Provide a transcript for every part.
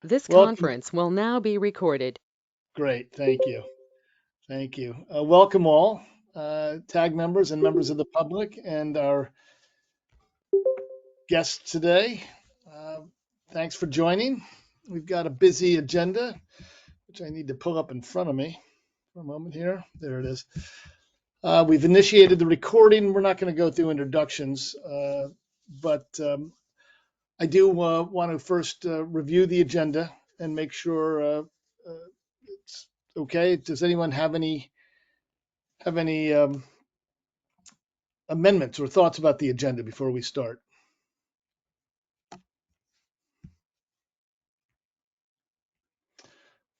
This Welcome. conference will now be recorded. Great. Thank you. Thank you. Welcome all, TAG members and members of the public and our guests today. Uh, Thanks for joining. We've got a busy agenda, which I need to pull up in front of me for a moment here. There it is. We've initiated the recording. We're not going to go through introductions, but I do want to first review the agenda and make sure it's okay. Does anyone have any amendments or thoughts about the agenda before we start?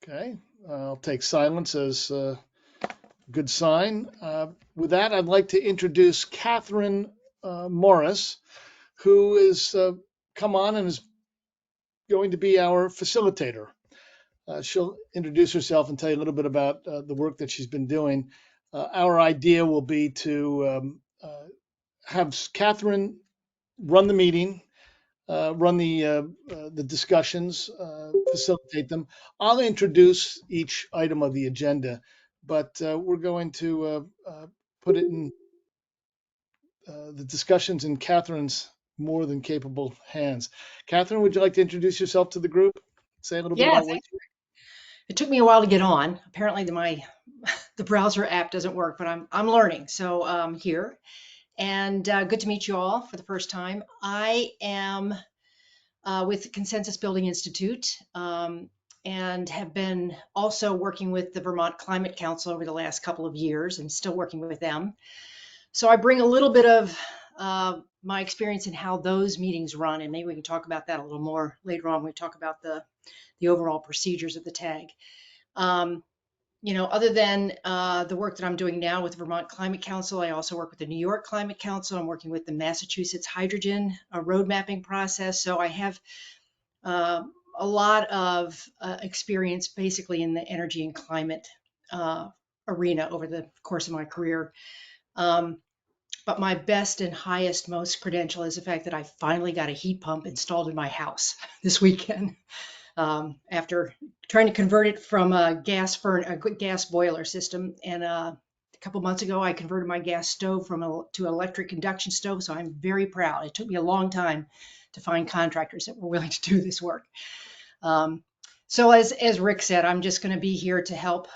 Okay, I'll take silence as a good sign. With that, I'd like to introduce Catherine Morris, who is come on and is going to be our facilitator. She'll introduce herself and tell you a little bit about the work that she's been doing. Our idea will be to have Catherine run the meeting, run the discussions, facilitate them. I'll introduce each item of the agenda, but we're going to put it in the discussions in Catherine's more than capable hands. Catherine, would you like to introduce yourself to the group? Say a little bit Yeah, about what. thanks. It took me a while to get on. Apparently, the browser app doesn't work, but I'm learning. So here, and good to meet you all for the first time. I am with the Consensus Building Institute, and have been also working with the Vermont Climate Council over the last couple of years, and still working with them. So I bring a little bit of my experience in how those meetings run, and maybe we can talk about that a little more later on when we talk about the overall procedures of the tag. Um, Other than the work that I'm doing now with Vermont Climate Council, I also work with the New York Climate Council. I'm working with the Massachusetts Hydrogen road mapping process. So I have uh, a lot of experience basically in the energy and climate uh, arena over the course of my career. Um, but my best and highest, most credential is the fact that I finally got a heat pump installed in my house this weekend, after trying to convert it from a gas boiler system. And a couple months ago, I converted my gas stove to electric induction stove. So I'm very proud. It took me a long time to find contractors that were willing to do this work. Um, so as Rick said, I'm just going to be here to help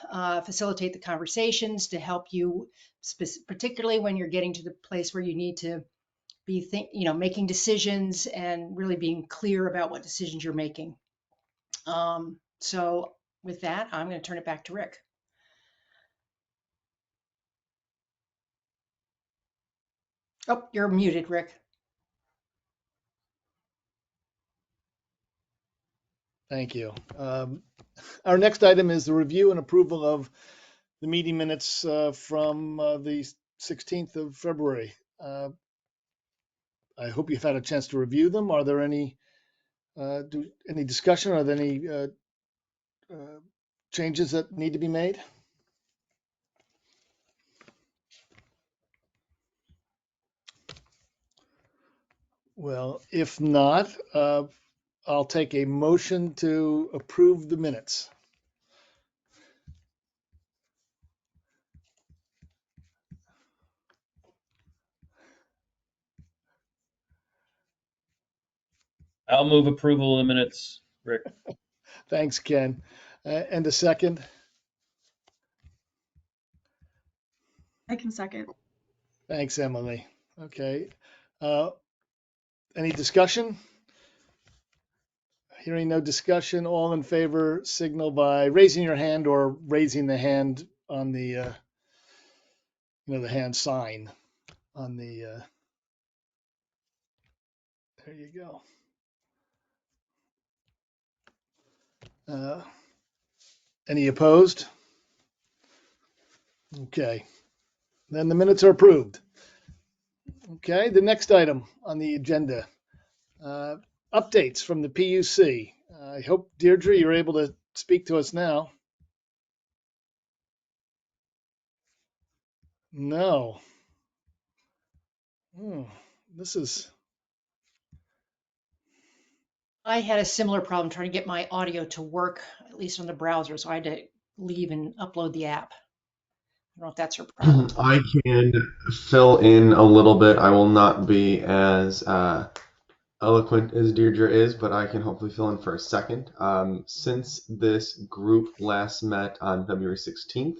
facilitate the conversations, to help you, particularly when you're getting to the place where you need to be making decisions and really being clear about what decisions you're making. So with that, I'm going to turn it back to Rick. Oh, you're muted, Rick. Thank you. Our next item is the review and approval of the meeting minutes from the 16th of February. I hope you've had a chance to review them. Are there any discussion? Are there any changes that need to be made? Well, if not, I'll take a motion to approve the minutes. I'll move approval of the minutes, Rick. Thanks, Ken. And a second? I can second. Thanks, Emily. Okay. Any discussion? Hearing no discussion, all in favor signal by raising your hand or raising the hand on the the hand sign on the there you go. Any opposed? Okay, then the minutes are approved. Okay, the next item on the agenda, uh, updates from the PUC. I hope, Deirdre, you're able to speak to us now. No. Hmm, this is I had a similar problem trying to get my audio to work, at least on the browser, so I had to leave and upload the app. I don't know if that's her problem. I can fill in a little bit. I will not be as eloquent as Deirdre is, but I can hopefully fill in for a second. Since this group last met on February 16th,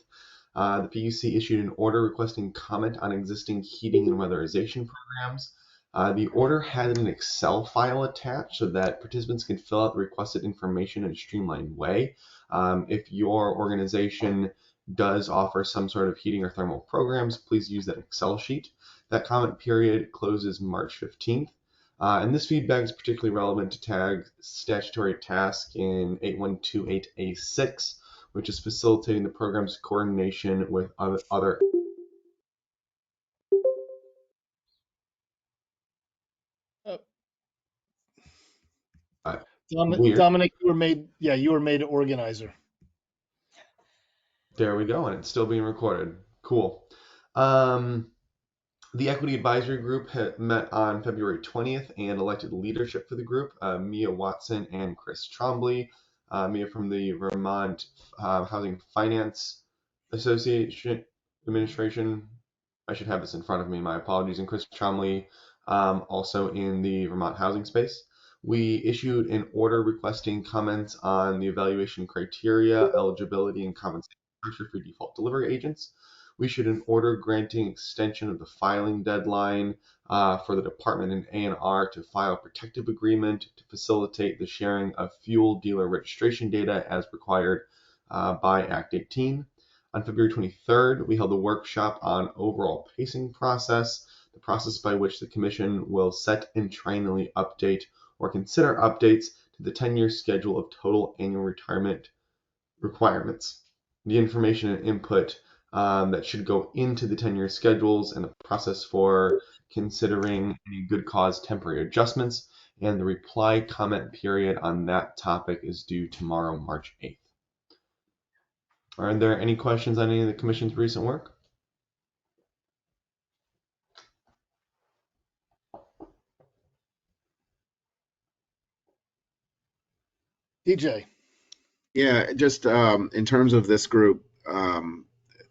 the PUC issued an order requesting comment on existing heating and weatherization programs. The order had an Excel file attached so that participants can fill out the requested information in a streamlined way. If your organization does offer some sort of heating or thermal programs, please use that Excel sheet. That comment period closes March 15th. And this feedback is particularly relevant to TAG statutory task in 8128A6, which is facilitating the program's coordination with other. Uh, Weird. Dominic, you were made organizer. There we go, and it's still being recorded. Cool. The Equity Advisory Group met on February 20th and elected leadership for the group, Mia Watson and Chris Trombley. Mia from the Vermont Housing Finance Association Administration. I should have this in front of me, my apologies. And Chris Trombley, also in the Vermont housing space. We issued an order requesting comments on the evaluation criteria, eligibility, and compensation structure for default delivery agents. We issued an order granting extension of the filing deadline for the department and A&R to file a protective agreement to facilitate the sharing of fuel dealer registration data as required by Act 18. On February 23rd, we held a workshop on overall pacing process, the process by which the Commission will set and triennially update or consider updates to the 10-year schedule of total annual retirement requirements. The information and input that should go into the 10-year schedules and the process for considering any good cause temporary adjustments, and the reply comment period on that topic is due tomorrow, March 8th. Are there any questions on any of the Commission's recent work? DJ. Yeah, just in terms of this group,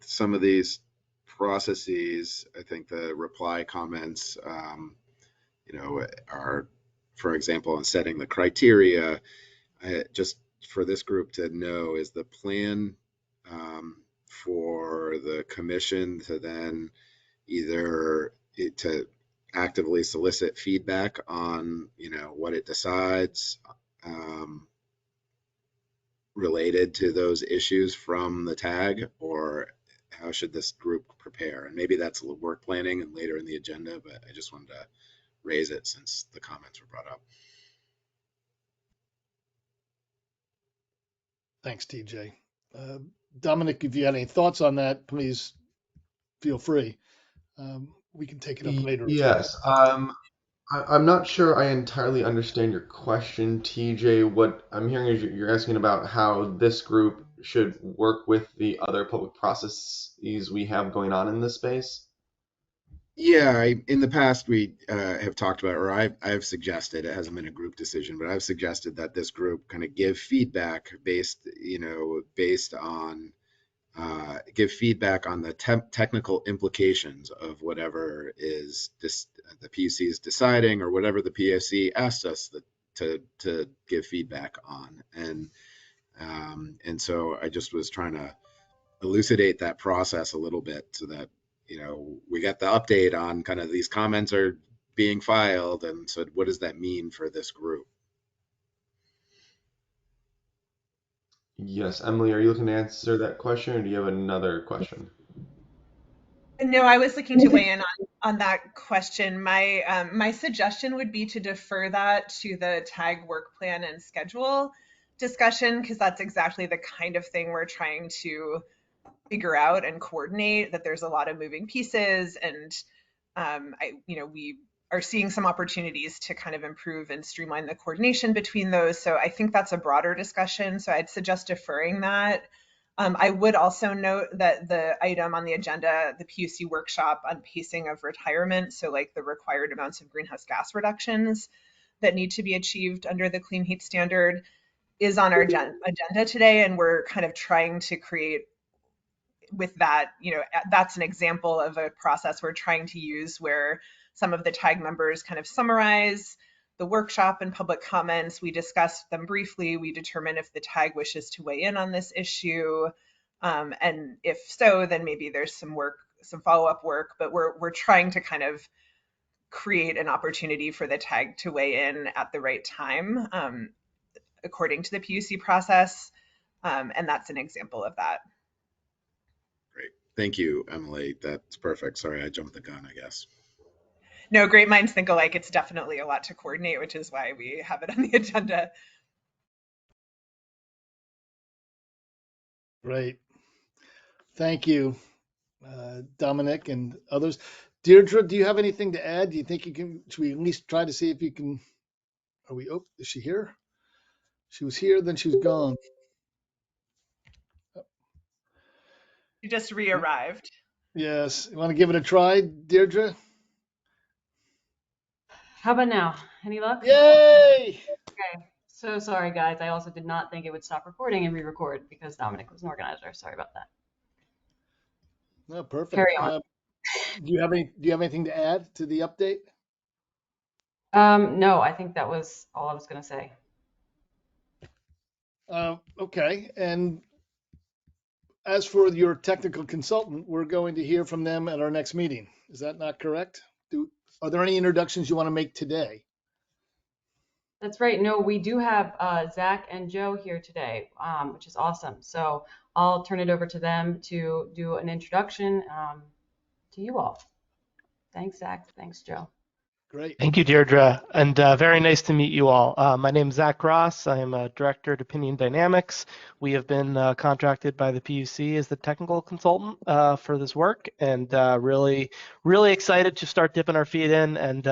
some of these processes, I think the reply comments, are, for example, in setting the criteria, just for this group to know, is the plan for the commission to then either to actively solicit feedback on, what it decides, related to those issues from the tag, or how should this group prepare? And maybe that's work planning and later in the agenda, but I just wanted to raise it since the comments were brought up. Thanks, TJ. Dominic, if you had any thoughts on that, please feel free. We can take it up later. Yes. I'm not sure I entirely understand your question, TJ. What I'm hearing is you're asking about how this group should work with the other public processes we have going on in this space. Yeah, in the past we have talked about, or I've suggested, it hasn't been a group decision, but I've suggested that this group kind of give feedback based on give feedback on the technical implications of whatever is the PUC is deciding, or whatever the PUC asked us to give feedback on. And so I just was trying to elucidate that process a little bit so that, we got the update on kind of these comments are being filed. And so what does that mean for this group? Yes, Emily, are you looking to answer that question, or do you have another question? No, I was looking to weigh in on that question. My suggestion would be to defer that to the TAG work plan and schedule discussion, because that's exactly the kind of thing we're trying to figure out and coordinate, that there's a lot of moving pieces, and we are seeing some opportunities to kind of improve and streamline the coordination between those. So I think that's a broader discussion. So I'd suggest deferring that. I would also note that the item on the agenda, the PUC workshop on pacing of retirement, so like the required amounts of greenhouse gas reductions, that need to be achieved under the clean heat standard is on our agenda today, and we're kind of trying to create with that, that's an example of a process we're trying to use where some of the TAG members kind of summarize the workshop and public comments. We discussed them briefly. We determine if the TAG wishes to weigh in on this issue. And if so, then maybe there's some follow-up work, but we're trying to kind of create an opportunity for the TAG to weigh in at the right time, according to the PUC process. And that's an example of that. Great. Thank you, Emily. That's perfect. Sorry, I jumped the gun, I guess. No, great minds think alike. It's definitely a lot to coordinate, which is why we have it on the agenda. Great. Thank you, Dominic and others. Deirdre, do you have anything to add? Do you think you can, should we at least try to see if you can, is she here? She was here, then she was gone. You just re-arrived. Yes. You want to give it a try, Deirdre? How about now? Any luck? Yay! Okay. So sorry, guys. I also did not think it would stop recording and re-record because Dominic was an organizer. Sorry about that. No, perfect. Carry on. Do you have anything to add to the update? No, I think that was all I was going to say. Okay. And as for your technical consultant, we're going to hear from them at our next meeting. Is that not correct? Are there any introductions you want to make today? That's right. No, we do have Zach and Joe here today, which is awesome. So I'll turn it over to them to do an introduction to you all. Thanks, Zach. Thanks, Joe. Great. Thank you, Deirdre, and very nice to meet you all. My name is Zach Ross. I am a director at Opinion Dynamics. We have been contracted by the PUC as the technical consultant for this work, and really excited to start dipping our feet in and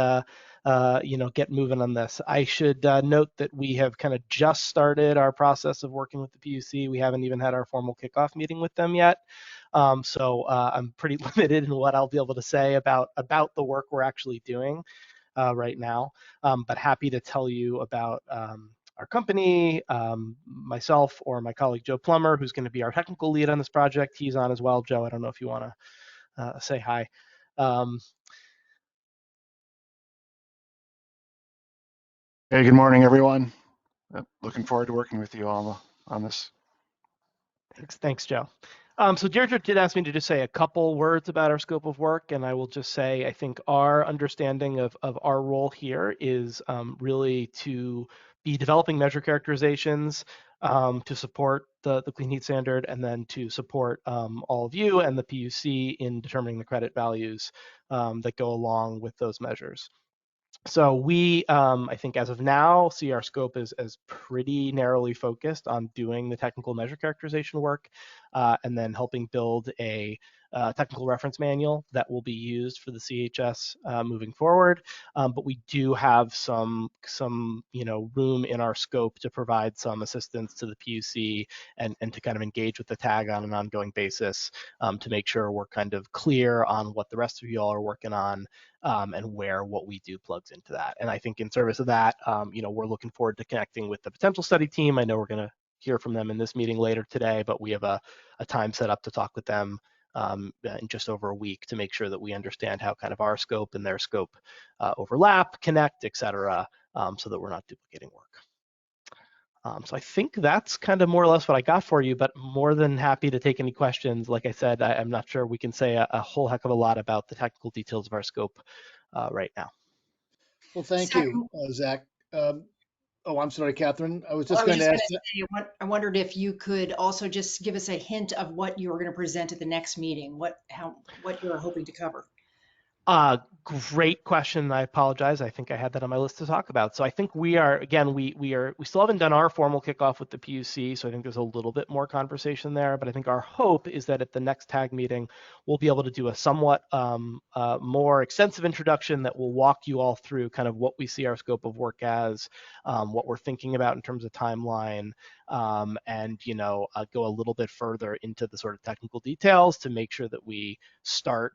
get moving on this. I should note that we have kind of just started our process of working with the PUC. We haven't even had our formal kickoff meeting with them yet. So I'm pretty limited in what I'll be able to say about the work we're actually doing right now, but happy to tell you about our company, myself, or my colleague Joe Plummer, who's going to be our technical lead on this project. He's on as well. Joe, I don't know if you want to say hi. Hey, good morning, everyone. Looking forward to working with you all on this. Thanks, Joe. So Deirdre did ask me to just say a couple words about our scope of work, and I will just say I think our understanding of our role here is really to be developing measure characterizations to support the clean heat standard, and then to support all of you and the PUC in determining the credit values that go along with those measures. So we, I think as of now, see our scope as pretty narrowly focused on doing the technical measure characterization work and then helping build a technical reference manual that will be used for the CHS moving forward. But we do have some room in our scope to provide some assistance to the PUC and to kind of engage with the TAG on an ongoing basis to make sure we're kind of clear on what the rest of you all are working on and where what we do plugs into that. And I think in service of that, we're looking forward to connecting with the potential study team. I know we're going to hear from them in this meeting later today, but we have a time set up to talk with them in just over a week to make sure that we understand how kind of our scope and their scope overlap, connect, et cetera, so that we're not duplicating work. So I think that's kind of more or less what I got for you, but more than happy to take any questions. Like I said, I'm not sure we can say a whole heck of a lot about the technical details of our scope right now. Well, thank you, Zach. I'm sorry, Catherine. I was just going to ask. I wondered if you could also just give us a hint of what you were going to present at the next meeting, what you're hoping to cover. Great question. I apologize. I think I had that on my list to talk about. So I think we still haven't done our formal kickoff with the PUC. So I think there's a little bit more conversation there, but I think our hope is that at the next TAG meeting, we'll be able to do a somewhat more extensive introduction that will walk you all through kind of what we see our scope of work as, what we're thinking about in terms of timeline, and go a little bit further into the sort of technical details to make sure that we start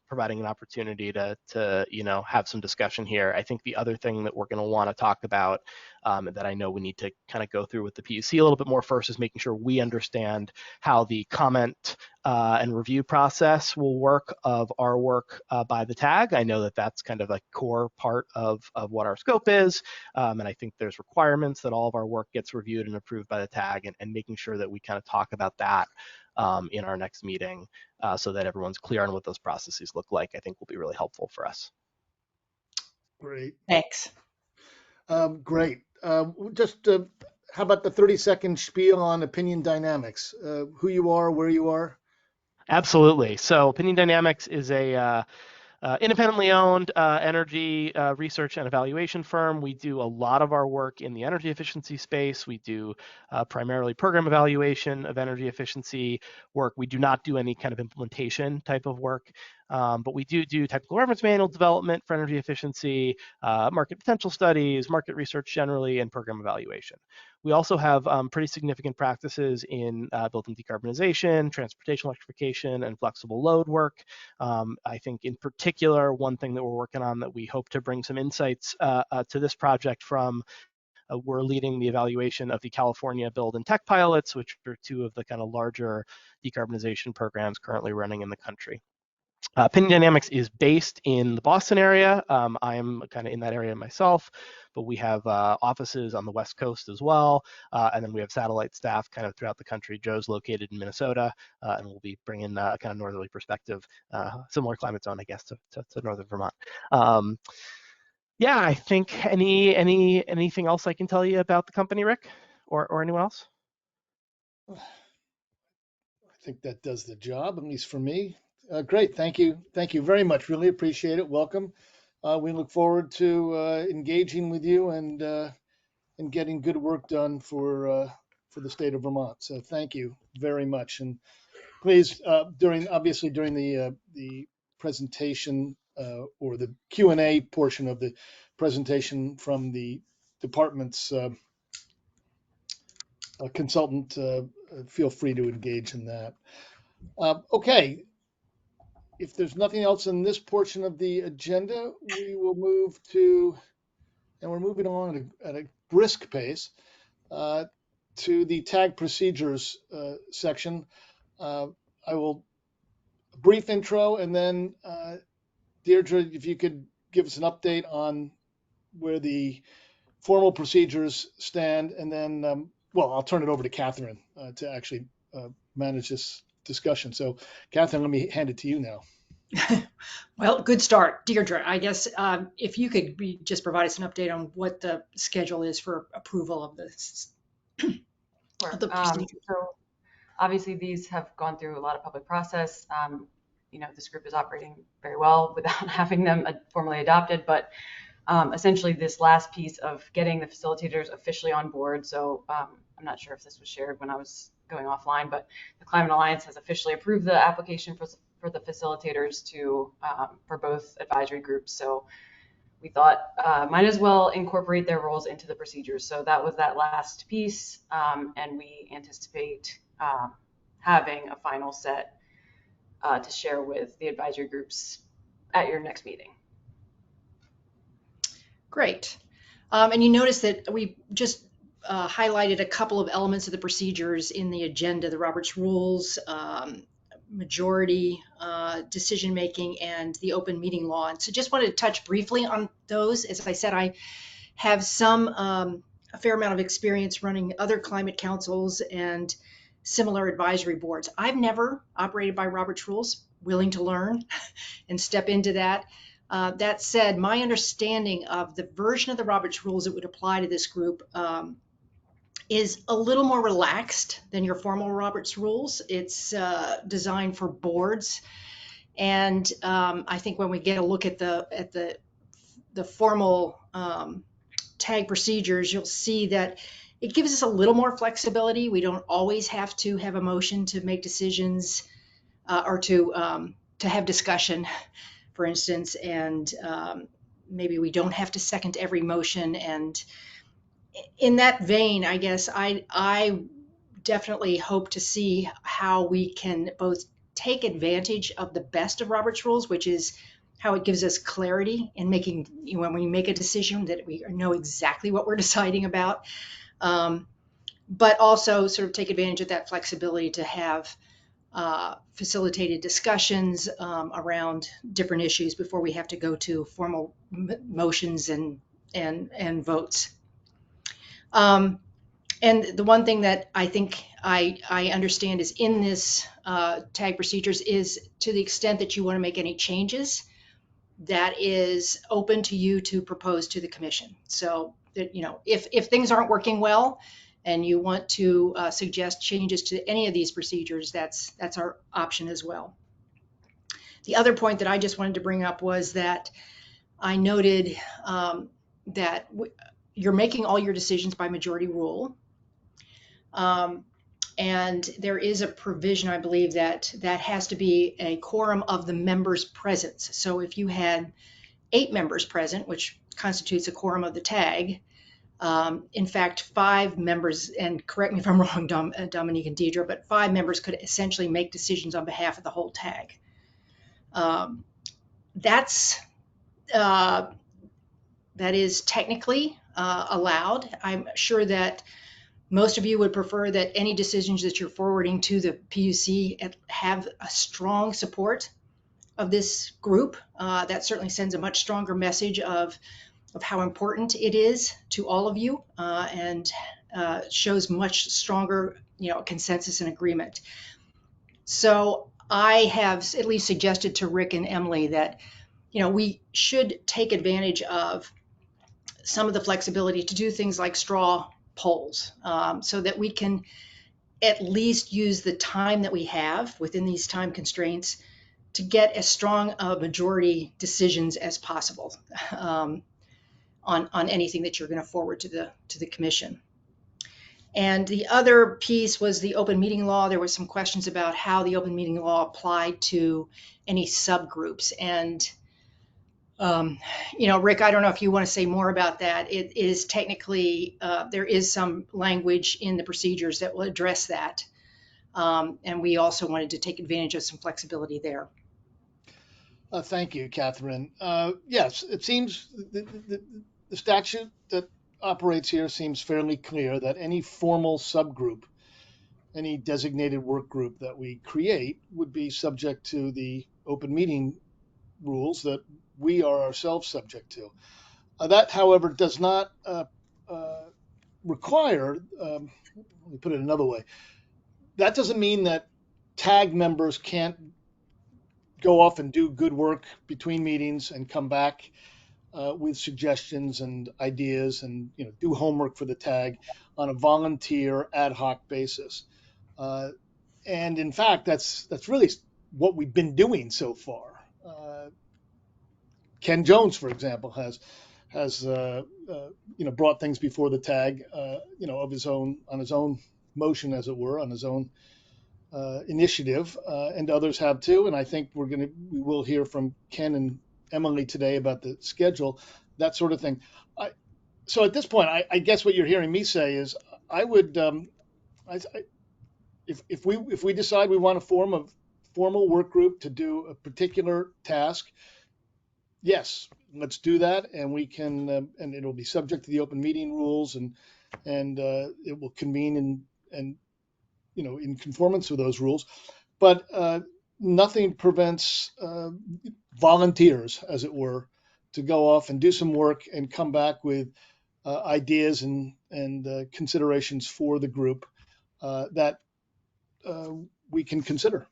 providing an opportunity to have some discussion here. I think the other thing that we're going to want to talk about that I know we need to kind of go through with the PUC a little bit more first is making sure we understand how the comment and review process will work of our work by the tag. I know that that's kind of a core part of what our scope is, and I think there's requirements that all of our work gets reviewed and approved by the tag, and making sure that we kind of talk about that in our next meeting so that everyone's clear on what those processes look like, I think will be really helpful for us. Great. Thanks. Great. Just how about the 30-second spiel on Opinion Dynamics? Who you are, where you are? Absolutely. So Opinion Dynamics is a independently owned energy research and evaluation firm. We do a lot of our work in the energy efficiency space. We do primarily program evaluation of energy efficiency work. We do not do any kind of implementation type of work, but we do technical reference manual development for energy efficiency, market potential studies, market research generally, and program evaluation. We also have pretty significant practices in built-in decarbonization, transportation electrification, and flexible load work. I think in particular, one thing that we're working on that we hope to bring some insights to this project from, we're leading the evaluation of the California Build and Tech Pilots, which are two of the kind of larger decarbonization programs currently running in the country. Opinion Dynamics is based in the Boston area. I am kind of in that area myself, but we have offices on the West Coast as well, and then we have satellite staff kind of throughout the country. Joe's located in Minnesota, and we'll be bringing a kind of northerly perspective, similar climate zone, I guess, to northern Vermont. Yeah, I think anything else I can tell you about the company, Rick, or anyone else? I think that does the job, at least for me. Great. Thank you. Thank you very much. Really appreciate it. Welcome. We look forward to engaging with you and getting good work done for the state of Vermont. So thank you very much. And please, during the presentation or the Q&A portion of the presentation from the department's consultant, feel free to engage in that. Okay. If there's nothing else in this portion of the agenda, we will move to, and we're moving on at a brisk pace, to the tag procedures section. I will brief intro, and then Deirdre, if you could give us an update on where the formal procedures stand, and then, I'll turn it over to Catherine to actually manage this discussion. So Catherine, let me hand it to you now. Well, good start. Deirdre, I guess if you could just provide us an update on what the schedule is for approval of this. So obviously these have gone through a lot of public process. This group is operating very well without having them formally adopted, but essentially this last piece of getting the facilitators officially on board. So I'm not sure if this was shared when I was going offline, but the Climate Alliance has officially approved the application for the facilitators for both advisory groups. So we thought might as well incorporate their roles into the procedures. So that was that last piece, and we anticipate having a final set to share with the advisory groups at your next meeting. Great. And you notice that we just highlighted a couple of elements of the procedures in the agenda, the Roberts Rules, majority decision making, and the open meeting law. And so just wanted to touch briefly on those. As I said, I have a fair amount of experience running other climate councils and similar advisory boards. I've never operated by Roberts Rules, willing to learn and step into that. That said, my understanding of the version of the Roberts Rules that would apply to this group is a little more relaxed than your formal Roberts Rules. It's designed for boards, and I think when we get a look at the formal tag procedures, you'll see that it gives us a little more flexibility. We don't always have to have a motion to make decisions or to have discussion, for instance, and maybe we don't have to second every motion, and in that vein, I guess I definitely hope to see how we can both take advantage of the best of Robert's rules, which is how it gives us clarity in making, when we make a decision, that we know exactly what we're deciding about, but also sort of take advantage of that flexibility to have facilitated discussions around different issues before we have to go to formal motions and votes. And the one thing that I think I understand is in this tag procedures is, to the extent that you want to make any changes, that is open to you to propose to the commission. So that, if things aren't working well and you want to suggest changes to any of these procedures, that's our option as well. The other point that I just wanted to bring up was that I noted that you're making all your decisions by majority rule. And there is a provision, I believe, that has to be a quorum of the members present. So if you had 8 members present, which constitutes a quorum of the tag, in fact, 5 members, and correct me if I'm wrong, Dominique and Deidre, but 5 members could essentially make decisions on behalf of the whole tag. That is technically allowed. I'm sure that most of you would prefer that any decisions that you're forwarding to the PUC have a strong support of this group. That certainly sends a much stronger message of how important it is to all of you, and shows much stronger, consensus and agreement. So I have at least suggested to Rick and Emily that, we should take advantage of some of the flexibility to do things like straw polls, so that we can at least use the time that we have within these time constraints to get as strong a majority decisions as possible on anything that you're going to forward to the commission. And the other piece was the open meeting law. There was some questions about how the open meeting law applied to any subgroups. And Rick, I don't know if you want to say more about that. It is technically, there is some language in the procedures that will address that. And we also wanted to take advantage of some flexibility there. Thank you, Catherine. Yes, it seems the statute that operates here seems fairly clear that any formal subgroup, any designated work group that we create, would be subject to the open meeting rules that we are ourselves subject to. That, however, does not require, let me put it another way, that doesn't mean that tag members can't go off and do good work between meetings and come back with suggestions and ideas, and do homework for the tag on a volunteer ad hoc basis. And in fact, that's really what we've been doing so far. Ken Jones, for example, has brought things before the tag, of his own, on his own motion, as it were, on his own initiative, and others have too. And I think we will hear from Ken and Emily today about the schedule, that sort of thing. So at this point, I guess what you're hearing me say is, I would, if we decide we want to form a formal work group to do a particular task, yes, let's do that, and we can, and it'll be subject to the open meeting rules, and it will convene and in conformance with those rules. But nothing prevents volunteers, as it were, to go off and do some work and come back with ideas and considerations for the group that we can consider.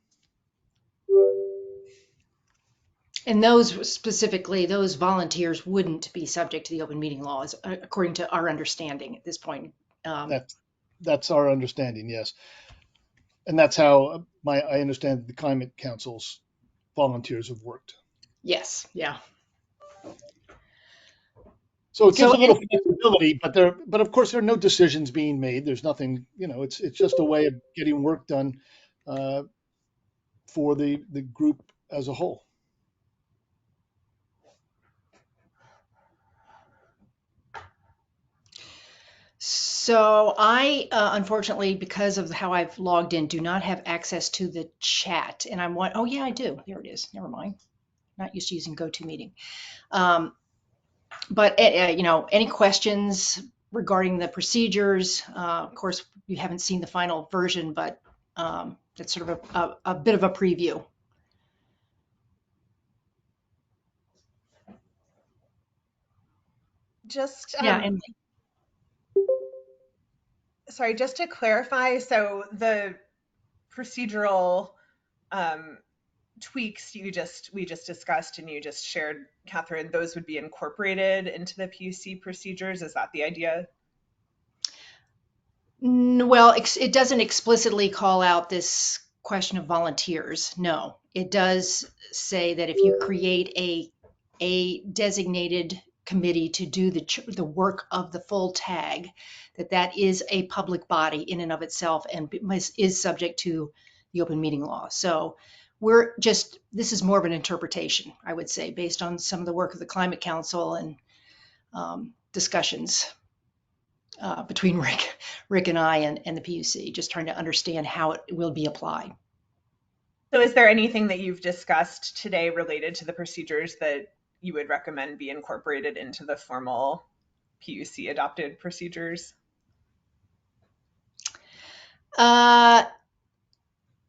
And those volunteers wouldn't be subject to the open meeting laws, according to our understanding at this point. That's our understanding, yes. And that's how I understand the Climate Council's volunteers have worked. Yes, yeah. So it gives a little flexibility, but of course there are no decisions being made. There's nothing, it's just a way of getting work done for the group as a whole. So I, unfortunately, because of how I've logged in, do not have access to the chat. And oh yeah, I do. Here it is. Never mind. Not used to using GoToMeeting. But any questions regarding the procedures? Of course, you haven't seen the final version, but that's sort of a bit of a preview. Just Yeah, and sorry, just to clarify, so the procedural tweaks we just discussed and you just shared, Catherine, those would be incorporated into the PUC procedures. Is that the idea? well, it doesn't explicitly call out this question of volunteers. No, it does say that if you create a designated committee to do the work of the full tag, that is a public body in and of itself and is subject to the open meeting law. So this is more of an interpretation, I would say, based on some of the work of the Climate Council and discussions between Rick and I and the PUC, just trying to understand how it will be applied. So is there anything that you've discussed today related to the procedures that you would recommend be incorporated into the formal PUC adopted procedures?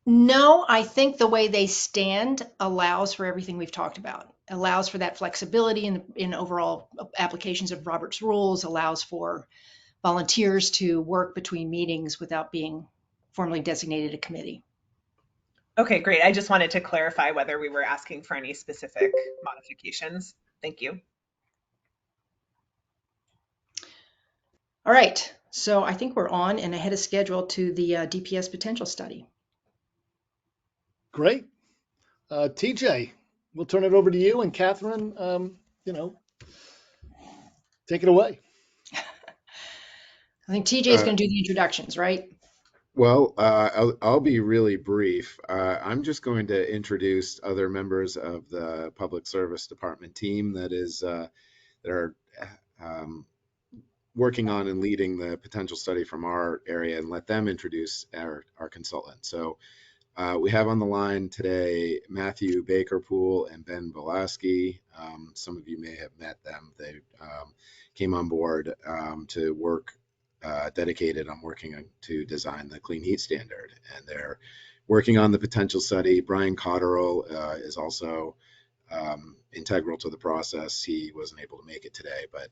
No, I think the way they stand allows for everything we've talked about. Allows for that flexibility in overall applications of Robert's rules, allows for volunteers to work between meetings without being formally designated a committee. Okay, great. I just wanted to clarify whether we were asking for any specific modifications. Thank you. All right, so I think we're on and ahead of schedule to the DPS potential study. Great. TJ, we'll turn it over to you, and Catherine, take it away. I think TJ is going to do the introductions, right? Well, I'll be really brief. I'm just going to introduce other members of the Public Service Department team that are working on and leading the potential study from our area, and let them introduce our consultant. So we have on the line today Matthew Bakerpool and Ben Volaski. Some of you may have met them. They came on board to work dedicated on working to design the clean heat standard, and they're working on the potential study. Brian Cotterill is also integral to the process. He wasn't able to make it today, but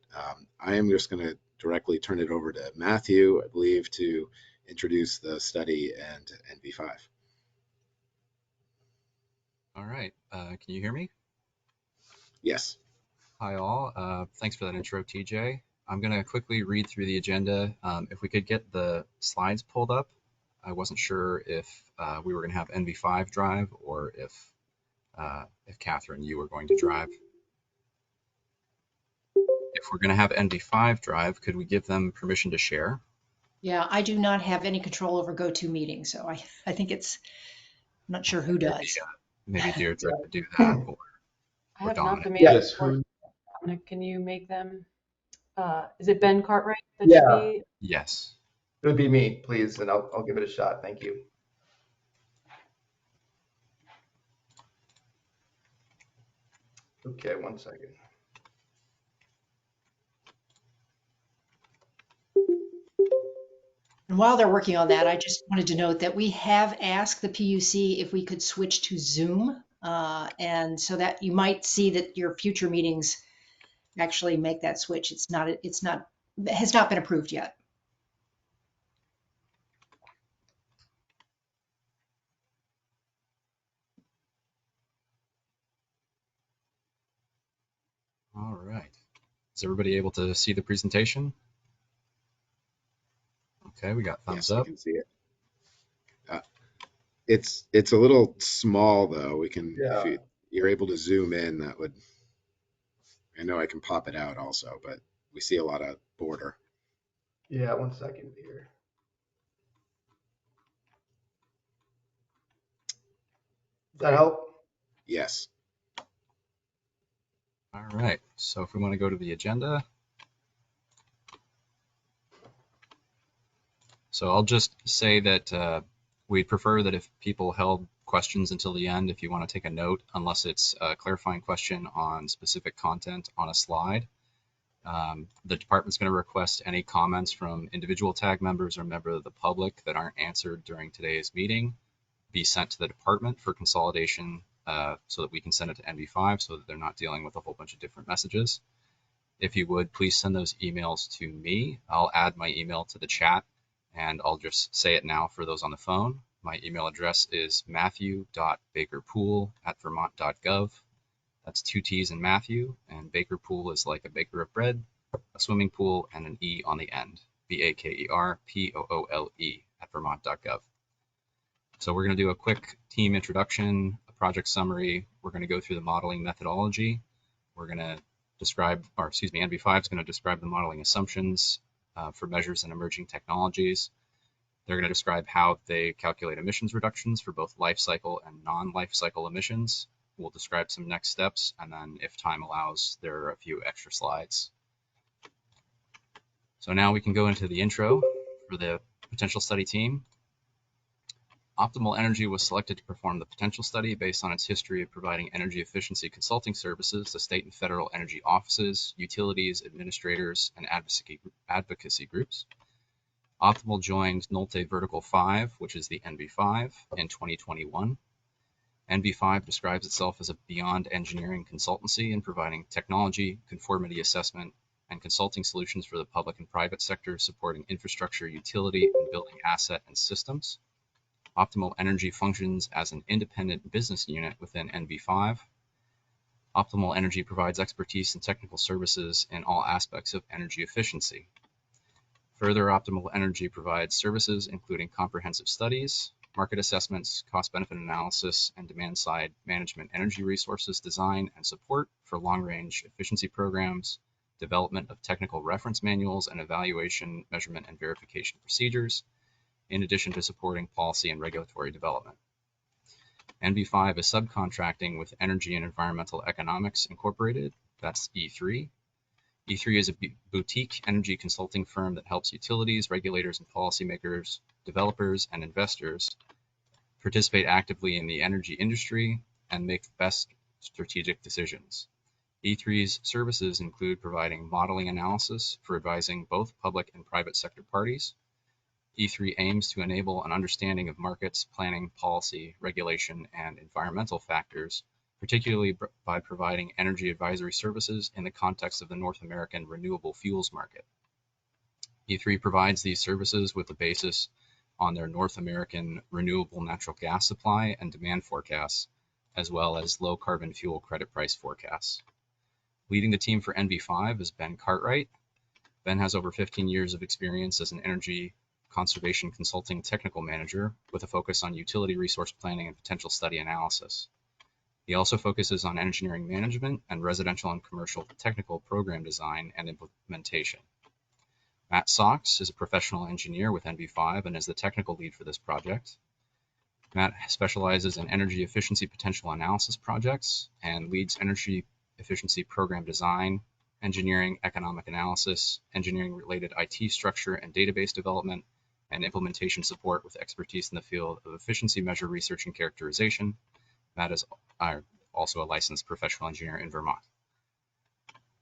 I am just going to directly turn it over to Matthew, I believe, to introduce the study and NV5. All right. Can you hear me? Yes. Hi, all. Thanks for that intro, TJ. I'm going to quickly read through the agenda. If we could get the slides pulled up. I wasn't sure if we were going to have NV5 drive or if Catherine, you were going to drive. If we're going to have NV5 drive, could we give them permission to share? Yeah, I do not have any control over GoToMeeting, so I think I'm not sure who does. Maybe Deirdre could do that, or I have Dominic. not been made. Yes. Dominic, can you make them? Is it Ben Cartwright that Yeah. should be? Yes. It would be me, please, and I'll give it a shot. Thank you. Okay, 1 second. And while they're working on that, I just wanted to note that we have asked the PUC if we could switch to Zoom, and so that you might see that your future meetings actually make that switch. It has not been approved yet. All right. Is everybody able to see the presentation? Okay, we got thumbs up. You can see it. It's a little small though. We can, Yeah. if you're able to zoom in, that would. I know I can pop it out also, but we see a lot of border. Yeah, 1 second here. Does that help? Yes. All right. So if we want to go to the agenda. So I'll just say that we'd prefer that if people held questions until the end, if you want to take a note, unless it's a clarifying question on specific content on a slide. The department's going to request any comments from individual TAG members or members of the public that aren't answered during today's meeting be sent to the department for consolidation so that we can send it to NV5 so that they're not dealing with a whole bunch of different messages. If you would, please send those emails to me. I'll add my email to the chat, and I'll just say it now for those on the phone. My email address is matthew.bakerpool@vermont.gov. That's 2 T's in Matthew, and Baker Pool is like a baker of bread, a swimming pool, and an E on the end. BAKERPOOLE @vermont.gov. So we're going to do a quick team introduction, a project summary. We're going to go through the modeling methodology. We're going to describe, or excuse me, NV5 is going to describe the modeling assumptions for measures and emerging technologies. They're going to describe how they calculate emissions reductions for both life cycle and non-life cycle emissions. We'll describe some next steps, and then if time allows, there are a few extra slides. So now we can go into the intro for the potential study team. Optimal Energy was selected to perform the potential study based on its history of providing energy efficiency consulting services to state and federal energy offices, utilities, administrators, and advocacy groups. Optimal joined Nolte Vertical 5, which is the NV5, in 2021. NV5 describes itself as a beyond engineering consultancy in providing technology, conformity assessment, and consulting solutions for the public and private sector supporting infrastructure, utility, and building asset and systems. Optimal Energy functions as an independent business unit within NV5. Optimal Energy provides expertise and technical services in all aspects of energy efficiency. Further, Optimal Energy provides services including comprehensive studies, market assessments, cost-benefit analysis, and demand-side management energy resources design and support for long-range efficiency programs, development of technical reference manuals, and evaluation, measurement, and verification procedures, in addition to supporting policy and regulatory development. NV5 is subcontracting with Energy and Environmental Economics Incorporated, that's E3. E3 is a boutique energy consulting firm that helps utilities, regulators, and policymakers, developers, and investors participate actively in the energy industry and make the best strategic decisions. E3's services include providing modeling analysis for advising both public and private sector parties. E3 aims to enable an understanding of markets, planning, policy, regulation, and environmental factors, particularly by providing energy advisory services in the context of the North American renewable fuels market. E3 provides these services with a basis on their North American renewable natural gas supply and demand forecasts, as well as low carbon fuel credit price forecasts. Leading the team for NV5 is Ben Cartwright. Ben has over 15 years of experience as an energy conservation consulting technical manager with a focus on utility resource planning and potential study analysis. He also focuses on engineering management and residential and commercial technical program design and implementation. Matt Sachs is a professional engineer with NV5 and is the technical lead for this project. Matt specializes in energy efficiency potential analysis projects and leads energy efficiency program design, engineering economic analysis, engineering related IT structure and database development, and implementation support with expertise in the field of efficiency measure research and characterization. Matt is also a licensed professional engineer in Vermont.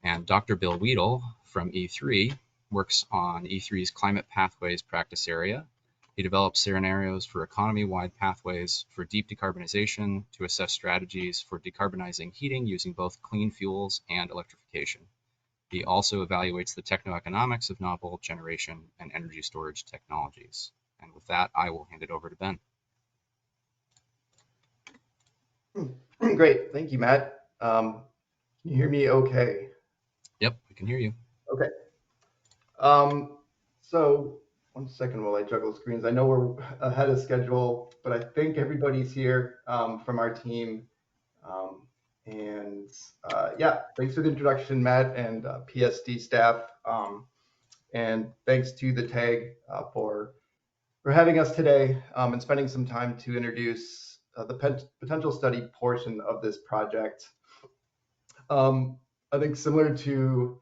And Dr. Bill Weedle from E3 works on E3's Climate Pathways practice area. He develops scenarios for economy-wide pathways for deep decarbonization to assess strategies for decarbonizing heating using both clean fuels and electrification. He also evaluates the techno-economics of novel generation and energy storage technologies. And with that, I will hand it over to Ben. Great, thank you, Matt. Can you hear me okay? Yep, we can hear you. Okay. So 1 second while I juggle screens. I know we're ahead of schedule, but I think everybody's here from our team. Yeah, thanks for the introduction, Matt and PSD staff. And thanks to the TAG for having us today and spending some time to introduce the potential study portion of this project. I think similar to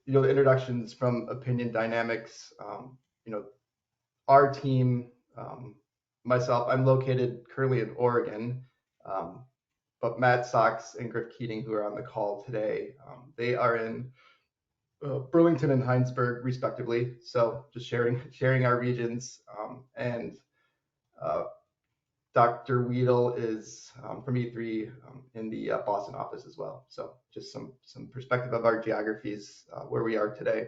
the introductions from Opinion Dynamics, our team, myself, I'm located currently in Oregon, but Matt Sox and Griff Keating, who are on the call today, they are in Burlington and Heinsberg, respectively. So just sharing our regions, and Dr. Weedle is from E3 in the Boston office as well. So just some perspective of our geographies where we are today.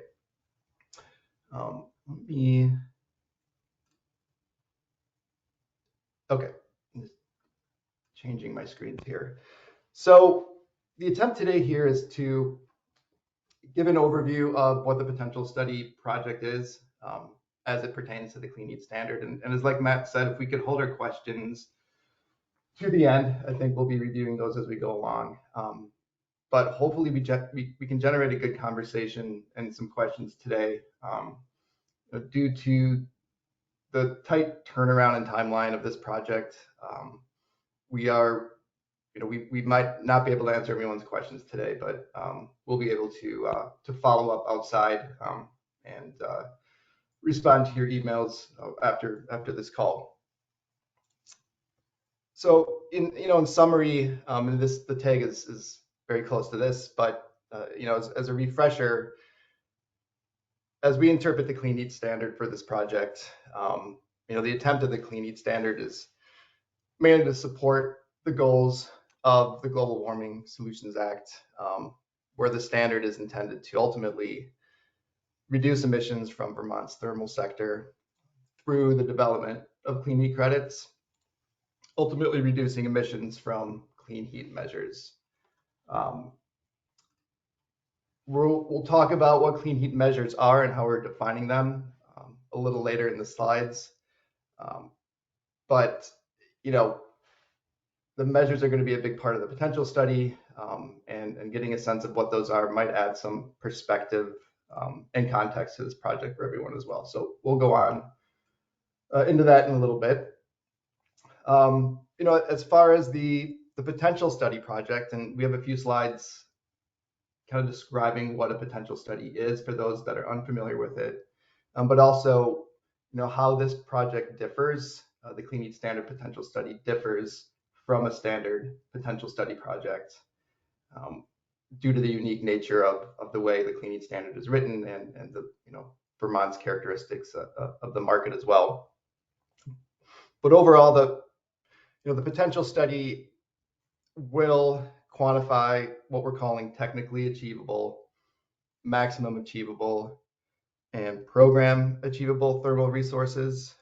Okay, I'm just changing my screens here. So the attempt today here is to give an overview of what the potential study project is as it pertains to the Clean Heat Standard. And as like Matt said, if we could hold our questions to the end, I think we'll be reviewing those as we go along. But hopefully we can generate a good conversation and some questions today. Due to the tight turnaround and timeline of this project, we might not be able to answer everyone's questions today, but we'll be able to follow up outside and respond to your emails after this call. So in summary, and the tag is very close to this, but as a refresher, as we interpret the Clean Heat Standard for this project, the attempt of the Clean Heat Standard is mainly to support the goals of the Global Warming Solutions Act, where the standard is intended to ultimately reduce emissions from Vermont's thermal sector through the development of clean heat credits, ultimately reducing emissions from clean heat measures. We'll talk about what clean heat measures are and how we're defining them a little later in the slides. But the measures are going to be a big part of the potential study, and getting a sense of what those are might add some perspective and context to this project for everyone as well. So we'll go on into that in a little bit. As far as the potential study project, and we have a few slides kind of describing what a potential study is for those that are unfamiliar with it, but also how this project differs. The Clean Heat Standard potential study differs from a standard potential study project due to the unique nature of the way the Clean Heat Standard is written and the Vermont's characteristics of the market as well. But overall, the potential study will quantify what we're calling technically achievable, maximum achievable, and program achievable thermal resources,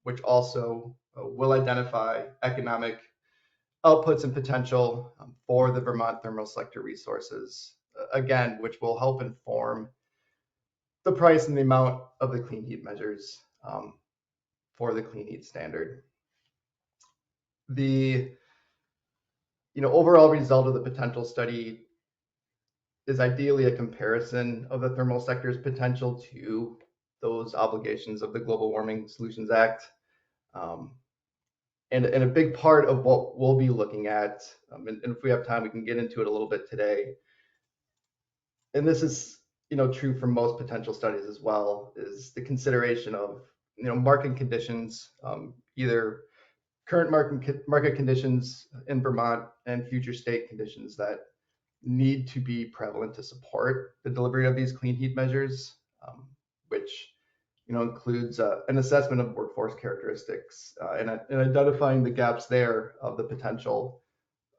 which also will identify economic outputs and potential for the Vermont thermal sector resources, again, which will help inform the price and the amount of the clean heat measures for the Clean Heat Standard. The overall result of the potential study is ideally a comparison of the thermal sector's potential to those obligations of the Global Warming Solutions Act. And a big part of what we'll be looking at, and if we have time, we can get into it a little bit today. And this is true for most potential studies as well, is the consideration of market conditions, either current market conditions in Vermont and future state conditions that need to be prevalent to support the delivery of these clean heat measures, which includes an assessment of workforce characteristics and identifying the gaps there of the potential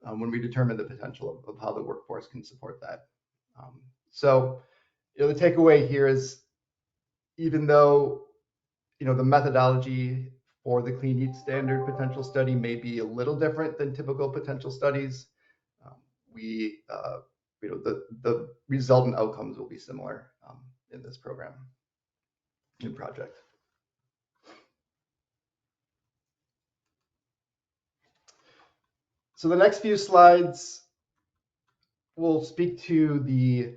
when we determine the potential of how the workforce can support that. So the takeaway here is, even though the methodology for the Clean Heat Standard potential study may be a little different than typical potential studies, the resultant outcomes will be similar in this program and project. So the next few slides will speak to the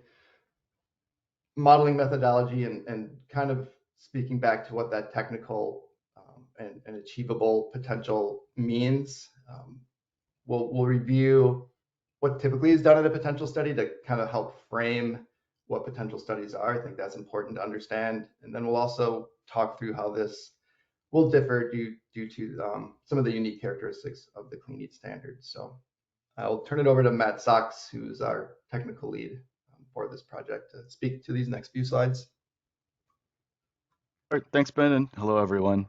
modeling methodology and kind of speaking back to what that technical and achievable potential means. We'll review what typically is done in a potential study to kind of help frame what potential studies are. I think that's important to understand. And then we'll also talk through how this will differ due to some of the unique characteristics of the clean heat standard. So I'll turn it over to Matt Sachs, who's our technical lead for this project, to speak to these next few slides. All right, thanks, Ben, and hello, everyone.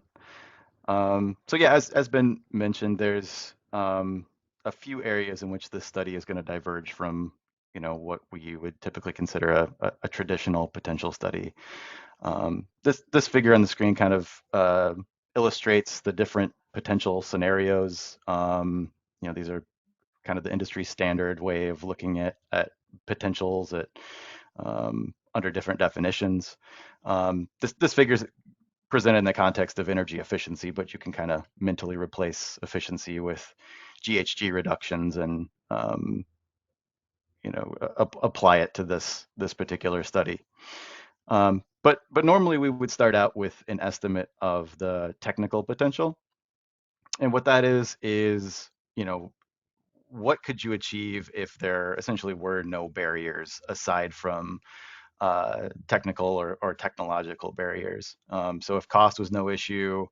So yeah, as Ben mentioned, there's a few areas in which this study is going to diverge from, what we would typically consider a traditional potential study. This figure on the screen kind of illustrates the different potential scenarios. These are kind of the industry standard way of looking at potentials under different definitions. This figure is presented in the context of energy efficiency, but you can kind of mentally replace efficiency with GHG reductions and apply it to this particular study. But normally we would start out with an estimate of the technical potential, and what that is what could you achieve if there essentially were no barriers aside from technical or technological barriers. So if cost was no issue,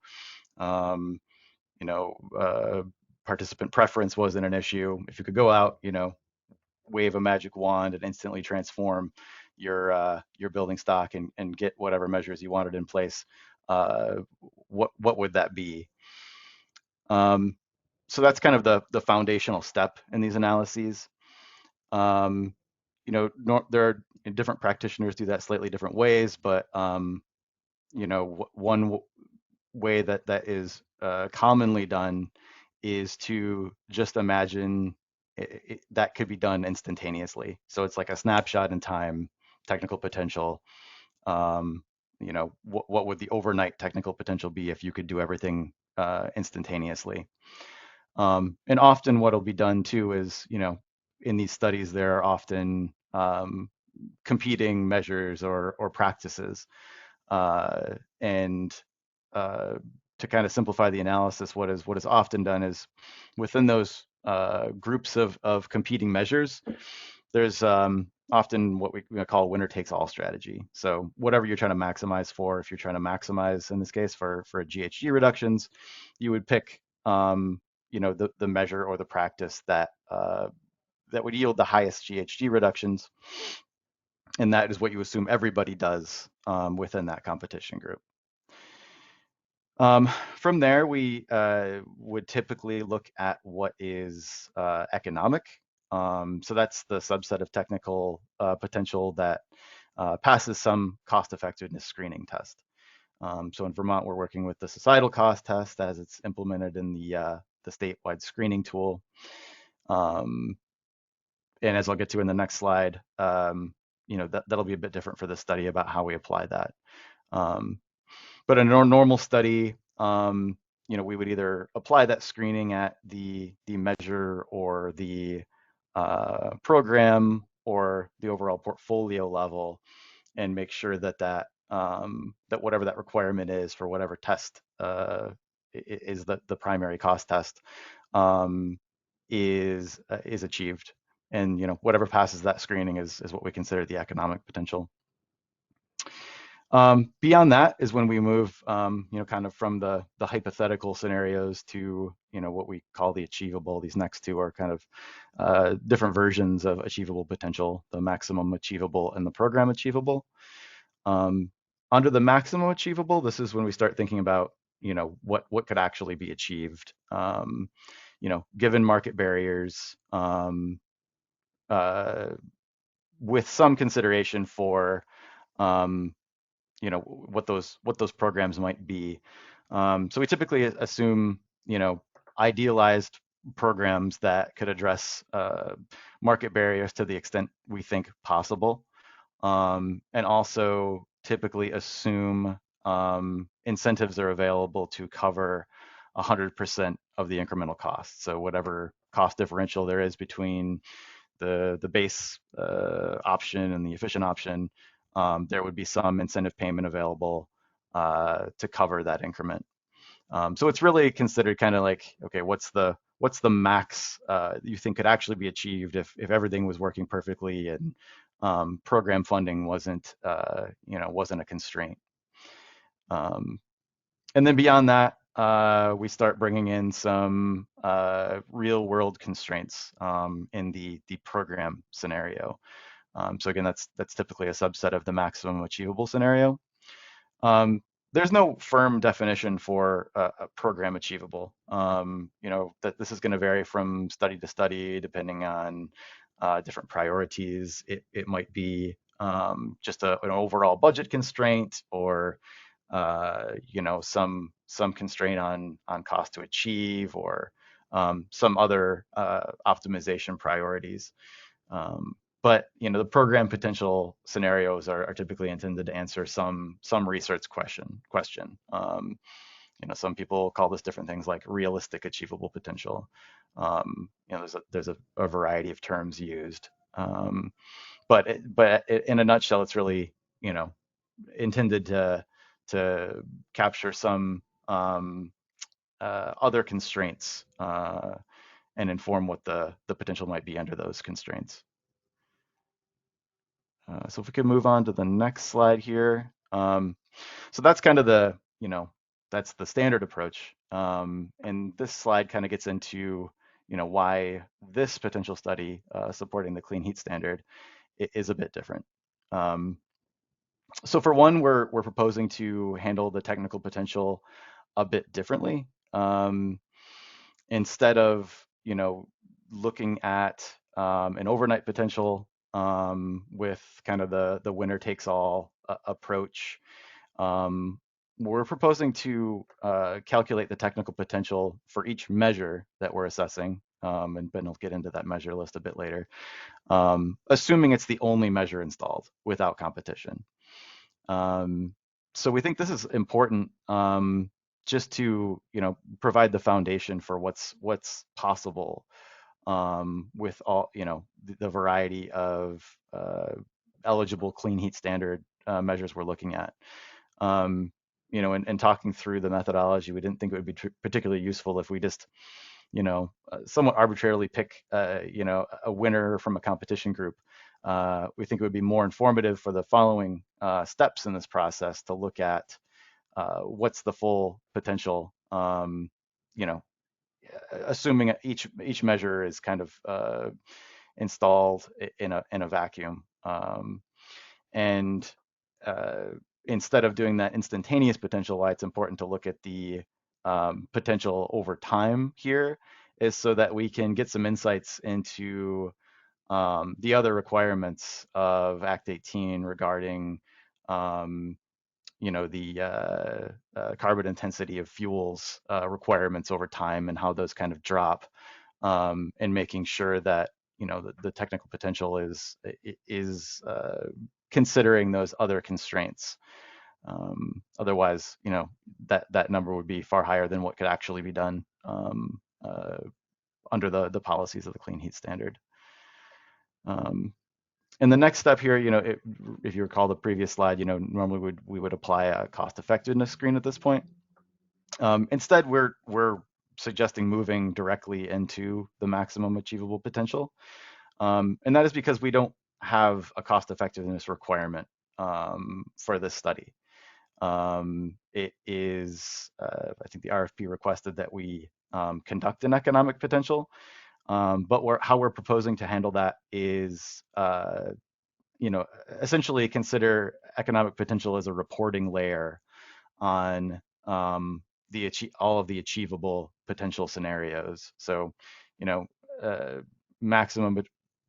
participant preference wasn't an issue, if you could go out, wave a magic wand and instantly transform your building stock and get whatever measures you wanted in place, what would that be? So that's kind of the foundational step in these analyses. There are different practitioners do that slightly different ways, but one way that is commonly done is to just imagine that could be done instantaneously. So it's like a snapshot in time, technical potential. What would the overnight technical potential be if you could do everything instantaneously? And often what'll be done too is, in these studies, there are often competing measures or practices. And to kind of simplify the analysis, what is often done is within those groups of competing measures, there's often what we call winner takes all strategy. So whatever you're trying to maximize for, if you're trying to maximize in this case for GHG reductions, you would pick the measure or the practice that would yield the highest GHG reductions, and that is what you assume everybody does within that competition group. From there, we would typically look at what is economic. So that's the subset of technical potential that passes some cost effectiveness screening test. So in Vermont, we're working with the societal cost test as it's implemented in the statewide screening tool. And as I'll get to in the next slide, that'll be a bit different for this study about how we apply that. But in a normal study, we would either apply that screening at the measure or the program or the overall portfolio level, and make sure that whatever that requirement is for whatever test is the primary cost test is achieved. And whatever passes that screening is what we consider the economic potential. Beyond that is when we move, kind of from the hypothetical scenarios to, what we call the achievable. These next two are kind of different versions of achievable potential, the maximum achievable and the program achievable. Under the maximum achievable, this is when we start thinking about, what could actually be achieved, given market barriers, with some consideration for, what those programs might be. So we typically assume, idealized programs that could address market barriers to the extent we think possible, and also typically assume incentives are available to cover 100% of the incremental cost. So whatever cost differential there is between the base option and the efficient option, there would be some incentive payment available to cover that increment. So it's really considered kind of like, okay, what's the max you think could actually be achieved if everything was working perfectly and program funding wasn't a constraint. And then beyond that, we start bringing in some real world constraints in the program scenario. So again, that's typically a subset of the maximum achievable scenario. There's no firm definition for a program achievable. That this is going to vary from study to study depending on different priorities. It might be just an overall budget constraint, or some constraint on cost to achieve, or some other optimization priorities. But the program potential scenarios are typically intended to answer some research question. Some people call this different things like realistic achievable potential. There's a variety of terms used. But in a nutshell, it's really intended to capture some other constraints and inform what the potential might be under those constraints. So if we could move on to the next slide here. So that's kind of that's the standard approach. And this slide kind of gets into why this potential study supporting the clean heat standard is a bit different. So for one, we're proposing to handle the technical potential a bit differently. Instead of looking at an overnight potential with kind of the winner takes all approach, we're proposing to calculate the technical potential for each measure that we're assessing, and Ben will get into that measure list a bit later, assuming it's the only measure installed without competition. So we think this is important just to provide the foundation for what's possible with all the variety of eligible clean heat standard measures we're looking at. And talking through the methodology, we didn't think it would be particularly useful if we just somewhat arbitrarily pick a winner from a competition group. We think it would be more informative for the following steps in this process to look at what's the full potential, assuming each measure is kind of installed in a vacuum. And instead of doing that instantaneous potential, why it's important to look at the potential over time here is so that we can get some insights into the other requirements of Act 18 regarding the carbon intensity of fuels requirements over time and how those kind of drop, and making sure that the technical potential is considering those other constraints. Otherwise, that number would be far higher than what could actually be done under the policies of the clean heat standard. And the next step here, if you recall the previous slide, normally we would apply a cost effectiveness screen at this point. Instead, we're suggesting moving directly into the maximum achievable potential. And that is because we don't have a cost effectiveness requirement for this study. It is, I think the RFP requested that we conduct an economic potential. But how we're proposing to handle that is, essentially consider economic potential as a reporting layer on all of the achievable potential scenarios. So, maximum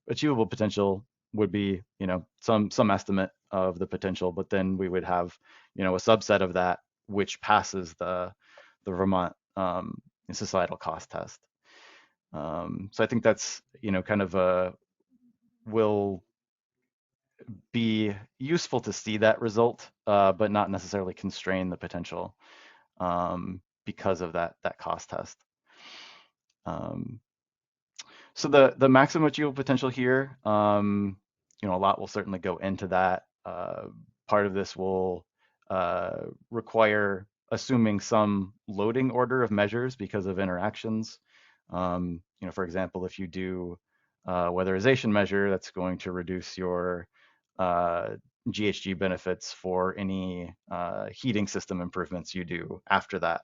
achievable potential would be, some estimate of the potential, but then we would have, a subset of that which passes the Vermont societal cost test. So I think that's, kind of will be useful to see that result, but not necessarily constrain the potential because of that cost test. So the maximum achievable potential here, a lot will certainly go into that. Part of this will require assuming some loading order of measures because of interactions. For example, if you do a weatherization measure, that's going to reduce your GHG benefits for any heating system improvements you do after that.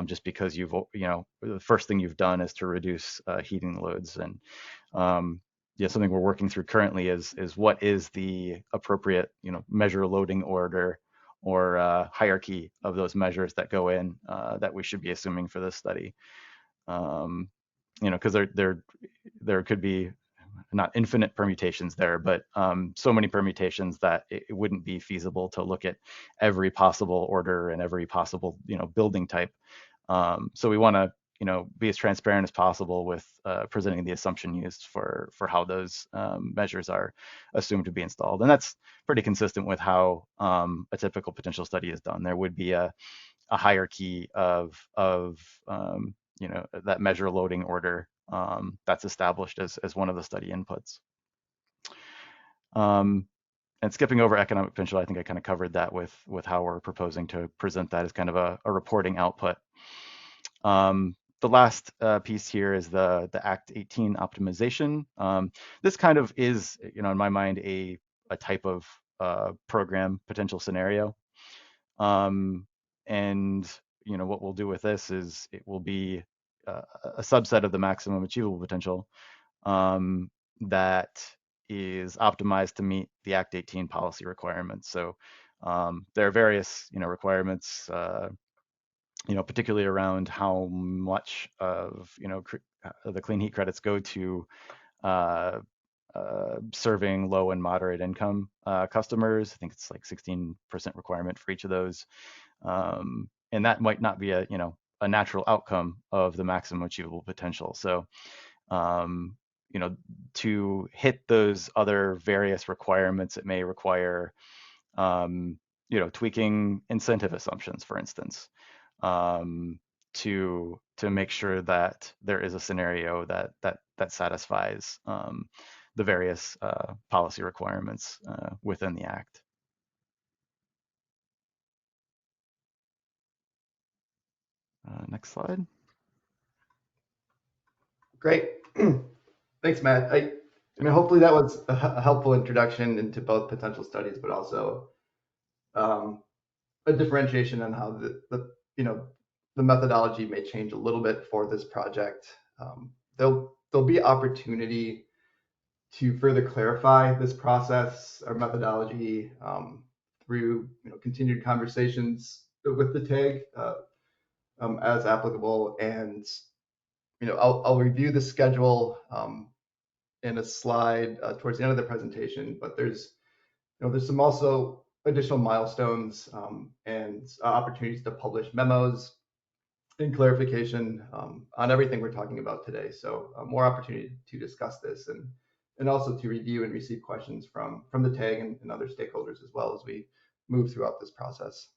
Just because the first thing you've done is to reduce heating loads. And something we're working through currently is what is the appropriate, measure loading order or hierarchy of those measures that go in that we should be assuming for this study. Because there could be not infinite permutations there, but so many permutations that it wouldn't be feasible to look at every possible order and every possible building type. So we want to be as transparent as possible with presenting the assumption used for how those measures are assumed to be installed, and that's pretty consistent with how a typical potential study is done. There would be a hierarchy of that measure loading order that's established as one of the study inputs. And skipping over economic potential, I think I kind of covered that with how we're proposing to present that as kind of a reporting output. The last piece here is the Act 18 optimization. This kind of is, in my mind, a type of program potential scenario. And what we'll do with this is it will be a subset of the maximum achievable potential that is optimized to meet the Act 18 policy requirements. So there are various requirements, particularly around how much of the clean heat credits go to serving low and moderate income customers. I think it's like 16% requirement for each of those. And that might not be a natural outcome of the maximum achievable potential. So, to hit those other various requirements, it may require, tweaking incentive assumptions, for instance, to make sure that there is a scenario that satisfies the various policy requirements within the Act. Next slide. Great. Thanks, Matt. I mean, hopefully that was a helpful introduction into both potential studies, but also a differentiation on how the methodology may change a little bit for this project. There'll be opportunity to further clarify this process or methodology through continued conversations with the TAG as applicable, and I'll review the schedule in a slide towards the end of the presentation. But there's some also additional milestones and opportunities to publish memos and clarification on everything we're talking about today. So more opportunity to discuss this and also to review and receive questions from the TAG and other stakeholders as well as we move throughout this process.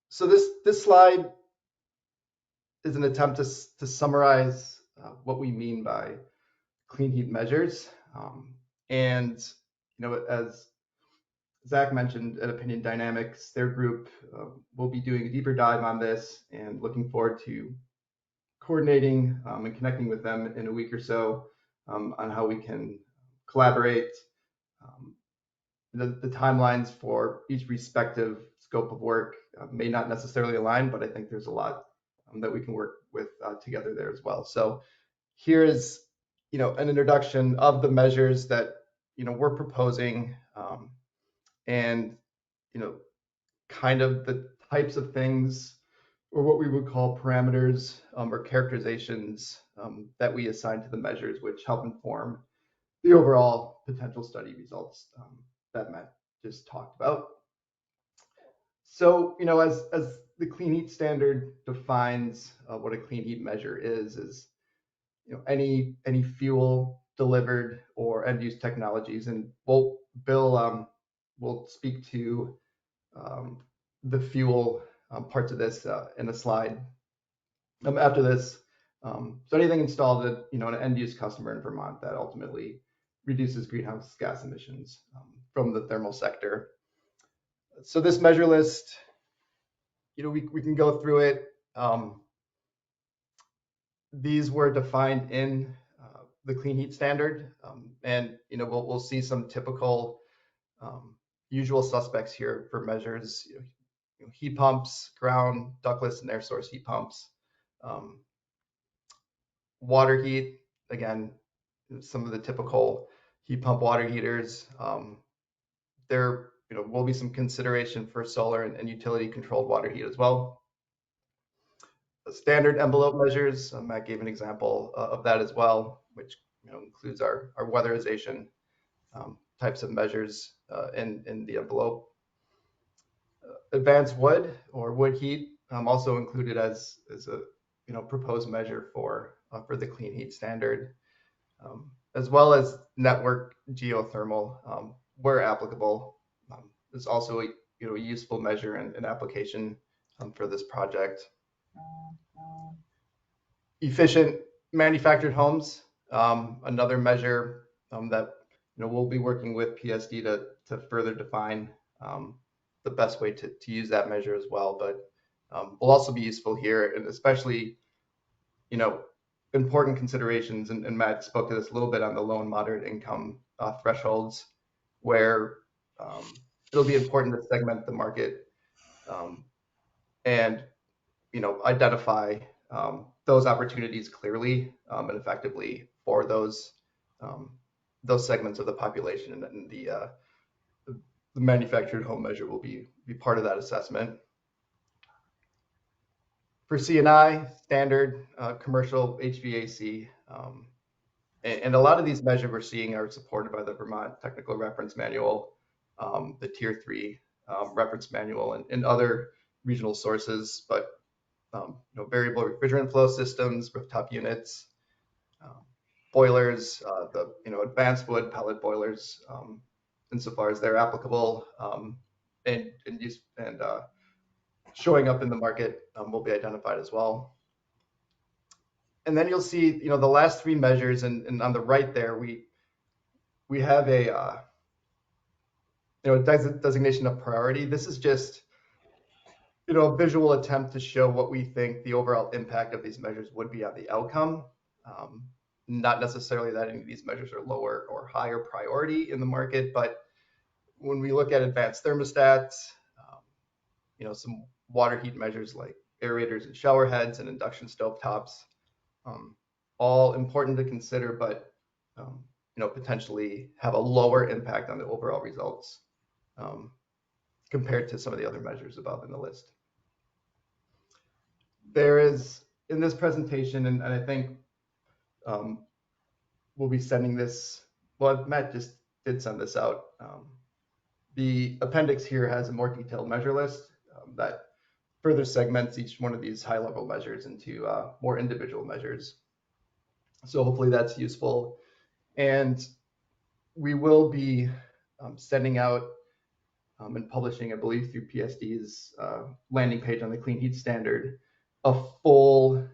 So this slide is an attempt to summarize what we mean by clean heat measures. And as Zach mentioned at Opinion Dynamics, their group will be doing a deeper dive on this, and looking forward to coordinating and connecting with them in a week or so on how we can collaborate. The timelines for each respective scope of work may not necessarily align, but I think there's a lot that we can work with together there as well. So here is an introduction of the measures that we're proposing, and kind of the types of things, or what we would call parameters or characterizations that we assign to the measures, which help inform the overall potential study results that Matt just talked about. So as the clean heat standard defines what a clean heat measure is any fuel delivered or end use technologies, and Bill will speak to the fuel parts of this in a slide after this. So anything installed at an end use customer in Vermont that ultimately reduces greenhouse gas emissions from the thermal sector. So this measure list, we can go through it. These were defined in the clean heat standard, and we'll see some typical Usual suspects here for measures, heat pumps, ground, ductless, and air source heat pumps. Water heat, again, some of the typical heat pump water heaters. There will be some consideration for solar and utility controlled water heat as well. Standard envelope measures, Matt gave an example of that as well, which includes our weatherization types of measures in the envelope. Advanced wood or wood heat also included as a proposed measure for the clean heat standard, as well as network geothermal where applicable. Is also a useful measure and application for this project. Efficient manufactured homes, another measure that we'll be working with PSD to further define the best way to use that measure as well, but will also be useful here, and especially important considerations, and Matt spoke to this a little bit on the low and moderate income thresholds, where it'll be important to segment the market and identify those opportunities clearly and effectively for those segments of the population, and the manufactured home measure will be part of that assessment. For C&I, standard commercial HVAC, and a lot of these measures we're seeing are supported by the Vermont Technical Reference Manual, the Tier 3 reference manual, and other regional sources, but variable refrigerant flow systems, rooftop units, boilers, the advanced wood pellet boilers, insofar as they're applicable and showing up in the market will be identified as well. And then you'll see, the last three measures, and on the right there, we have a designation of priority. This is just a visual attempt to show what we think the overall impact of these measures would be on the outcome. Not necessarily that any of these measures are lower or higher priority in the market, but when we look at advanced thermostats, some water heat measures like aerators and shower heads and induction stove tops, all important to consider, but potentially have a lower impact on the overall results compared to some of the other measures above in the list. There is, in this presentation, and I think we'll be sending this, well, Matt just did send this out. The appendix here has a more detailed measure list that further segments each one of these high-level measures into more individual measures. So hopefully that's useful. And we will be sending out and publishing, I believe, through PSD's landing page on the Clean Heat Standard, a full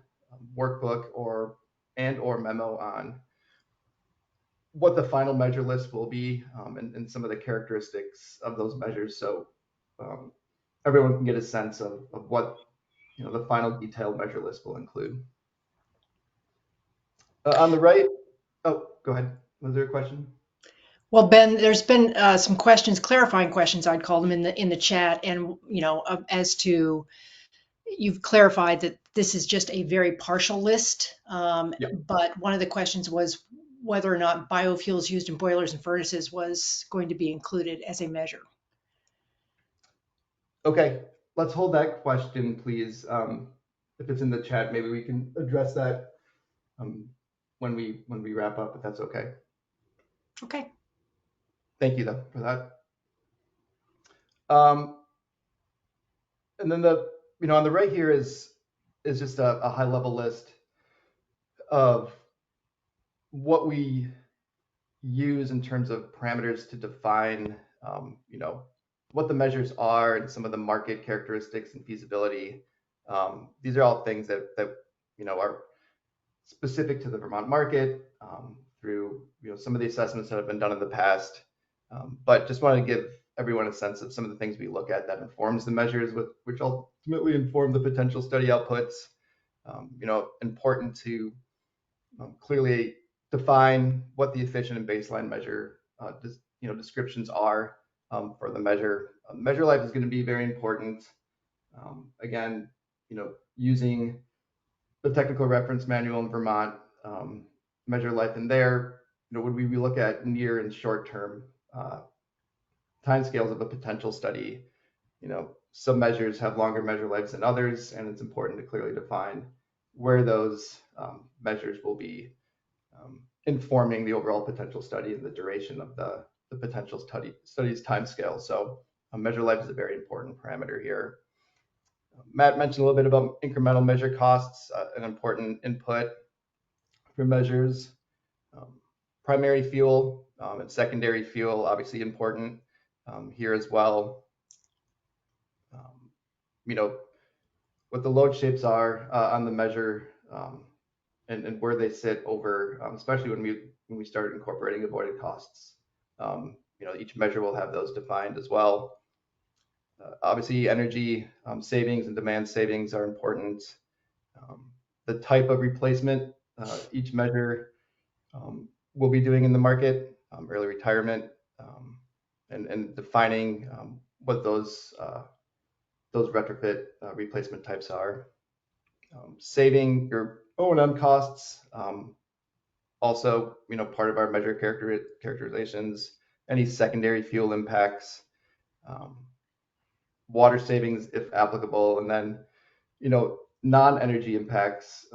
workbook or memo on what the final measure list will be and some of the characteristics of those measures, so everyone can get a sense of what the final detailed measure list will include. On the right, oh, go ahead. Was there a question? Well, Ben, there's been some questions, clarifying questions, I'd call them, in the chat, and as to, you've clarified that this is just a very partial list, but one of the questions was whether or not biofuels used in boilers and furnaces was going to be included as a measure. Okay, let's hold that question, please. If it's in the chat, maybe we can address that when we wrap up, if that's okay. Okay. Thank you, though, for that. And then on the right here is just a high-level list of what we use in terms of parameters to define, what the measures are and some of the market characteristics and feasibility. These are all things that are specific to the Vermont market through some of the assessments that have been done in the past. But just want to give everyone a sense of some of the things we look at that informs the measures, which ultimately inform the potential study outputs. Important to clearly define what the efficient and baseline measure descriptions are, for the measure. Measure life is going to be very important. Again, using the technical reference manual in Vermont, measure life in there, would we look at near and short term timescales of a potential study? Some measures have longer measure lives than others, and it's important to clearly define where those measures will be informing the overall potential study and the duration of the potential study's timescale. So measure life is a very important parameter here. Matt mentioned a little bit about incremental measure costs, an important input for measures. Primary fuel and secondary fuel, obviously important here as well. What the load shapes are on the measure and where they sit over, especially when we start incorporating avoided costs. Each measure will have those defined as well. Obviously, energy savings and demand savings are important. The type of replacement each measure will be doing in the market, early retirement, and defining what those retrofit replacement types are. Saving your O&M costs, also part of our measure characterizations. Any secondary fuel impacts, water savings if applicable, and then non-energy impacts.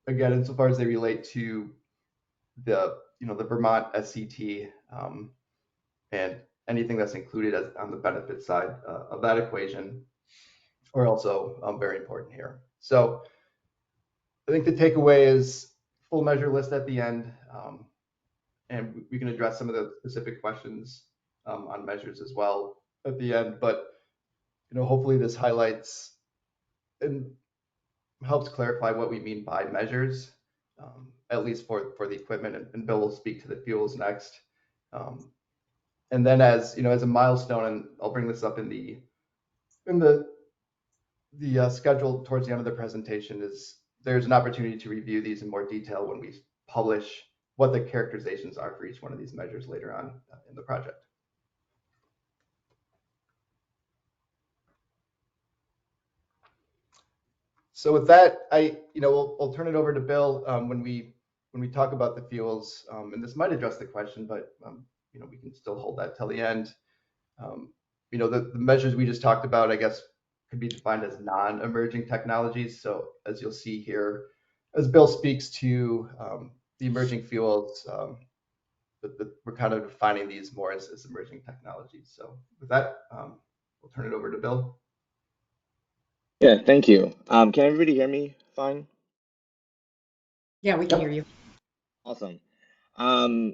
Again, insofar as they relate to the Vermont SCT and anything that's included on the benefit side of that equation are also very important here. So I think the takeaway is full measure list at the end, and we can address some of the specific questions on measures as well at the end. But hopefully this highlights and helps clarify what we mean by measures, at least for the equipment. And Bill will speak to the fuels next. And then as a milestone, and I'll bring this up in the schedule towards the end of the presentation, is there's an opportunity to review these in more detail when we publish what the characterizations are for each one of these measures later on in the project. So with that, we'll turn it over to Bill when we talk about the fuels, and this might address the question, but we can still hold that till the end. The measures we just talked about, I guess, could be defined as non-emerging technologies. So as you'll see here, as Bill speaks to the emerging fuels, we're kind of defining these more as emerging technologies. So with that, we'll turn it over to Bill. Yeah, thank you. Can everybody hear me fine? Yeah, we can hear you. Awesome.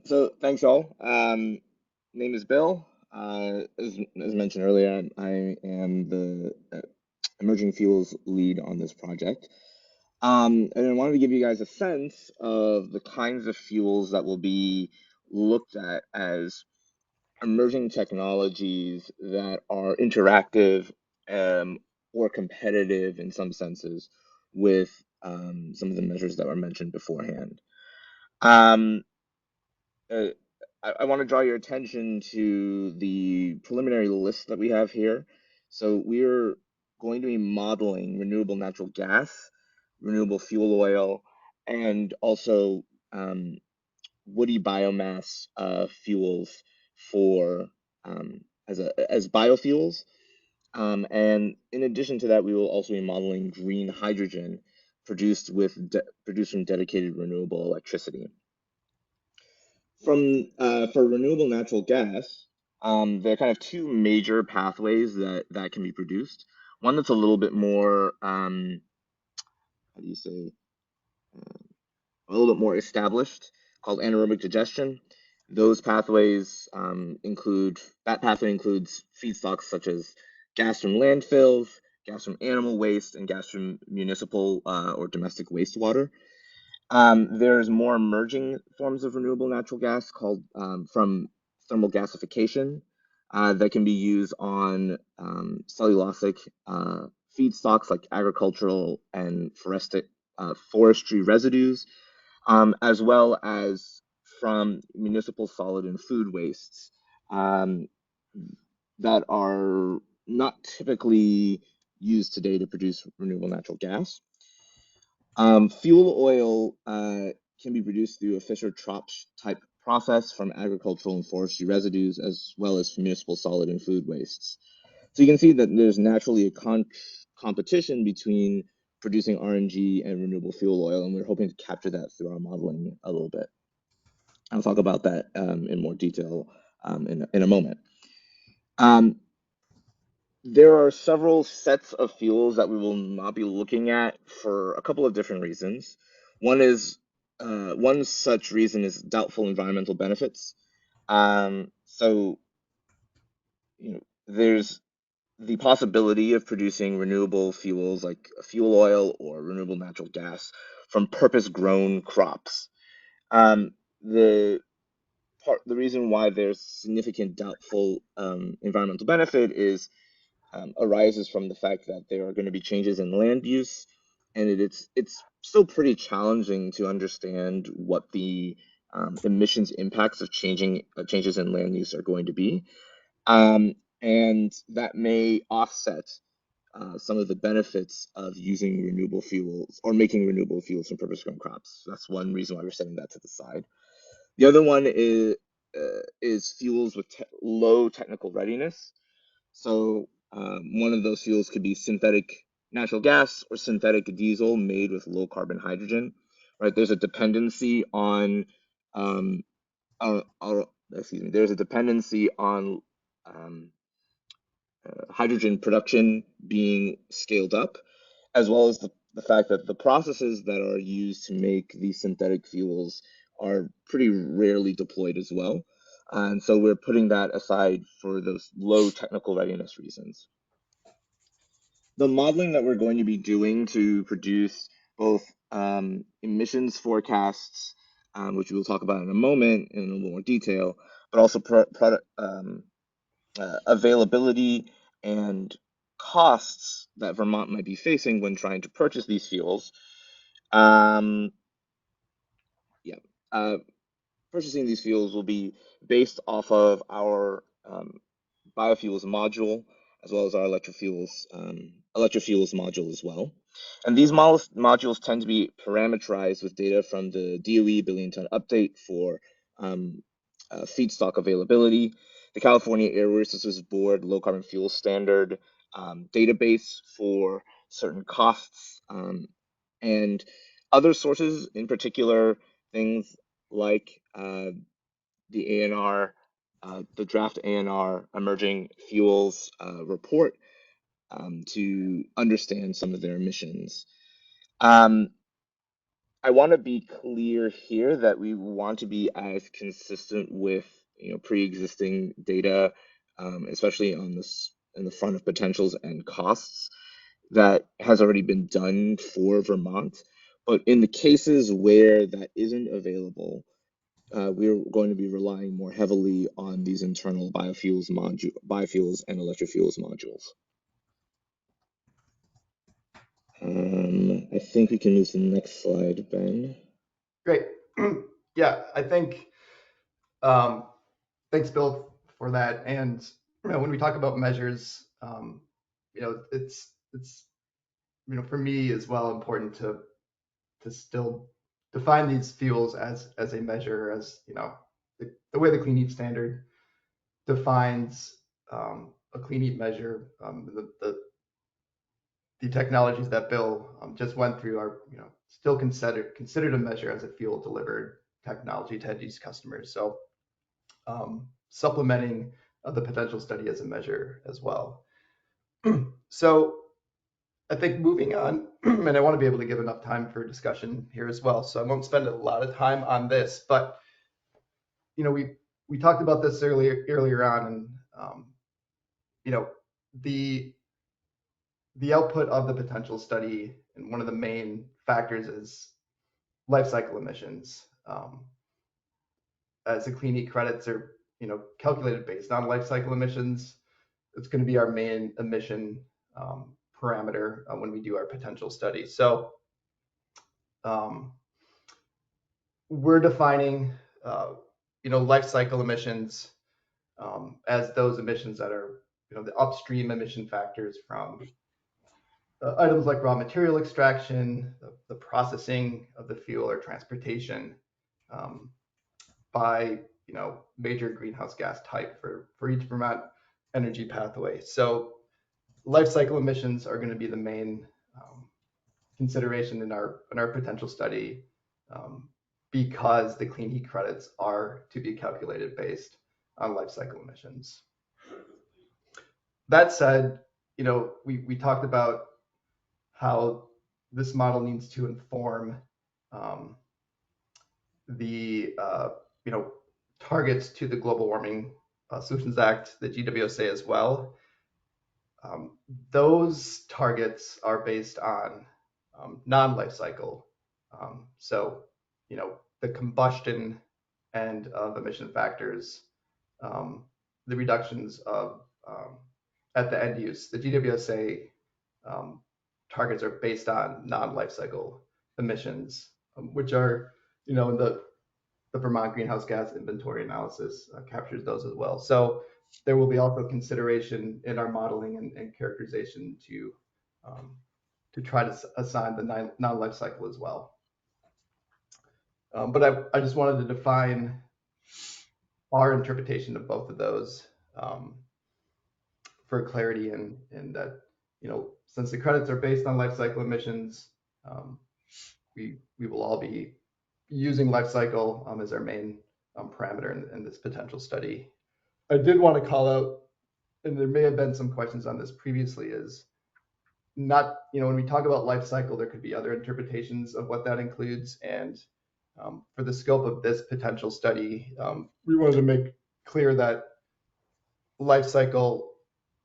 So thanks all. Name is Bill. As mentioned earlier, I am the emerging fuels lead on this project. And I wanted to give you guys a sense of the kinds of fuels that will be looked at as emerging technologies that are interactive or competitive in some senses with some of the measures that were mentioned beforehand. I want to draw your attention to the preliminary list that we have here. So we're going to be modeling renewable natural gas, renewable fuel oil, and also woody biomass fuels for as biofuels. And in addition to that, we will also be modeling green hydrogen produced from dedicated renewable electricity. For renewable natural gas, there are kind of two major pathways that can be produced. One that's a little bit more, how do you say, a little bit more established, called anaerobic digestion. Those pathways includes feedstocks such as gas from landfills, gas from animal waste, and gas from municipal or domestic wastewater. There's more emerging forms of renewable natural gas called from thermal gasification that can be used on cellulosic feedstocks like agricultural and forestry residues, as well as from municipal solid and food wastes. that are not typically used today to produce renewable natural gas. Fuel oil can be produced through a Fischer-Tropsch type process from agricultural and forestry residues, as well as from municipal solid and food wastes. So you can see that there's naturally a competition between producing RNG and renewable fuel oil, and we're hoping to capture that through our modeling a little bit. I'll talk about that in more detail in a moment. There are several sets of fuels that we will not be looking at for a couple of different reasons. One such reason is doubtful environmental benefits. So, there's the possibility of producing renewable fuels like fuel oil or renewable natural gas from purpose-grown crops. The reason why there's significant doubtful environmental benefit arises from the fact that there are going to be changes in land use, and it's still pretty challenging to understand what the emissions impacts of changes in land use are going to be, and that may offset some of the benefits of using renewable fuels or making renewable fuels from purpose-grown crops. That's one reason why we're setting that to the side. The other one is fuels with low technical readiness. So one of those fuels could be synthetic natural gas or synthetic diesel made with low carbon hydrogen. Right? There's a dependency on there's a dependency on hydrogen production being scaled up, as well as the fact that the processes that are used to make these synthetic fuels are pretty rarely deployed as well. And so we're putting that aside for those low technical readiness reasons. The modeling that we're going to be doing to produce both emissions forecasts, which we'll talk about in a moment in a little more detail, but also product availability and costs that Vermont might be facing when trying to purchase these fuels. Purchasing these fuels will be based off of our biofuels module, as well as our electrofuels module as well. And these modules tend to be parameterized with data from the DOE billion ton update for feedstock availability, the California Air Resources Board low carbon fuel standard database for certain costs, and other sources, in particular things like the ANR, the draft ANR emerging fuels report to understand some of their emissions. I want to be clear here that we want to be as consistent with pre-existing data, especially on this in the front of potentials and costs that has already been done for Vermont. But in the cases where that isn't available, we're going to be relying more heavily on these internal biofuels and electrofuels modules. I think we can move to the next slide, Ben. Great. Yeah, I think, thanks, Bill, for that. And when we talk about measures, it's for me as well important to still define these fuels as a measure, as the way the Clean Heat Standard defines a clean heat measure. The technologies that Bill just went through are still considered a measure as a fuel delivered technology to end use customers. So supplementing the potential study as a measure as well. So I think moving on, and I want to be able to give enough time for discussion here as well. So I won't spend a lot of time on this, but we talked about this earlier on, and the output of the potential study, and one of the main factors is life cycle emissions. As the clean heat credits are calculated based on life cycle emissions, it's going to be our main emission parameter when we do our potential study. So we're defining life cycle emissions as those emissions that are, the upstream emission factors from items like raw material extraction, the processing of the fuel or transportation by, major greenhouse gas type for each Vermont energy pathway. So life cycle emissions are going to be the main consideration in our potential study, because the clean heat credits are to be calculated based on life cycle emissions. That said, we talked about how this model needs to inform the targets to the Global Warming Solutions Act, the GWSA as well. Those targets are based on non-life cycle. So, the combustion end of emission factors, the reductions of at the end use. The GWSA targets are based on non-life cycle emissions, which are, in the Vermont Greenhouse Gas Inventory Analysis captures those as well. So there will be also consideration in our modeling and characterization to try to assign the non-life cycle as well. But I just wanted to define our interpretation of both of those for clarity, and that, since the credits are based on life cycle emissions, we will all be using life cycle as our main parameter in this potential study. I did want to call out, and there may have been some questions on this previously, is not, when we talk about life cycle, there could be other interpretations of what that includes. And for the scope of this potential study, we wanted to make clear that life cycle,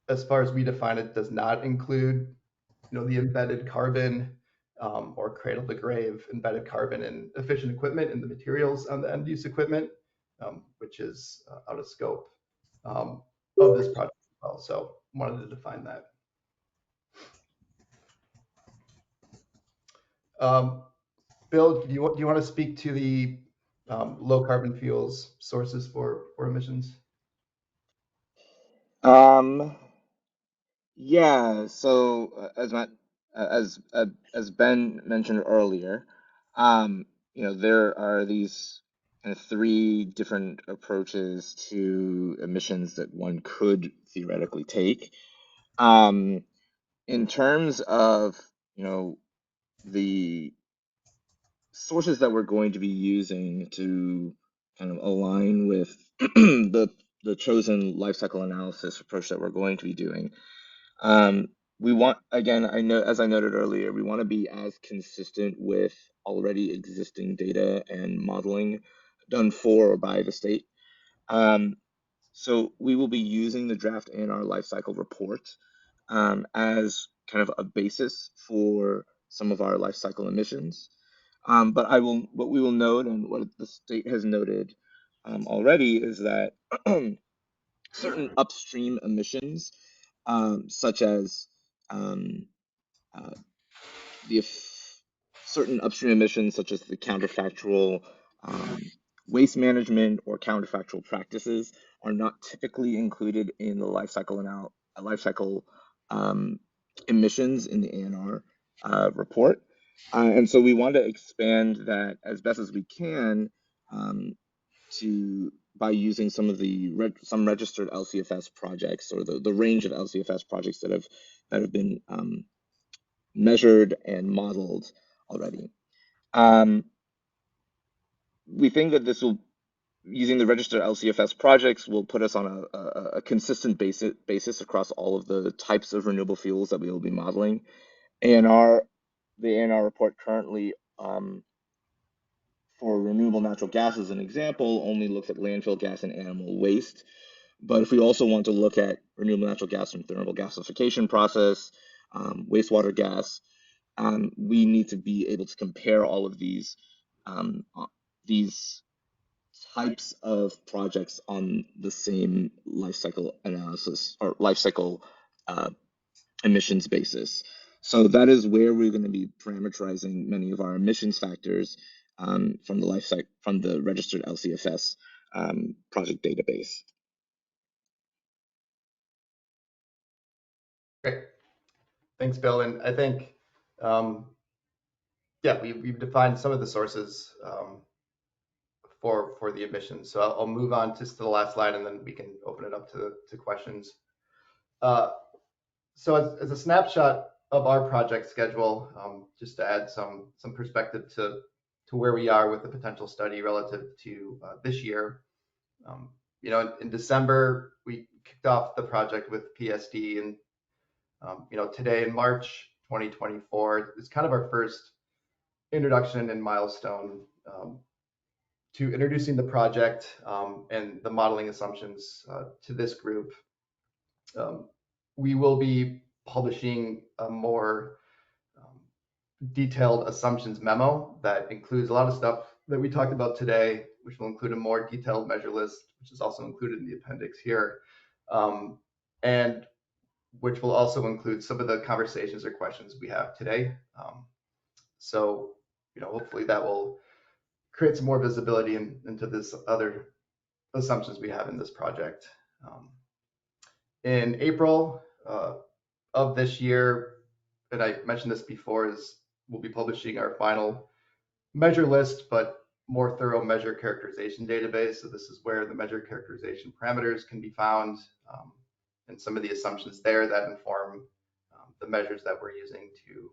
as far as we define it, does not include, the embedded carbon or cradle to grave embedded carbon in efficient equipment and the materials on the end use equipment, which is out of scope of this project as well. So wanted to define that. Bill, do you want to speak to the low carbon fuels sources for emissions? Yeah. So as Ben mentioned earlier, there are these kind of three different approaches to emissions that one could theoretically take. In terms of, the sources that we're going to be using to kind of align with the chosen life cycle analysis approach that we're going to be doing. We want, again, as I noted earlier, we want to be as consistent with already existing data and modeling done for or by the state. So we will be using the draft ANR life cycle report as kind of a basis for some of our life cycle emissions. But what we will note, and what the state has noted already, is that certain upstream emissions, such as certain upstream emissions, such as the counterfactual waste management or counterfactual practices, are not typically included in the life cycle emissions in the ANR report. And so we want to expand that as best as we can by using some of the some registered LCFS projects, or the range of LCFS projects that have been measured and modeled already. We think that using the registered LCFS projects will put us on a consistent basis across all of the types of renewable fuels that we will be modeling. The ANR report currently, for renewable natural gas as an example, only looks at landfill gas and animal waste. But if we also want to look at renewable natural gas from thermal gasification process, wastewater gas, we need to be able to compare all of these types of projects on the same life cycle analysis or life cycle emissions basis. So that is where we're going to be parameterizing many of our emissions factors from the registered LCFS project database. Great. Thanks, Bill. And I think, yeah, we've defined some of the sources for the emissions. So I'll move on just to the last slide, and then we can open it up to questions. So as a snapshot of our project schedule, just to add some perspective to where we are with the potential study relative to this year. You know, in December, we kicked off the project with PSD, and you know, today in March 2024 is kind of our first introduction and milestone to introducing the project and the modeling assumptions to this group. We will be publishing a more detailed assumptions memo that includes a lot of stuff that we talked about today, which will include a more detailed measure list, which is also included in the appendix here, and which will also include some of the conversations or questions we have today. So, you know, hopefully that will create some more visibility into this other assumptions we have in this project. In April of this year, and I mentioned this before, is we'll be publishing our final measure list, but more thorough measure characterization database. So this is where the measure characterization parameters can be found, and some of the assumptions there that inform the measures that we're using to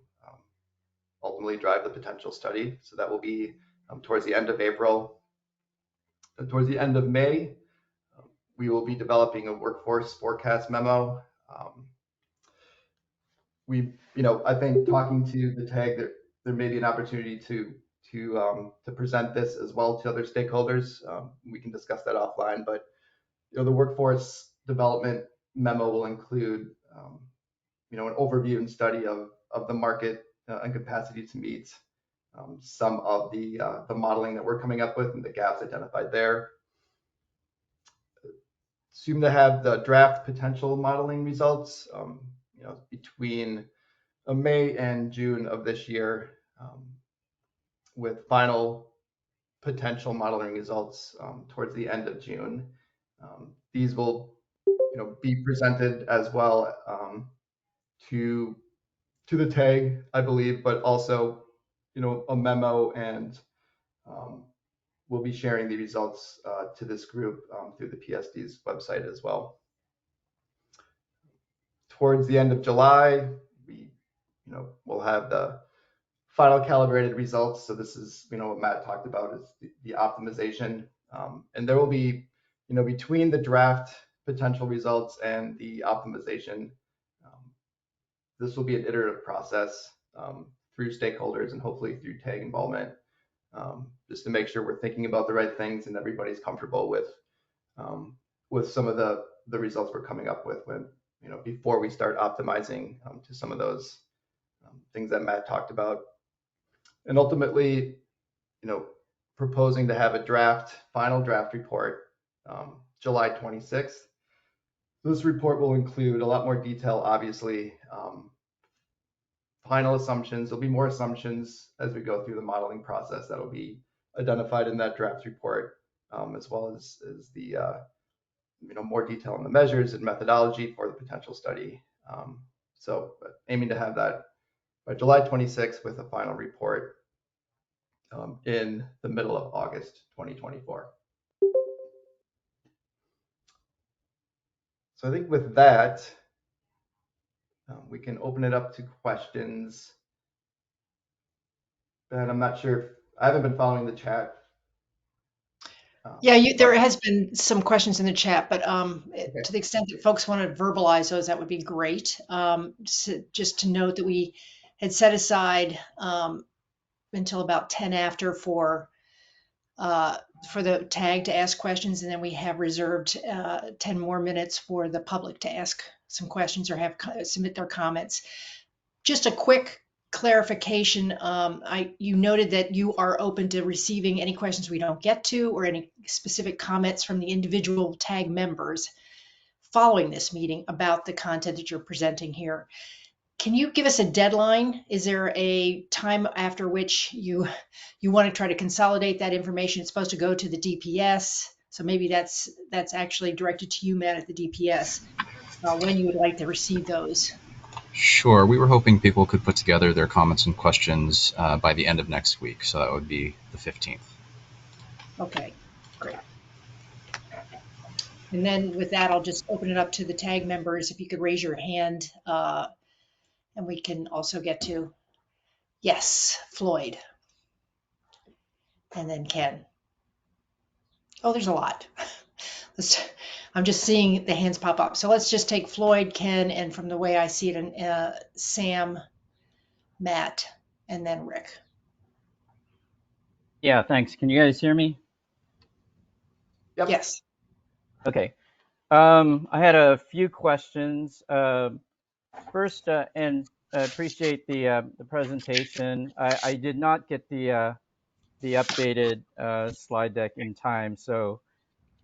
ultimately drive the potential study. So that will be towards the end of April. And towards the end of May, we will be developing a workforce forecast memo. You know, I think talking to the TAG, there may be an opportunity to present this as well to other stakeholders. We can discuss that offline, but you know, the workforce development memo will include you know, an overview and study of the market and capacity to meet some of the modeling that we're coming up with and the gaps identified there. Assume to have the draft potential modeling results, you know, between May and June of this year, with final potential modeling results towards the end of June. These will, you know, be presented as well to the TAG, I believe, but also, you know, a memo, and we'll be sharing the results to this group through the PSD's website as well. Towards the end of July, we'll have the final calibrated results. So this is, you know, what Matt talked about is the optimization, and there will be, you know, between the draft potential results and the optimization, this will be an iterative process through stakeholders and hopefully through TAG involvement, just to make sure we're thinking about the right things and everybody's comfortable with some of the results we're coming up with when, you know, before we start optimizing to some of those things that Matt talked about. And ultimately, you know, proposing to have a final draft report July 26th. This report will include a lot more detail, obviously, final assumptions. There'll be more assumptions as we go through the modeling process that'll be identified in that draft report, as well as the, you know, more detail on the measures and methodology for the potential study. So aiming to have that by July 26th with a final report in the middle of August 2024. So I think with that, we can open it up to questions. And I'm not sure if I haven't been following the chat. Yeah, there has been some questions in the chat, but to the extent that folks want to verbalize those, that would be great. Just to note that we had set aside until about 10 after for the TAG to ask questions, and then we have reserved 10 more minutes for the public to ask some questions or submit their comments. Just a quick clarification. You noted that you are open to receiving any questions we don't get to or any specific comments from the individual TAG members following this meeting about the content that you're presenting here. Can you give us a deadline? Is there a time after which you want to try to consolidate that information? It's supposed to go to the DPS, so maybe that's actually directed to you, Matt, at the DPS, when you would like to receive those. Sure. We were hoping people could put together their comments and questions by the end of next week. So that would be the 15th. Okay, great. And then with that, I'll just open it up to the TAG members. If you could raise your hand, and we can also get to, yes, Floyd, and then Ken. Oh, there's a lot. I'm just seeing the hands pop up. So let's just take Floyd, Ken, and from the way I see it, and Sam, Matt, and then Rick. Yeah, thanks. Can you guys hear me? Yep. Yes. Okay. I had a few questions. First, and I appreciate the presentation. I did not get the updated slide deck in time, so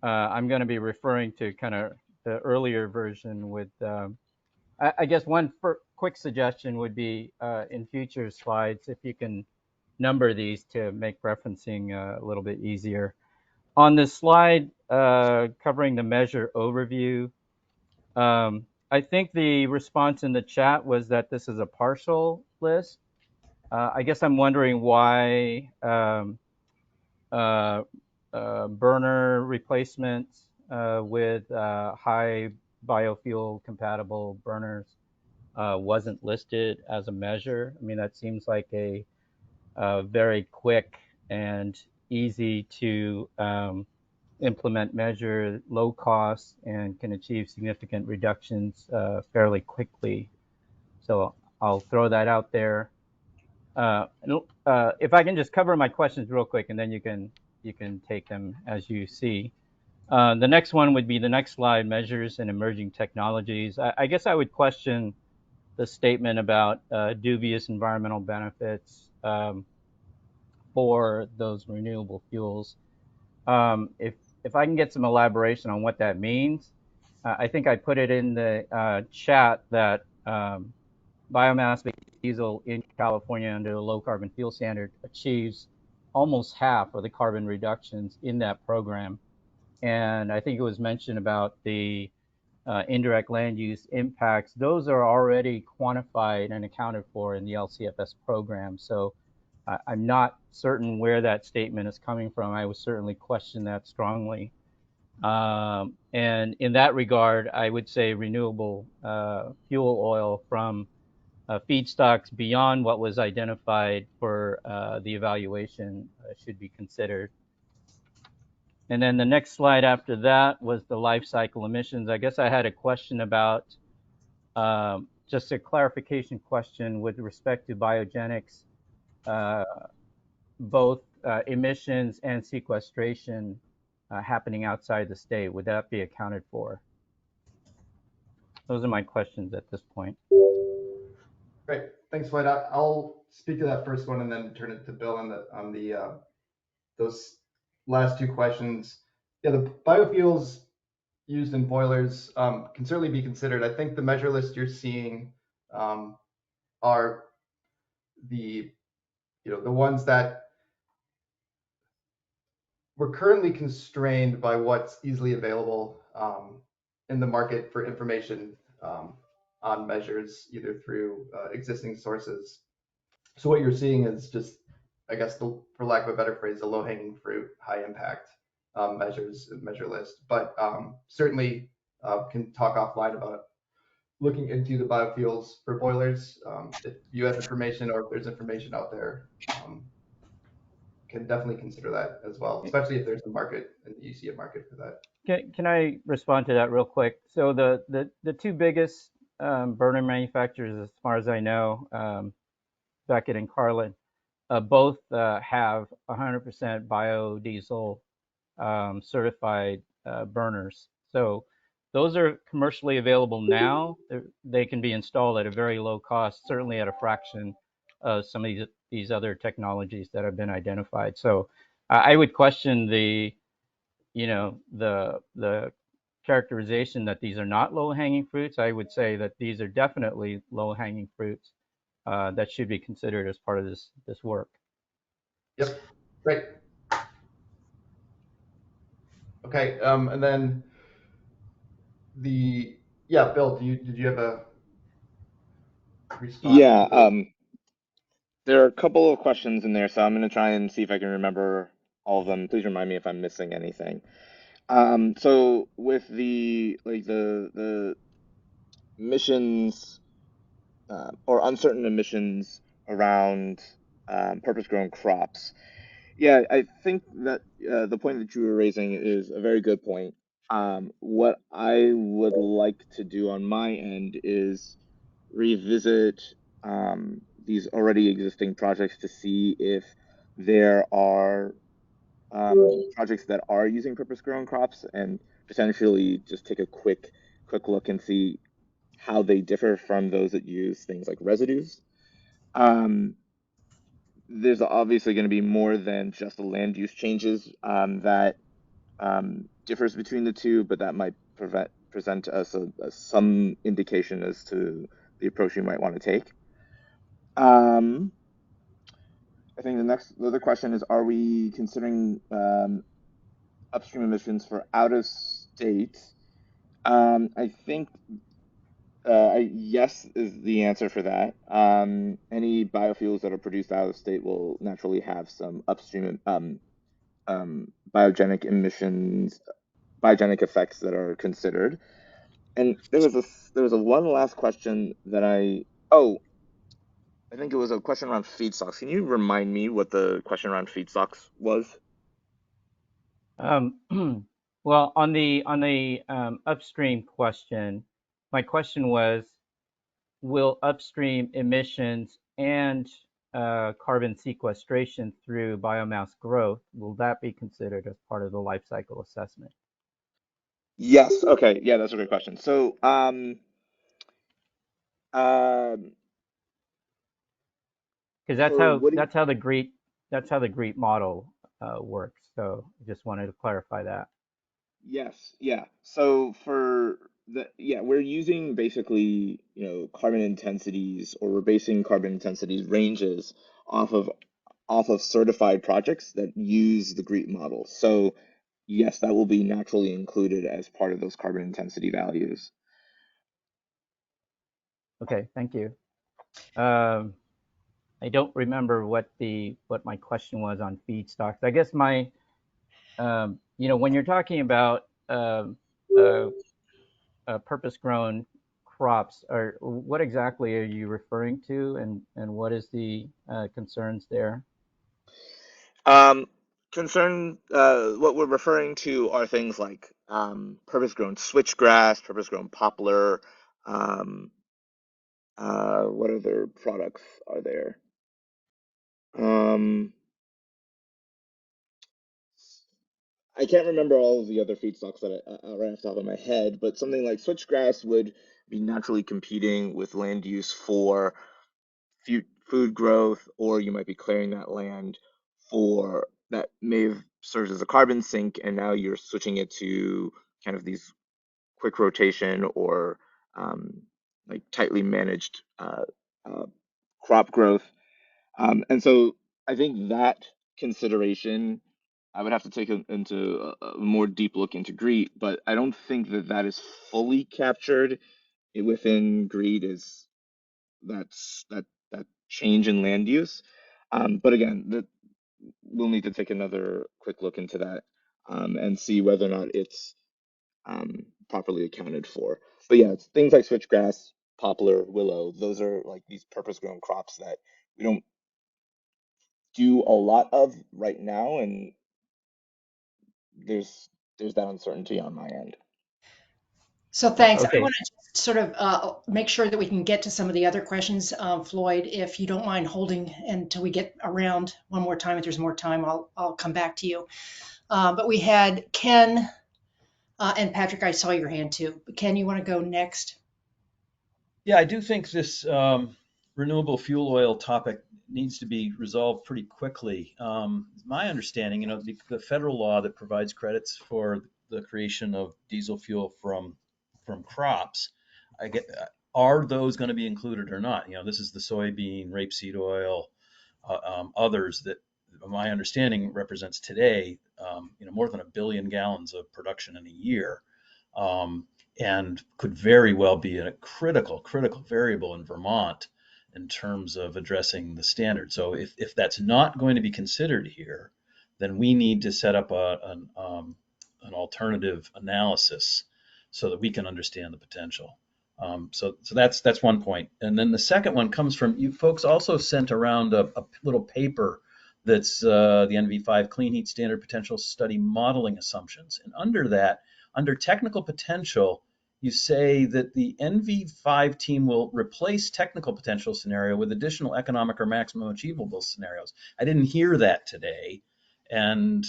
I'm going to be referring to kind of the earlier version with, I guess one quick suggestion would be in future slides, if you can number these to make referencing a little bit easier. On this slide covering the measure overview, I think the response in the chat was that this is a partial list. I guess I'm wondering why burner replacements with high biofuel compatible burners wasn't listed as a measure. I mean, that seems like a very quick and easy to implement measure, low cost, and can achieve significant reductions fairly quickly. So I'll throw that out there. If I can just cover my questions real quick, and then you can take them as you see. The next one would be the next slide, measures and emerging technologies. I guess I would question the statement about dubious environmental benefits for those renewable fuels. If I can get some elaboration on what that means, I think I put it in the chat that biomass-based diesel in California under the low carbon fuel standard achieves almost half of the carbon reductions in that program. And I think it was mentioned about the indirect land use impacts. Those are already quantified and accounted for in the LCFS program. So I'm not certain where that statement is coming from. I would certainly question that strongly. And in that regard, I would say renewable fuel oil from feedstocks beyond what was identified for the evaluation should be considered. And then the next slide after that was the life cycle emissions. I guess I had a question about just a clarification question with respect to biogenics, both emissions and sequestration happening outside the state. Would that be accounted for? Those are my questions at this point. Great, thanks, Floyd. I'll speak to that first one and then turn it to Bill on those last two questions. Yeah, the biofuels used in boilers can certainly be considered. I think the measure list you're seeing are the ones that we're currently constrained by what's easily available in the market for information on measures, either through existing sources. So what you're seeing is just, I guess, for lack of a better phrase, the low-hanging fruit, high-impact measure list. But certainly can talk offline about looking into the biofuels for boilers. If you have information or if there's information out there, can definitely consider that as well, especially if there's a market and you see a market for that. Can I respond to that real quick? So the two biggest burner manufacturers, as far as I know, Beckett and Carlin, both have 100% biodiesel certified burners. So those are commercially available now. They can be installed at a very low cost, certainly at a fraction of some of these other technologies that have been identified. So I would question the characterization that these are not low-hanging fruits. I would say that these are definitely low-hanging fruits that should be considered as part of this work. Yep, great. Okay, and then Bill, did you have a respond Yeah, to. there are a couple of questions in there, so I'm going to try and see if I can remember all of them. Please remind me if I'm missing anything. So with the the emissions or uncertain emissions around purpose-grown crops. Yeah, I think that the point that you were raising is a very good point. What I would like to do on my end is revisit these already existing projects to see if there are projects that are using purpose-grown crops and potentially just take a quick look and see how they differ from those that use things like residues. Um, there's obviously going to be more than just the land use changes that differs between the two, but that might present us some indication as to the approach you might want to take. I think the other question is, are we considering upstream emissions for out of state? I think yes is the answer for that. Any biofuels that are produced out of state will naturally have some upstream biogenic emissions, biogenic effects that are considered. And there was a one last question that I think it was a question around feedstocks. Can you remind me what the question around feedstocks was? Um, well, on the upstream question, my question was, will upstream emissions and carbon sequestration through biomass growth, will that be considered as part of the life cycle assessment? Yes. Okay. Yeah, that's a great question. So, um, Because that's for how what do you, that's how the GREET model works. So I just wanted to clarify that. yes, yeah. So yeah, we're using basically, carbon intensities, or we're basing carbon intensities ranges off of certified projects that use the GREET model. So yes, that will be naturally included as part of those carbon intensity values. Okay, thank you. I don't remember what my question was on feedstocks. I guess when you're talking about purpose-grown crops, or what exactly are you referring to, and what is the concerns there? Um, what we're referring to are things like purpose-grown switchgrass, purpose-grown poplar. Um, what other products are there? Um, I can't remember all of the other feedstocks that right off the top of my head, but something like switchgrass would be naturally competing with land use for food growth, or you might be clearing that land for that may have served as a carbon sink, and now you're switching it to kind of these quick rotation or like tightly managed uh, crop growth. And so I think that consideration, I would have to take into a more deep look into GREET, but I don't think that that is fully captured within GREET. Is that change in land use? But again, we'll need to take another quick look into that and see whether or not it's properly accounted for. But yeah, it's things like switchgrass, poplar, willow. Those are like these purpose-grown crops that we don't do a lot of right now, and there's that uncertainty on my end. So thanks. I Okay. want to just sort of make sure that we can get to some of the other questions, Floyd. If you don't mind holding until we get around one more time, if there's more time, I'll come back to you. But we had Ken and Patrick. I saw your hand too. But Ken, you want to go next? Yeah, I do think this renewable fuel oil topic needs to be resolved pretty quickly. My understanding, the federal law that provides credits for the creation of diesel fuel from crops, are those going to be included or not? This is the soybean, rapeseed oil, others that, my understanding, represents today, more than 1 billion gallons of production in a year. And could very well be a critical variable in Vermont in terms of addressing the standard. So if that's not going to be considered here, then we need to set up an alternative analysis so that we can understand the potential. So that's one point. And then the second one comes from, you folks also sent around a little paper that's the NV5 Clean Heat Standard Potential Study Modeling Assumptions. And under that, under technical potential, you say that the NV5 team will replace technical potential scenario with additional economic or maximum achievable scenarios. I didn't hear that today, and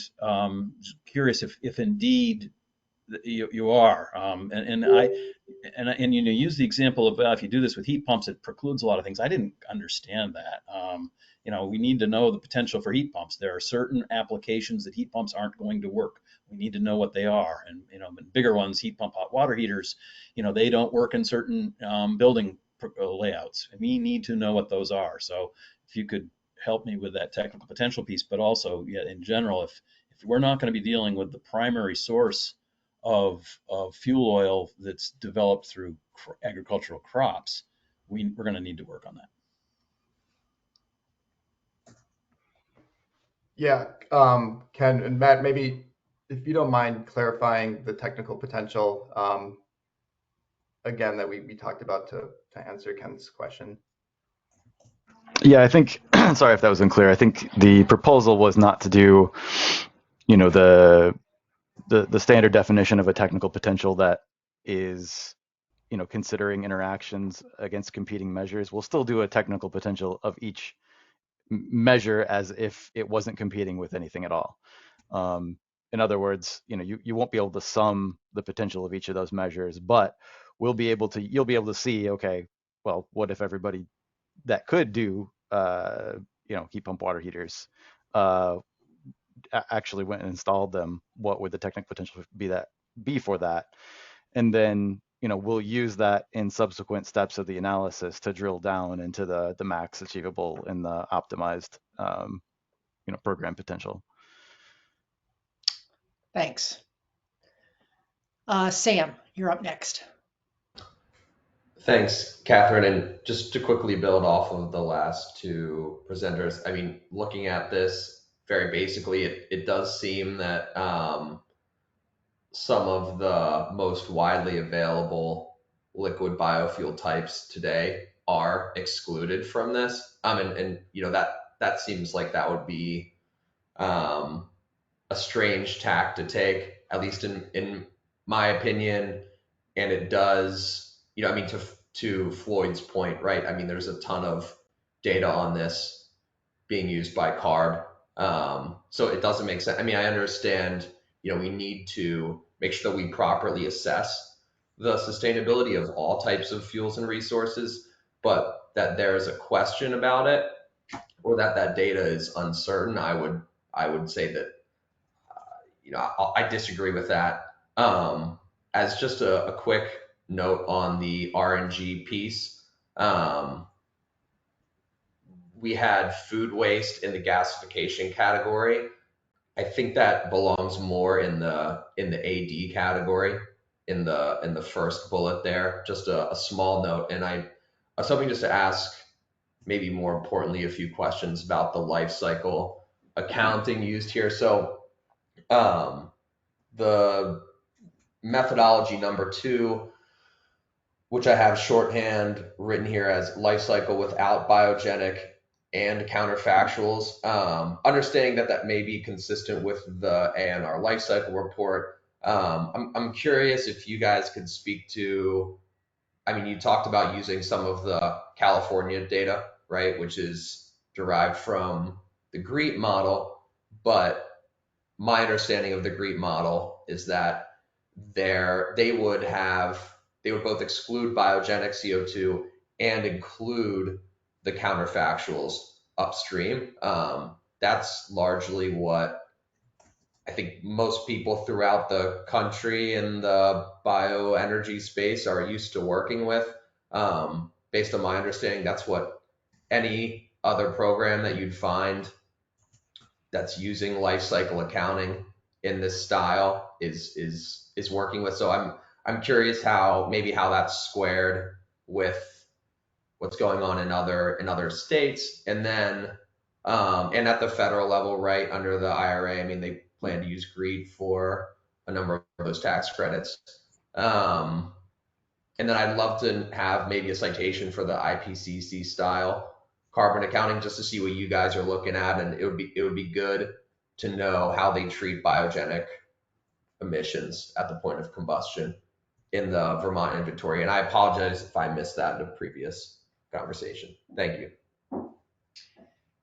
curious if indeed you are. And you know, use the example of if you do this with heat pumps, it precludes a lot of things. I didn't understand that. You know, we need to know the potential for heat pumps. There are certain applications that heat pumps aren't going to work. We need to know what they are. And, you know, bigger ones, heat pump hot water heaters, you know, they don't work in certain building layouts. And we need to know what those are. So if you could help me with that technical potential piece, but also, yeah, in general, if we're not going to be dealing with the primary source of fuel oil that's developed through agricultural crops, we're going to need to work on that. Yeah, Ken and Matt, maybe if you don't mind clarifying the technical potential again that we talked about to answer Ken's question. Yeah, I think, sorry if that was unclear. I think the proposal was not to do, you know, the standard definition of a technical potential that is, you know, considering interactions against competing measures. We'll still do a technical potential of each measure as if it wasn't competing with anything at all. In other words, you know, you won't be able to sum the potential of each of those measures, but you'll be able to see, okay, well, what if everybody that could do, you know, heat pump water heaters actually went and installed them? What would the technical potential be for that? And then, you know, we'll use that in subsequent steps of the analysis to drill down into the max achievable and the optimized, you know, program potential. Thanks. Sam, you're up next. Thanks, Catherine. And just to quickly build off of the last two presenters, I mean, looking at this very basically, it does seem that some of the most widely available liquid biofuel types today are excluded from this. And you know, that seems like that would be a strange tack to take, at least in my opinion. And it does, you know, I mean, to Floyd's point, right? I mean, there's a ton of data on this being used by CARB. So it doesn't make sense. I mean, I understand, you know, we need to make sure that we properly assess the sustainability of all types of fuels and resources, but that there's a question about it, or that data is uncertain, I would say that, you know, I disagree with that. As just a quick note on the RNG piece, we had food waste in the gasification category. I think that belongs more in the AD category, in the first bullet there. Just a small note. And I was hoping just to ask, maybe more importantly, a few questions about the life cycle accounting used here. So the methodology number 2, which I have shorthand written here as life cycle without biogenic and counterfactuals, understanding that may be consistent with the ANR life cycle report. I'm curious if you guys could speak to, I mean, you talked about using some of the California data, right, which is derived from the GREET model, but my understanding of the GREET model is that they would both exclude biogenic CO2 and include the counterfactuals upstream. That's largely what I think most people throughout the country in the bioenergy space are used to working with. Based on my understanding, that's what any other program that you'd find that's using life cycle accounting in this style is working with. So I'm curious how that's squared with what's going on in other states, and then and at the federal level, right, under the IRA, I mean, they plan to use GREET for a number of those tax credits. And then I'd love to have maybe a citation for the IPCC style carbon accounting, just to see what you guys are looking at, and it would be good to know how they treat biogenic emissions at the point of combustion in the Vermont inventory. And I apologize if I missed that in a previous conversation. Thank you.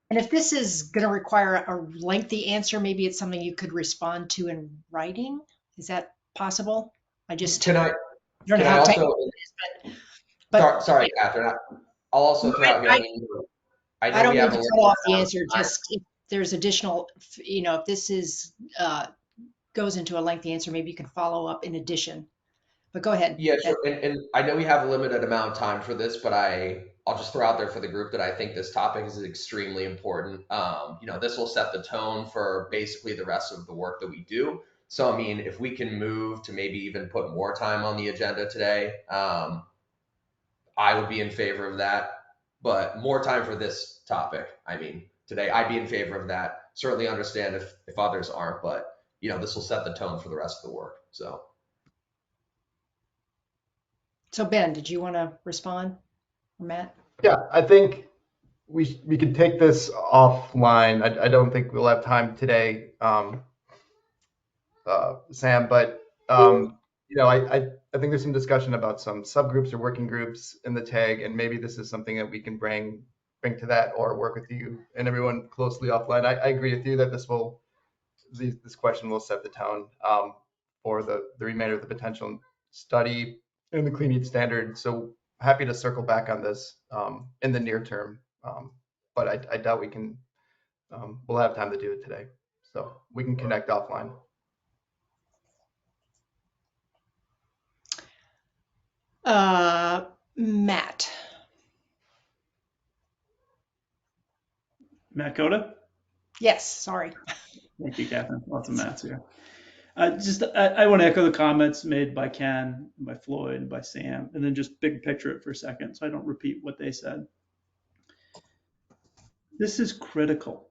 And if this is going to require a lengthy answer, maybe it's something you could respond to in writing. Is that possible? I just Can I don't know can I how also technical it is, but sorry, Catherine. I'll also throw out here. I know don't we need have to a cut off the limited answer. amount of time. Just if there's additional, if this is goes into a lengthy answer, maybe you can follow up in addition. But go ahead. Yeah, sure. And I know we have a limited amount of time for this, but I'll just throw out there for the group that I think this topic is extremely important. This will set the tone for basically the rest of the work that we do. So, I mean, if we can move to maybe even put more time on the agenda today, I would be in favor of that. But more time for this topic, I mean, today, I'd be in favor of that. Certainly understand if others aren't, but, this will set the tone for the rest of the work, so. So Ben, did you want to respond, or Matt? Yeah, I think we could take this offline. I don't think we'll have time today, Sam, but I think there's some discussion about some subgroups or working groups in the TAG, and maybe this is something that we can bring to that, or work with you and everyone closely offline. I agree with you that this question will set the tone for the remainder of the potential study in the Clean Heat Standard. So happy to circle back on this in the near term, but I doubt we can. We'll have time to do it today, so we can connect offline. Matt. Matt Coda? Yes, sorry. Thank you, Catherine. Lots of Matts here. I want to echo the comments made by Ken, by Floyd, and by Sam, and then just big picture it for a second so I don't repeat what they said. This is critical.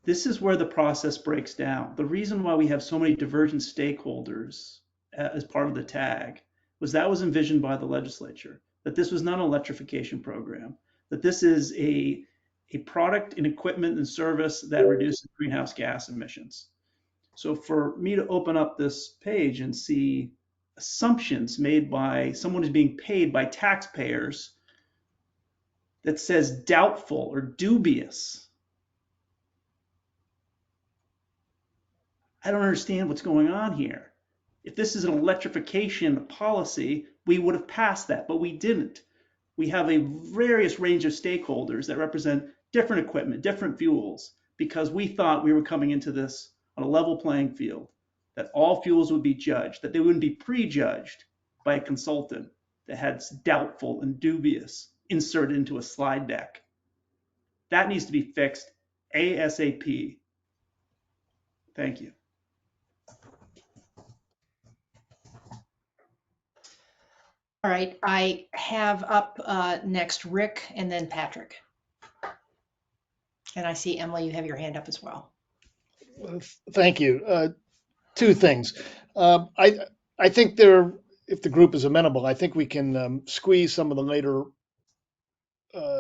This is where the process breaks down. The reason why we have so many divergent stakeholders as part of the TAG that was envisioned by the legislature, that this was not an electrification program, that this is a product and equipment and service that reduces greenhouse gas emissions. So for me to open up this page and see assumptions made by someone who's being paid by taxpayers that says doubtful or dubious, I don't understand what's going on here. If this is an electrification policy, we would have passed that, but we didn't. We have a various range of stakeholders that represent different equipment, different fuels, because we thought we were coming into this on a level playing field, that all fuels would be judged, that they wouldn't be prejudged by a consultant that had doubtful and dubious inserted into a slide deck. That needs to be fixed ASAP. Thank you. All right, I have up next Rick and then Patrick. And I see, Emily, you have your hand up as well. Thank you. Two things. I think if the group is amenable, I think we can squeeze some of the later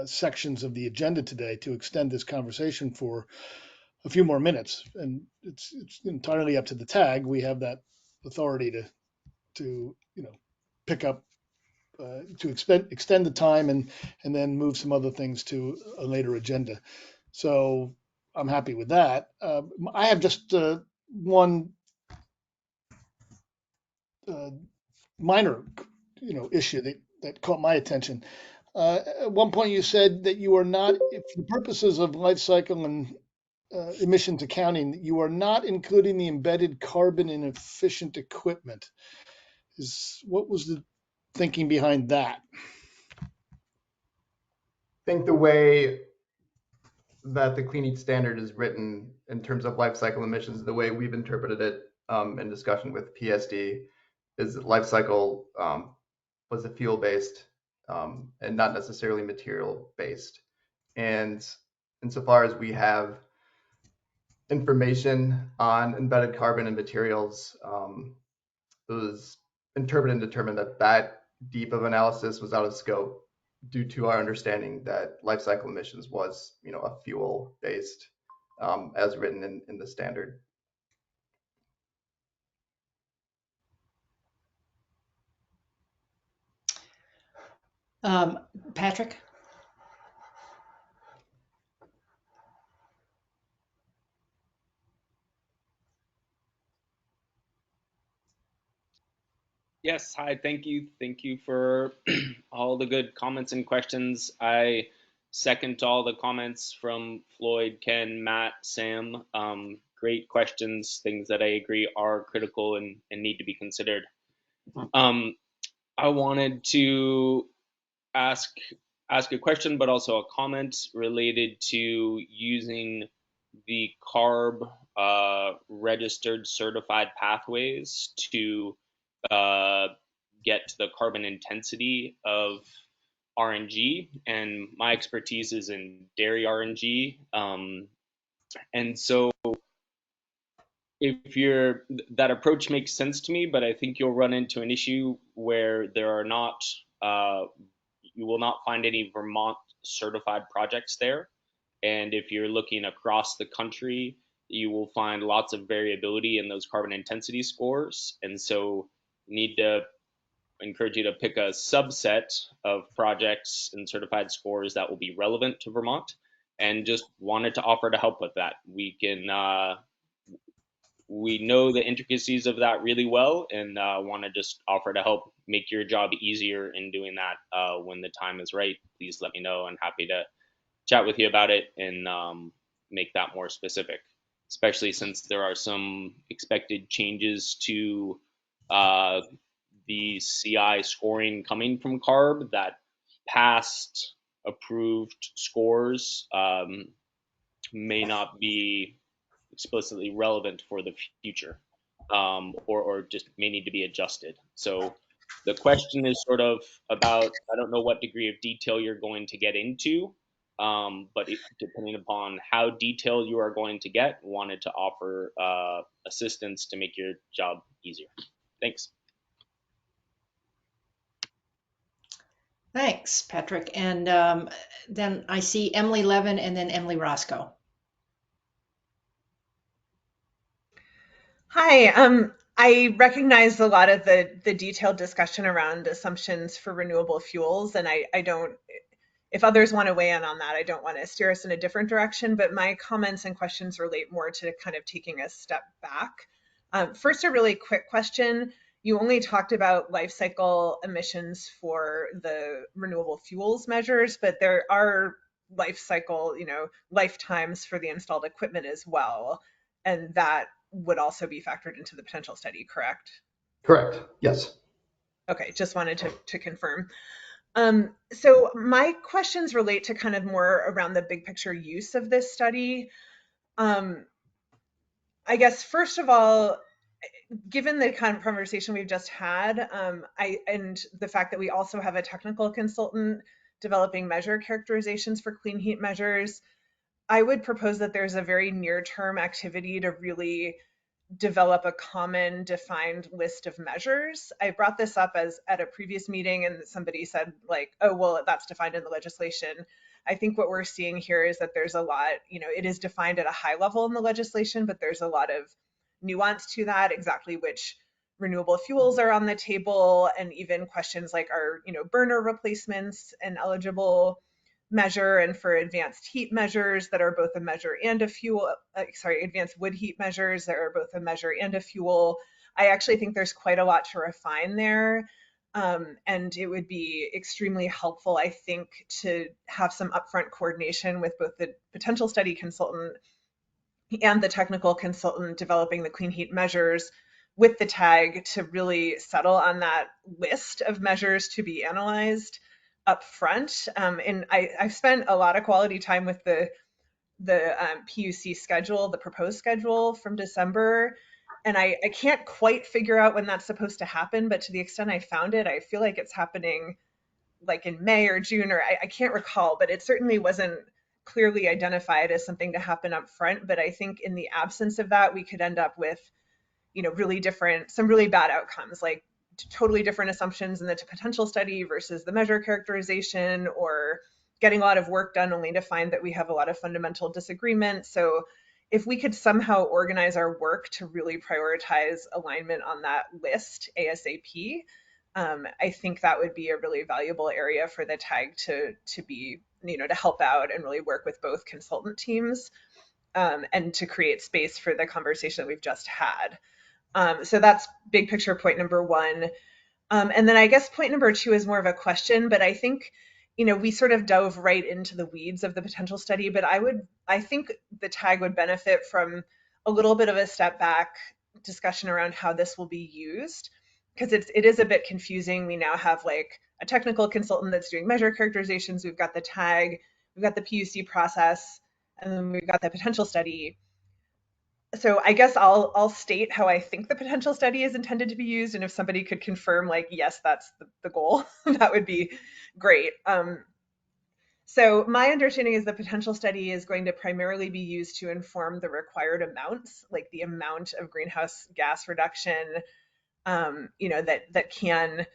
sections of the agenda today to extend this conversation for a few more minutes. And it's entirely up to the TAG. We have that authority to pick up, to extend the time and then move some other things to a later agenda. So I'm happy with that. I have just one minor, issue that caught my attention. At one point, you said that you are not, for the purposes of life cycle and emissions accounting, you are not including the embedded carbon in efficient equipment. What was the thinking behind that? I think the way that the Clean Heat Standard is written in terms of life cycle emissions, the way we've interpreted it in discussion with PSD, is that life cycle was a fuel-based and not necessarily material based. And insofar as we have information on embedded carbon and materials, it was interpreted and determined that that deep of analysis was out of scope due to our understanding that life cycle emissions was, a fuel based, as written in the standard. Patrick? Yes, hi, thank you. Thank you for all the good comments and questions. I second all the comments from Floyd, Ken, Matt, Sam. Great questions, things that I agree are critical and need to be considered. I wanted to ask a question, but also a comment related to using the CARB registered certified pathways to get to the carbon intensity of RNG. And my expertise is in dairy RNG. And so if that approach makes sense to me, but I think you'll run into an issue where there are not, you will not find any Vermont certified projects there. And if you're looking across the country, you will find lots of variability in those carbon intensity scores. And so you need to encourage you to pick a subset of projects and certified scores that will be relevant to Vermont, and just wanted to offer to help with that. We know the intricacies of that really well, and want to just offer to help make your job easier in doing that. When the time is right, please let me know. I'm happy to chat with you about it and make that more specific, especially since there are some expected changes to the CI scoring coming from CARB, that past approved scores may not be explicitly relevant for the future, or just may need to be adjusted. So the question is sort of about, I don't know what degree of detail you're going to get into, but depending upon how detailed you are going to get, wanted to offer assistance to make your job easier. Thanks. Thanks, Patrick. And then I see Emily Levin and then Emily Roscoe. Hi, I recognize a lot of the detailed discussion around assumptions for renewable fuels, and I don't, if others want to weigh in on that, I don't want to steer us in a different direction, but my comments and questions relate more to kind of taking a step back. First, a really quick question. You only talked about life cycle emissions for the renewable fuels measures, but there are life cycle, lifetimes for the installed equipment as well. And that would also be factored into the potential study, correct? Correct, yes. Okay, just wanted to confirm. So my questions relate to kind of more around the big picture use of this study. I guess, first of all, given the kind of conversation we've just had, and the fact that we also have a technical consultant developing measure characterizations for clean heat measures, I would propose that there's a very near-term activity to really develop a common defined list of measures. I brought this up at a previous meeting, and somebody said like, oh, well, that's defined in the legislation. I think what we're seeing here is that there's a lot, it is defined at a high level in the legislation, but there's a lot of nuance to that, exactly which renewable fuels are on the table, and even questions like, are burner replacements an eligible measure, and for advanced heat measures that are both a measure and a fuel, advanced wood heat measures that are both a measure and a fuel. I actually think there's quite a lot to refine there. And it would be extremely helpful, I think, to have some upfront coordination with both the potential study consultant and the technical consultant developing the clean heat measures with the TAG to really settle on that list of measures to be analyzed up front. And I've spent a lot of quality time with the PUC schedule, the proposed schedule from December, and I can't quite figure out when that's supposed to happen, but to the extent I found it, I feel like it's happening like in May or June, or I can't recall, but it certainly wasn't clearly identified as something to happen up front. But I think in the absence of that, we could end up with, some really bad outcomes, like totally different assumptions in the potential study versus the measure characterization, or getting a lot of work done only to find that we have a lot of fundamental disagreement. So if we could somehow organize our work to really prioritize alignment on that list ASAP, I think that would be a really valuable area for the TAG to be, to help out and really work with both consultant teams, and to create space for the conversation that we've just had. So that's big picture point number one. And then I guess point number two is more of a question, but I think, we sort of dove right into the weeds of the potential study, but I think the TAG would benefit from a little bit of a step back discussion around how this will be used, because it is a bit confusing. We now have like a technical consultant that's doing measure characterizations. We've got the TAG, we've got the PUC process, and then we've got the potential study. So I guess I'll state how I think the potential study is intended to be used, and if somebody could confirm, like, yes, that's the goal, that would be great. So my understanding is the potential study is going to primarily be used to inform the required amounts, like the amount of greenhouse gas reduction, that can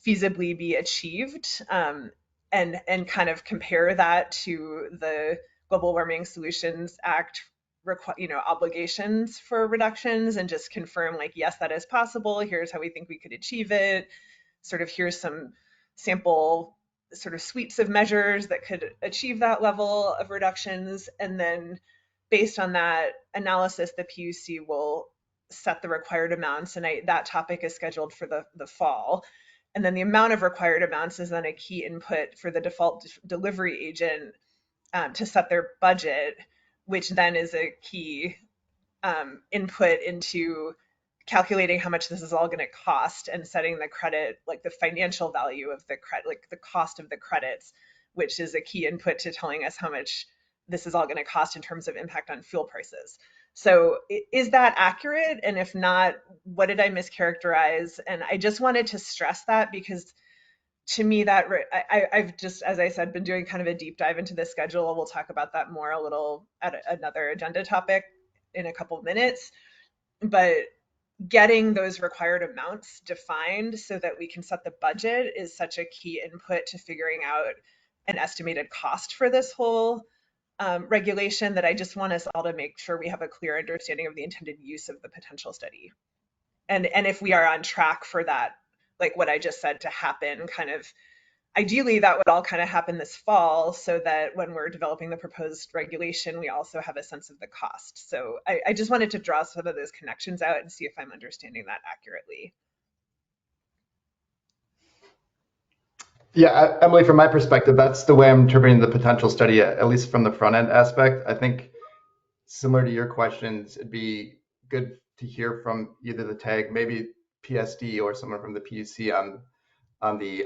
feasibly be achieved, and kind of compare that to the Global Warming Solutions Act obligations for reductions, and just confirm, like, yes, that is possible. Here's how we think we could achieve it. Sort of here's some sample sort of suites of measures that could achieve that level of reductions. And then based on that analysis, the PUC will set the required amounts. And that topic is scheduled for the fall. And then the amount of required amounts is then a key input for the default delivery agent to set their budget, which then is a key input into calculating how much this is all going to cost and setting the credit, like the financial value of the credit, like the cost of the credits, which is a key input to telling us how much this is all going to cost in terms of impact on fuel prices. So is that accurate? And if not, what did I mischaracterize? And I just wanted to stress that, because to me, that I've just, as I said, been doing kind of a deep dive into the schedule. We'll talk about that more a little at another agenda topic in a couple of minutes. But getting those required amounts defined so that we can set the budget is such a key input to figuring out an estimated cost for this whole regulation, that I just want us all to make sure we have a clear understanding of the intended use of the potential study. And if we are on track for that, like what I just said, to happen, kind of ideally that would all kind of happen this fall, so that when we're developing the proposed regulation, we also have a sense of the cost. So I just wanted to draw some of those connections out and see if I'm understanding that accurately. Yeah, Emily, from my perspective, that's the way I'm interpreting the potential study, at least from the front end aspect. I think similar to your questions, it'd be good to hear from either the TAG, maybe PSD, or someone from the PUC on the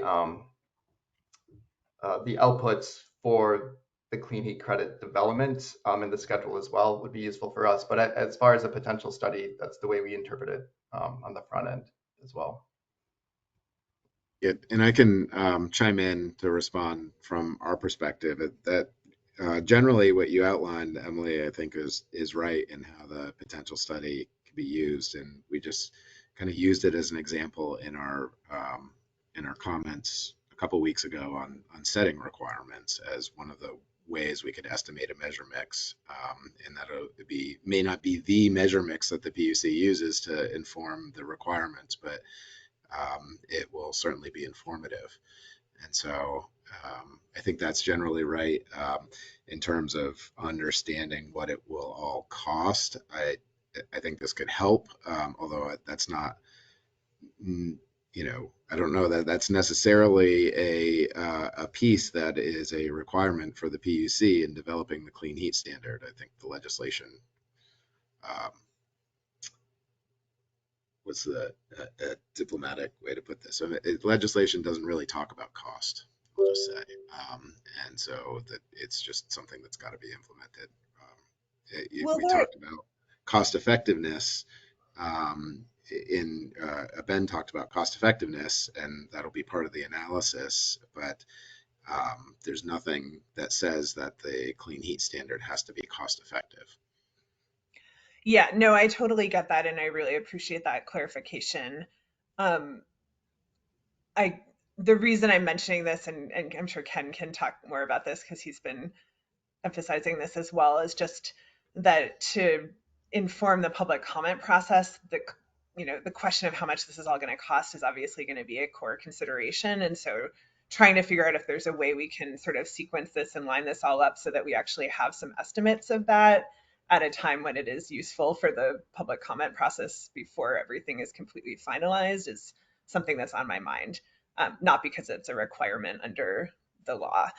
outputs for the clean heat credit development, and the schedule as well would be useful for us. But as far as a potential study, that's the way we interpret it on the front end as well. Yeah, and I can chime in to respond from our perspective. That generally what you outlined, Emily, I think is right in how the potential study can be used, and we just kind of used it as an example in our comments a couple weeks ago on setting requirements as one of the ways we could estimate a measure mix, and that it may not be the measure mix that the PUC uses to inform the requirements, but it will certainly be informative. And so I think that's generally right. In terms of understanding what it will all cost, I think this could help, although that's not, I don't know that that's necessarily a piece that is a requirement for the PUC in developing the clean heat standard. I think the legislation, what's the diplomatic way to put this? So legislation doesn't really talk about cost, I'll just say. And so that it's just something that's got to be implemented. We talked about cost effectiveness Ben talked about cost effectiveness, and that'll be part of the analysis, but there's nothing that says that the clean heat standard has to be cost effective. Yeah, no, I totally get that, and I really appreciate that clarification. Um, the reason I'm mentioning this, and I'm sure Ken can talk more about this because he's been emphasizing this as well, is just that to inform the public comment process, the question of how much this is all going to cost is obviously going to be a core consideration. And so trying to figure out if there's a way we can sort of sequence this and line this all up so that we actually have some estimates of that at a time when it is useful for the public comment process before everything is completely finalized is something that's on my mind, not because it's a requirement under the law.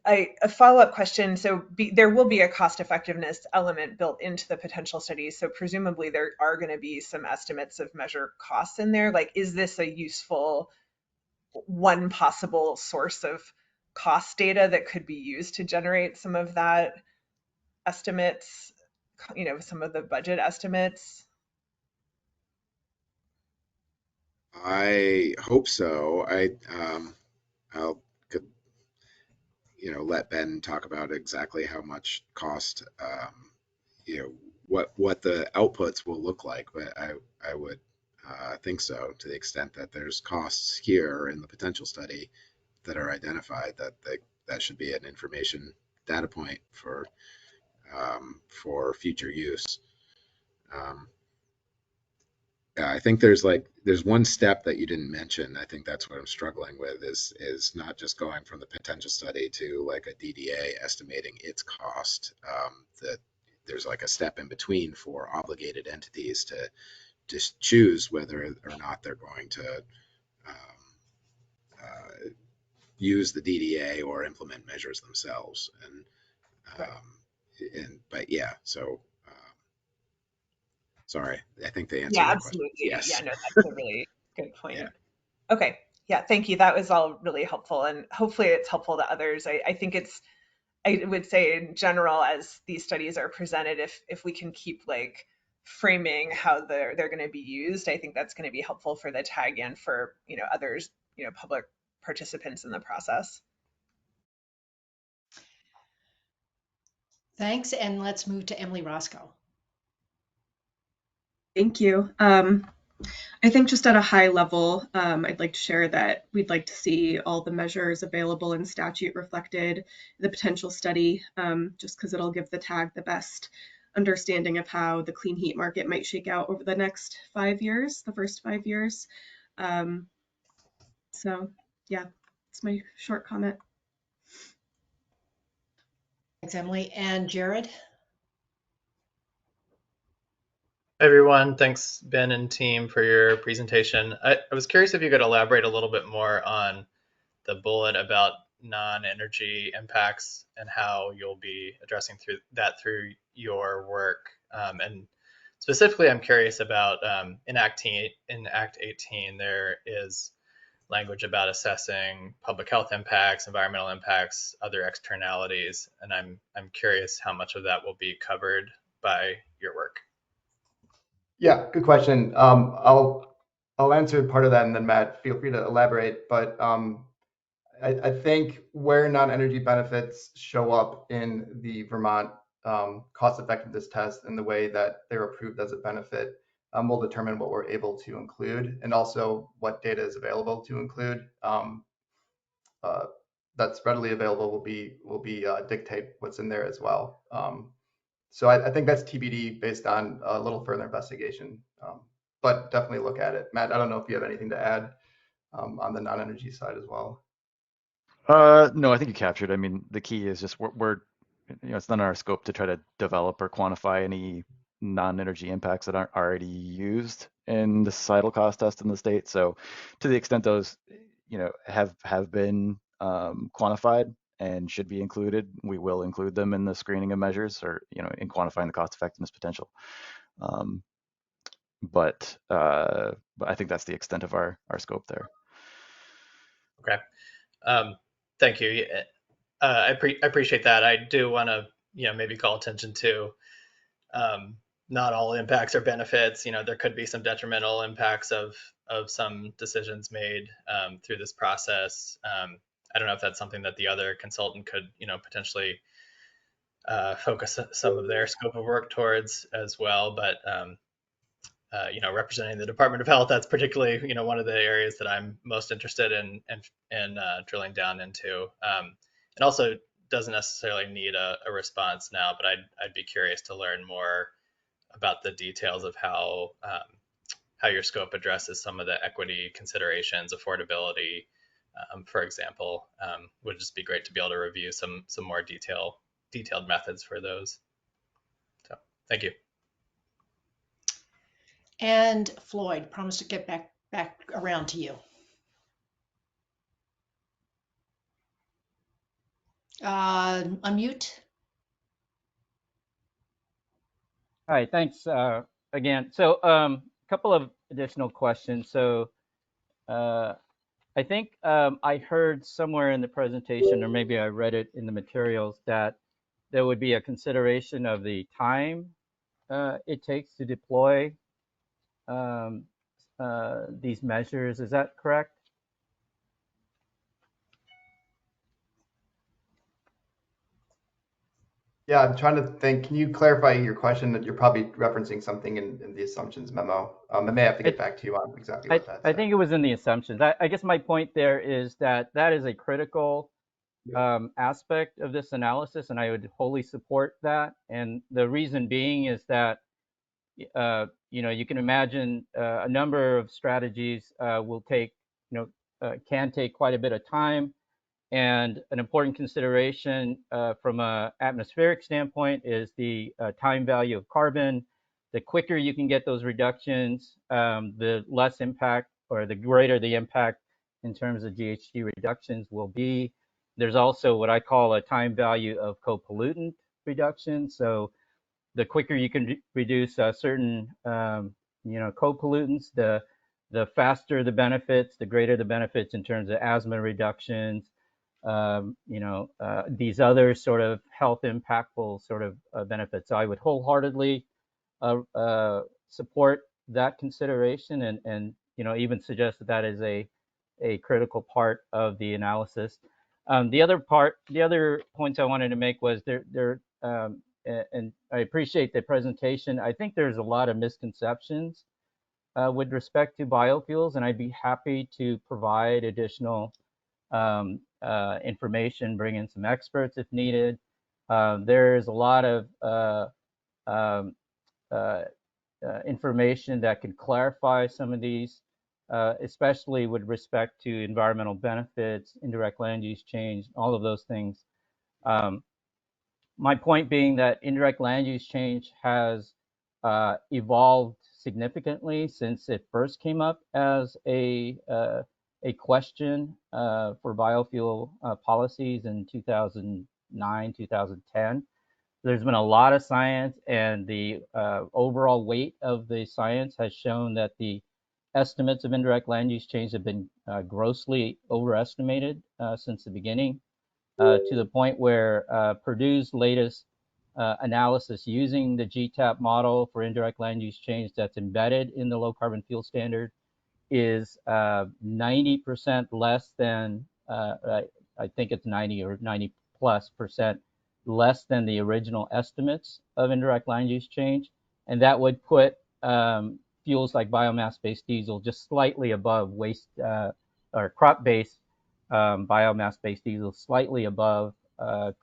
A follow-up question. So there will be a cost effectiveness element built into the potential study. So presumably there are going to be some estimates of measured costs in there. Like, is this a useful one possible source of cost data that could be used to generate some of that estimates, some of the budget estimates? I hope so. I'll could, let Ben talk about exactly how much cost, what the outputs will look like, but I would think so, to the extent that there's costs here in the potential study that are identified, that should be an information data point for future use. Yeah, I think there's one step that you didn't mention. I think that's what I'm struggling with is not just going from the potential study to like a DDA estimating its cost. That there's like a step in between for obligated entities to just choose whether or not they're going to use the DDA or implement measures themselves. But yeah, so sorry, I think they answered Yeah, your absolutely. question. Yes. Yeah, no, that's a really good point. Yeah. Okay. Yeah, thank you. That was all really helpful, and hopefully it's helpful to others. I think I would say in general, as these studies are presented, if we can keep like framing how they're going to be used, I think that's going to be helpful for the tag and for, others, public participants in the process. Thanks, and let's move to Emily Roscoe. Thank you. I think just at a high level, I'd like to share that we'd like to see all the measures available in statute reflected in the potential study, just because it'll give the tag the best understanding of how the clean heat market might shake out over the next 5 years, the first 5 years. So yeah, that's my short comment. Thanks, Emily. And Jared? Everyone, thanks Ben and team for your presentation. I was curious if you could elaborate a little bit more on the bullet about non-energy impacts and how you'll be addressing through your work. And specifically, I'm curious about in Act 18, there is language about assessing public health impacts, environmental impacts, other externalities, and I'm curious how much of that will be covered by your work. Yeah, good question. I'll answer part of that, and then Matt, feel free to elaborate. But I think where non-energy benefits show up in the Vermont cost effectiveness test and the way that they're approved as a benefit will determine what we're able to include, and also what data is available to include. That's readily available will be dictate what's in there as well. So I think that's TBD based on a little further investigation, but definitely look at it. Matt, I don't know if you have anything to add on the non-energy side as well. No, I think you captured. I mean, the key is just we're it's not in our scope to try to develop or quantify any non-energy impacts that aren't already used in the societal cost test in the state. So to the extent those, have been quantified and should be included, we will include them in the screening of measures or, in quantifying the cost effectiveness potential. But I think that's the extent of our scope there. Okay. Thank you. I appreciate that. I do want to, maybe call attention to not all impacts are benefits. There could be some detrimental impacts of some decisions made through this process. I don't know if that's something that the other consultant could, potentially focus some of their scope of work towards as well. But representing the Department of Health, that's particularly, one of the areas that I'm most interested in drilling down into. It also doesn't necessarily need a response now, but I'd be curious to learn more about the details of how your scope addresses some of the equity considerations, affordability, for example. Would just be great to be able to review some more detailed methods for those. So thank you. And Floyd, promise to get back around to you. Unmute. All right, thanks again. So a couple of additional questions. So I think I heard somewhere in the presentation, or maybe I read it in the materials, that there would be a consideration of the time it takes to deploy these measures. Is that correct? Yeah, I'm trying to think. Can you clarify your question? That you're probably referencing something in the assumptions memo. I may have to get back to you on exactly what that is. I think it was in the assumptions. I guess my point there is that is a critical aspect of this analysis, and I would wholly support that. And the reason being is that you can imagine a number of strategies will take can take quite a bit of time. And an important consideration from an atmospheric standpoint is the time value of carbon. The quicker you can get those reductions, the less impact, or the greater the impact in terms of GHG reductions will be. There's also what I call a time value of co-pollutant reduction. So the quicker you can reduce certain co-pollutants, the faster the benefits, the greater the benefits in terms of asthma reductions, these other sort of health impactful sort of benefits. So I would wholeheartedly support that consideration, and even suggest that is a critical part of the analysis. The other points I wanted to make was and I appreciate the presentation. I think there's a lot of misconceptions with respect to biofuels, and I'd be happy to provide additional information, bring in some experts if needed. There's a lot of information that can clarify some of these, especially with respect to environmental benefits, indirect land use change, all of those things. My point being that indirect land use change has evolved significantly since it first came up as a question for biofuel policies in 2009, 2010. There's been a lot of science, and the overall weight of the science has shown that the estimates of indirect land use change have been grossly overestimated since the beginning, to the point where Purdue's latest analysis using the GTAP model for indirect land use change that's embedded in the low carbon fuel standard is 90% less than, I think it's 90 or 90+% less than the original estimates of indirect land use change. And that would put fuels like biomass-based diesel just slightly above waste or crop-based biomass-based diesel, slightly above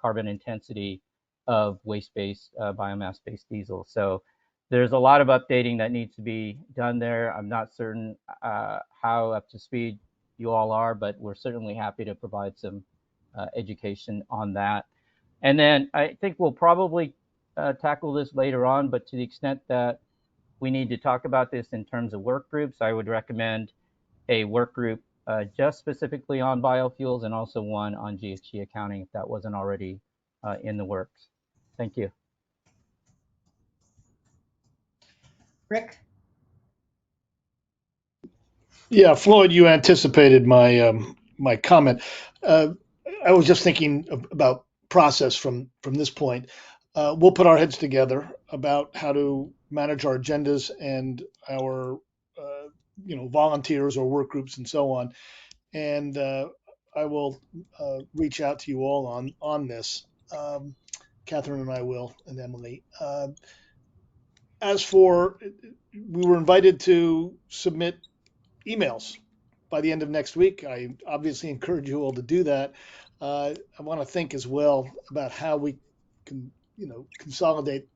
carbon intensity of waste-based biomass-based diesel. So there's a lot of updating that needs to be done there. I'm not certain how up to speed you all are, but we're certainly happy to provide some education on that. And then I think we'll probably tackle this later on, but to the extent that we need to talk about this in terms of work groups, I would recommend a work group just specifically on biofuels, and also one on GHG accounting if that wasn't already in the works. Thank you. Rick? Yeah, Floyd, you anticipated my my comment. I was just thinking about process from this point. We'll put our heads together about how to manage our agendas and our volunteers or work groups and so on. And I will reach out to you all on this. Catherine and I will, and Emily. As for, we were invited to submit emails by the end of next week. I obviously encourage you all to do that. I want to think as well about how we can, consolidate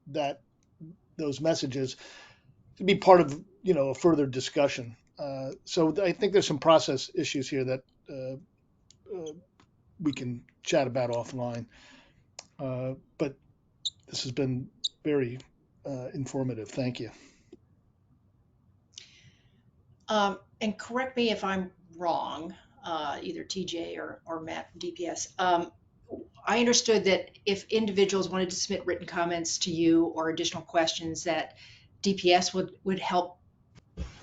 those messages to be part of, a further discussion. So I think there's some process issues here that we can chat about offline. But this has been very informative. Thank you. And correct me if I'm wrong, either TJ or Matt from DPS. I understood that if individuals wanted to submit written comments to you or additional questions, that DPS would help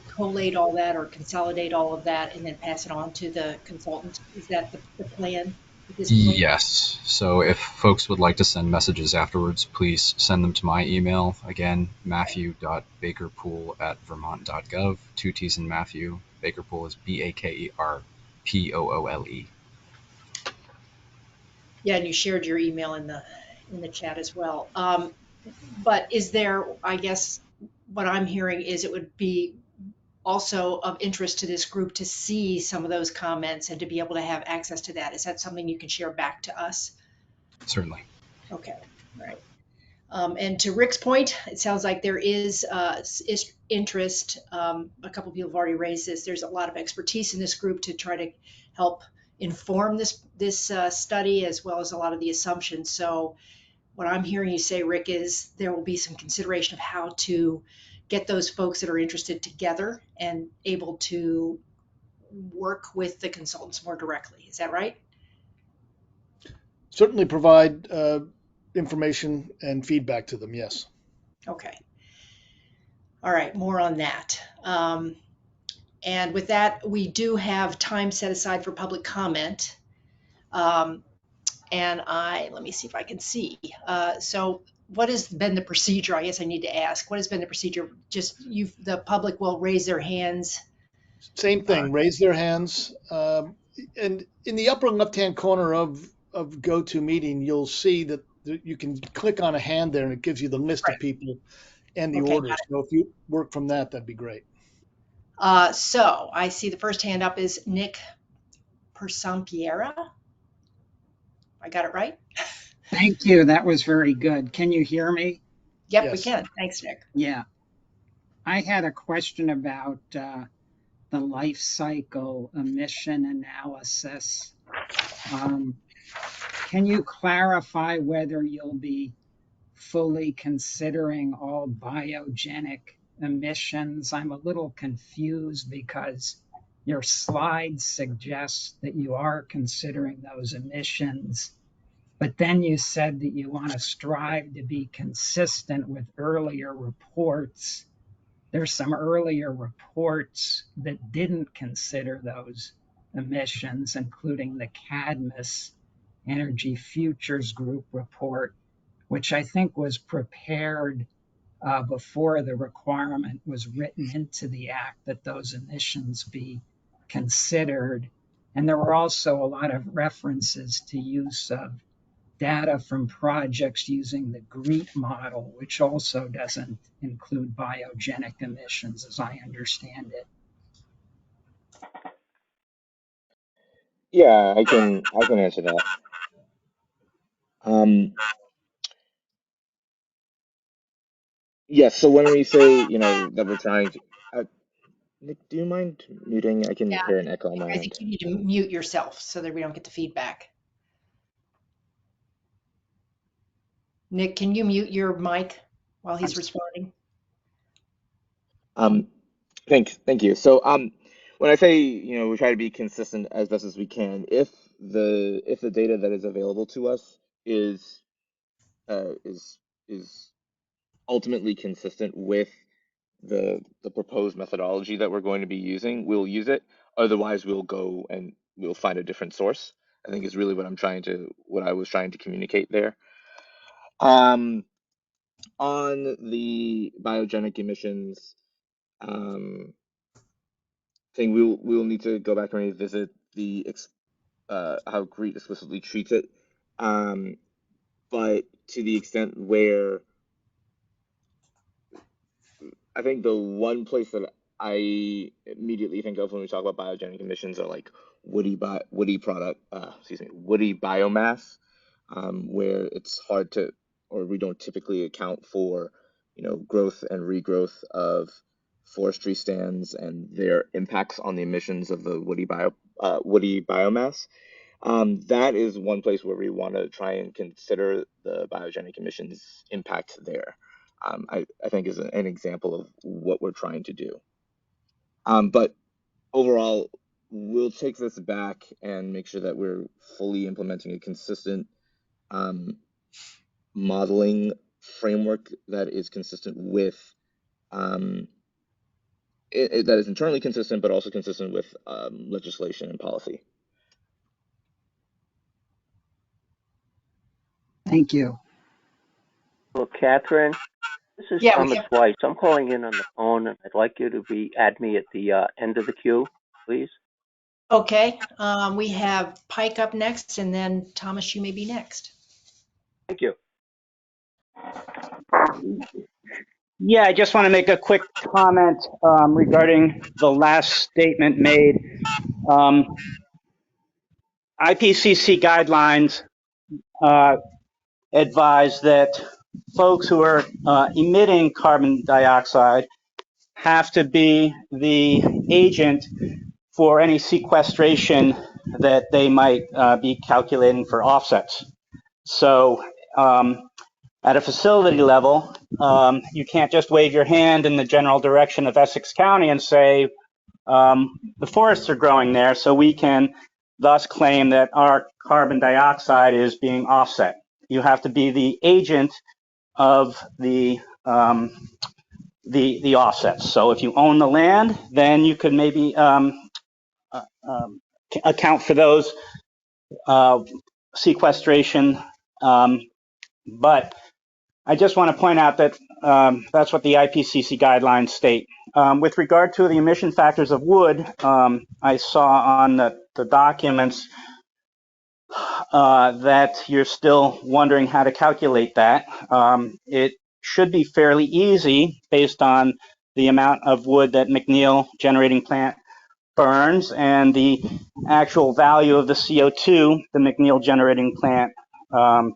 collate all that or consolidate all of that and then pass it on to the consultant. Is that the plan at this point? Yes. So if folks would like to send messages afterwards, please send them to my email. Again, matthew.bakerpoole@vermont.gov. 2 T's in Matthew. Bakerpoole is BAKERPOOLE. Yeah, and you shared your email in the chat as well. But is there, I guess, what I'm hearing is it would be also of interest to this group to see some of those comments and to be able to have access to that. Is that something you can share back to us? Certainly. Okay, all right. And to Rick's point, it sounds like there is interest. A couple people have already raised this. There's a lot of expertise in this group to try to help inform this study, as well as a lot of the assumptions. So what I'm hearing you say, Rick, is there will be some consideration of how to get those folks that are interested together and able to work with the consultants more directly. Is that right? Certainly provide information and feedback to them, yes. Okay. All right, more on that. And with that, we do have time set aside for public comment. And let me see if I can see. So what has been the procedure? I guess I need to ask, what has been the procedure? Just the public will raise their hands. Same thing, raise their hands. And in the upper left-hand corner of GoToMeeting, you'll see that you can click on a hand there and it gives you the list of people and the order. So if you work from that, that'd be great. So I see the first hand up is Nick Persampiera. I got it right? Thank you. That was very good. Can you hear me? Yep, yes. We can. Thanks, Nick. Yeah. I had a question about the life cycle emission analysis. Can you clarify whether you'll be fully considering all biogenic emissions? I'm a little confused because your slides suggest that you are considering those emissions, but then you said that you want to strive to be consistent with earlier reports. There's some earlier reports that didn't consider those emissions, including the Cadmus Energy Futures Group report, which I think was prepared before the requirement was written into the act that those emissions be considered. And there were also a lot of references to use of data from projects using the GREET model, which also doesn't include biogenic emissions, as I understand it. Yeah, I can answer that. Yes, so when we say, that we're trying to, Nick, do you mind muting? I can hear an echo on my end. I think you need to mute yourself so that we don't get the feedback. Nick, can you mute your mic while he's responding? Thank you. So when I say, we try to be consistent as best as we can, if the data that is available to us is ultimately consistent with the proposed methodology that we're going to be using, we'll use it. Otherwise, we'll go and we'll find a different source, I think is really what I was trying to communicate there. on the biogenic emissions thing, we will need to go back and revisit the how GREET explicitly treats it. But to the extent where I think the one place that I immediately think of when we talk about biogenic emissions are like woody biomass, where it's hard to, or we don't typically account for, growth and regrowth of forestry stands and their impacts on the emissions of the woody biomass. That is one place where we want to try and consider the biogenic emissions impact there. I think is an example of what we're trying to do. But overall, we'll take this back and make sure that we're fully implementing a consistent modeling framework that is consistent with that is internally consistent, but also consistent with legislation and policy. Thank you. Well, Catherine, this is Yeah, Thomas Weiss. I'm calling in on the phone, and I'd like you to add me at the end of the queue, please. Okay, we have Pike up next, and then Thomas, you may be next. Thank you. Yeah, I just want to make a quick comment regarding the last statement made. IPCC guidelines advise that folks who are emitting carbon dioxide have to be the agent for any sequestration that they might be calculating for offsets. So at a facility level, you can't just wave your hand in the general direction of Essex County and say, the forests are growing there, so we can thus claim that our carbon dioxide is being offset. You have to be the agent of the offsets. So if you own the land, then you could maybe account for those sequestration. But I just want to point out that that's what the IPCC guidelines state. With regard to the emission factors of wood, I saw on the documents that you're still wondering how to calculate that. It should be fairly easy based on the amount of wood that McNeil generating plant burns and the actual value of the CO2 the McNeil generating plant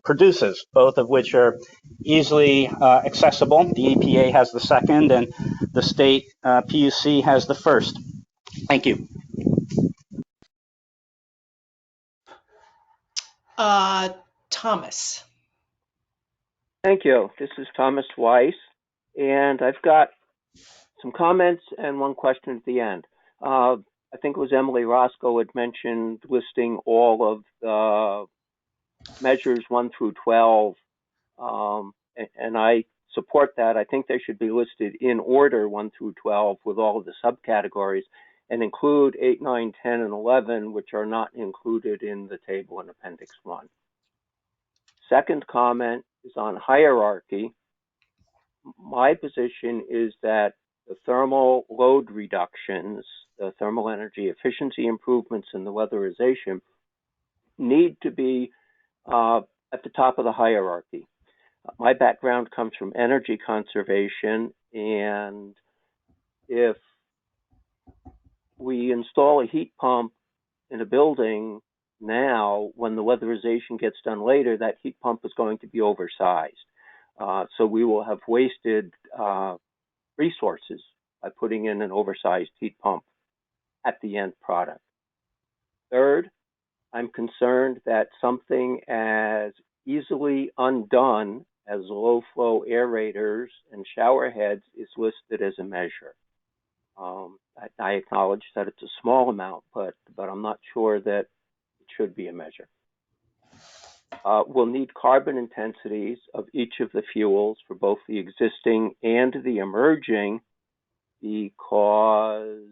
produces, both of which are easily accessible. The EPA has the second and the state PUC has the first. Thank you. Thomas. Thank you. This is Thomas Weiss, and I've got some comments and one question at the end. I think it was Emily Roscoe had mentioned listing all of the measures 1 through 12, and I support that. I think they should be listed in order 1 through 12 with all of the subcategories and include 8, 9, 10, and 11, which are not included in the table in Appendix 1. Second comment is on hierarchy. My position is that the thermal load reductions, the thermal energy efficiency improvements, and the weatherization need to be at the top of the hierarchy. My background comes from energy conservation, and if we install a heat pump in a building now, when the weatherization gets done later, that heat pump is going to be oversized. So we will have wasted resources by putting in an oversized heat pump at the end product. Third, I'm concerned that something as easily undone as low flow aerators and shower heads is listed as a measure. I acknowledge that it's a small amount, but I'm not sure that it should be a measure. We'll need carbon intensities of each of the fuels for both the existing and the emerging, because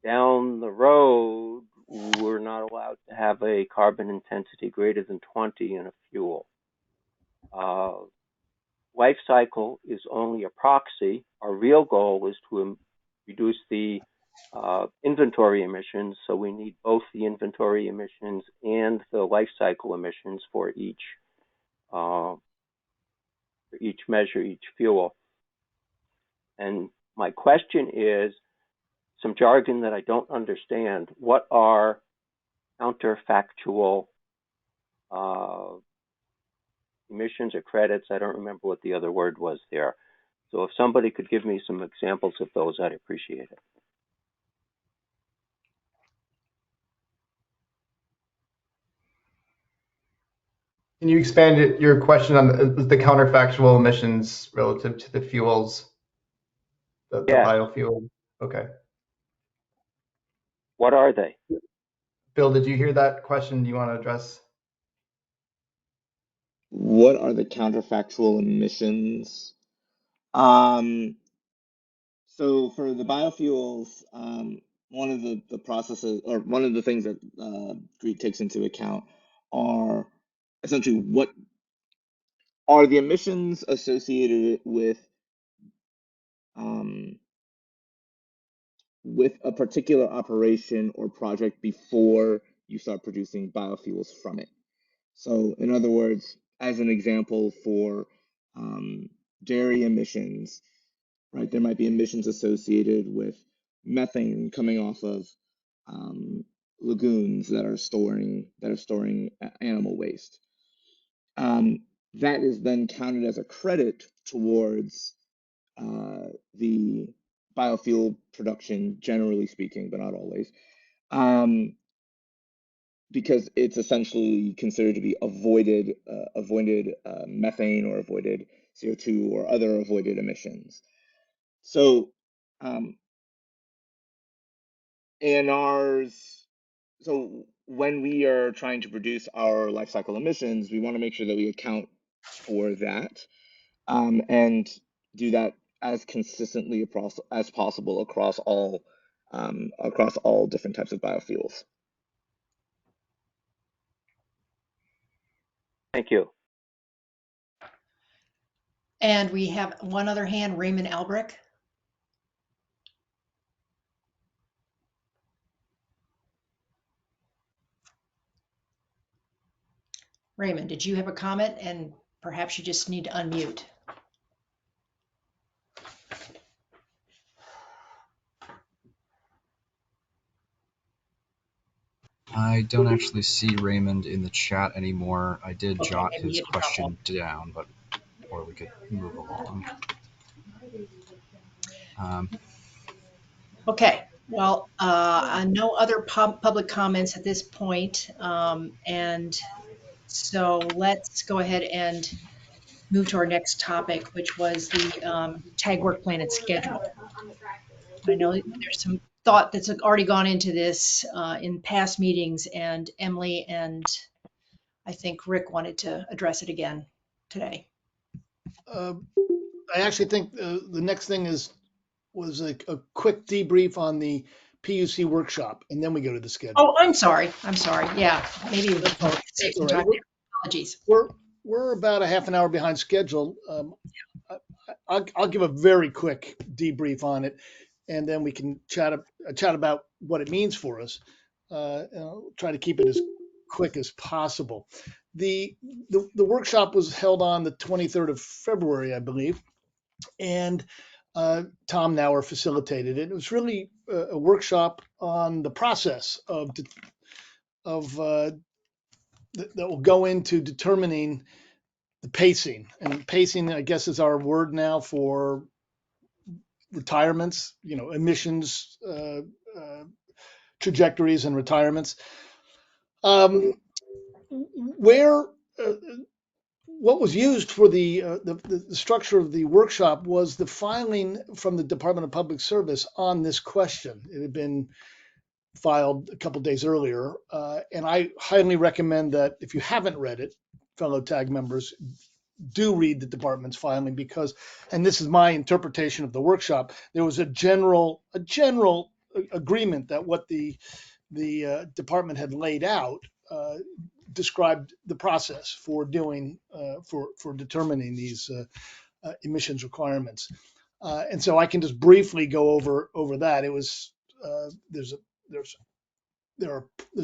down the road, we're not allowed to have a carbon intensity greater than 20 in a fuel. life cycle is only a proxy. Our real goal is to reduce the inventory emissions, so we need both the inventory emissions and the life cycle emissions for each measure, each fuel. And my question is some jargon that I don't understand. What are counterfactual emissions or credits? I don't remember what the other word was there. So if somebody could give me some examples of those, I'd appreciate it. Can you expand your question on the counterfactual emissions relative to the fuels, the Yes. biofuel? Okay. What are they? Bill, did you hear that question? Do you want to address? What are the counterfactual emissions? So for the biofuels, one of the processes, or one of the things that GREET takes into account are essentially what are the emissions associated with a particular operation or project before you start producing biofuels from it. So in other words, as an example for dairy emissions, right, there might be emissions associated with methane coming off of lagoons that are storing animal waste. That is then counted as a credit towards the biofuel production, generally speaking, but not always, because it's essentially considered to be avoided methane or avoided CO2 or other avoided emissions. So ANRs, so when we are trying to produce our life cycle emissions, we want to make sure that we account for that and do that as consistently as possible across all different types of biofuels. Thank you. And we have one other hand, Raymond Albrecht. Raymond, did you have a comment? And perhaps you just need to unmute. I don't actually see Raymond in the chat anymore. I did Okay, jot maybe his you can question down, but or we could move along. Okay, well, no other public comments at this point. And so let's go ahead and move to our next topic, which was the TAG work plan and schedule. I know there's some thought that's already gone into this in past meetings, and Emily and I think Rick wanted to address it again today. I actually think the next thing was a quick debrief on the PUC workshop, and then we go to the schedule. Oh, I'm sorry. Yeah, maybe we can save some time there. Apologies. We're about a half an hour behind schedule. I'll give a very quick debrief on it, and then we can chat about what it means for us. I'll try to keep it as quick as possible. The workshop was held on the 23rd of February, I believe, and Tom Nauer facilitated it. It was really a workshop on the process that will go into determining the pacing. And pacing, I guess, is our word now for retirements, emissions trajectories and retirements. What was used for the structure of the workshop was the filing from the Department of Public Service on this question. It had been filed a couple days earlier, and I highly recommend that if you haven't read it, fellow TAG members, do read the department's filing because, and this is my interpretation of the workshop, there was a general agreement that what the department had laid out described the process for doing for determining these emissions requirements. And so I can just briefly go over that. It was there's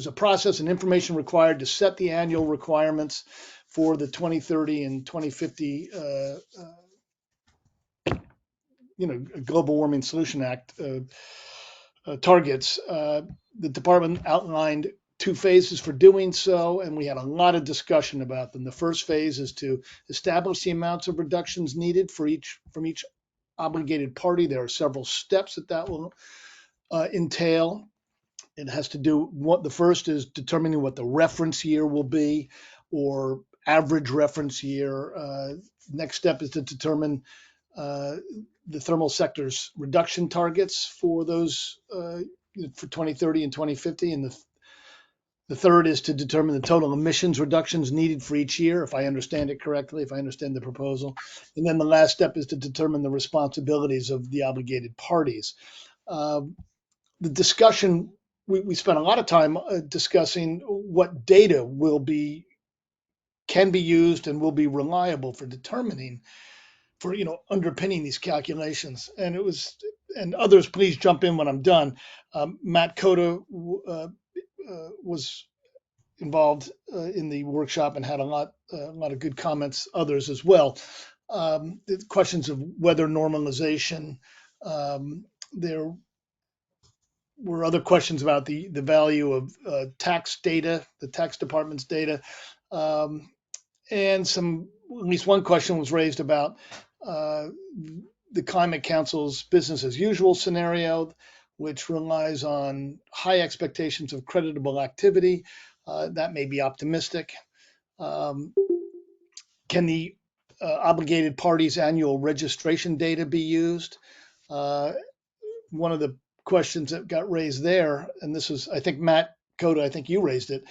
a process and information required to set the annual requirements for the 2030 and 2050 Global Warming Solution Act targets. The department outlined 2 phases for doing so, and we had a lot of discussion about them. The first phase is to establish the amounts of reductions needed from each obligated party. There are several steps that will entail. It has to do the first is determining what the reference year will be, or average reference year. Next step is to determine the thermal sector's reduction targets for those for 2030 and 2050, and the third is to determine the total emissions reductions needed for each year, if I understand it correctly, if I understand the proposal. And then the last step is to determine the responsibilities of the obligated parties. The discussion, we spent a lot of time discussing what data can be used and will be reliable for determining, for underpinning these calculations. And others, please jump in when I'm done. Matt Cota was involved in the workshop and had a lot of good comments. Others as well. The questions of weather normalization. There were other questions about the value of tax data, the tax department's data, and at least one question was raised about the Climate Council's business as usual scenario, which relies on high expectations of creditable activity. That may be optimistic. Can the obligated parties' annual registration data be used? One of the questions that got raised there, and this was, I think, Matt Cota, I think you raised it,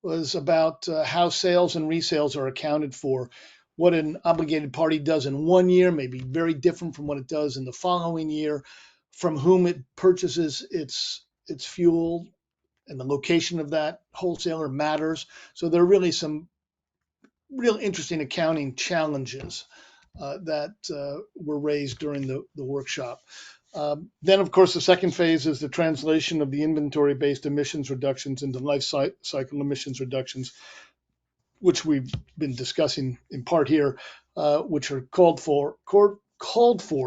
was about how sales and resales are accounted for. What an obligated party does in one year may be very different from what it does in the following year, from whom it purchases its fuel, and the location of that wholesaler matters. So there are really some real interesting accounting challenges that were raised during the workshop. Then, of course, the second phase is the translation of the inventory-based emissions reductions into life cycle emissions reductions, which we've been discussing in part here, which are called for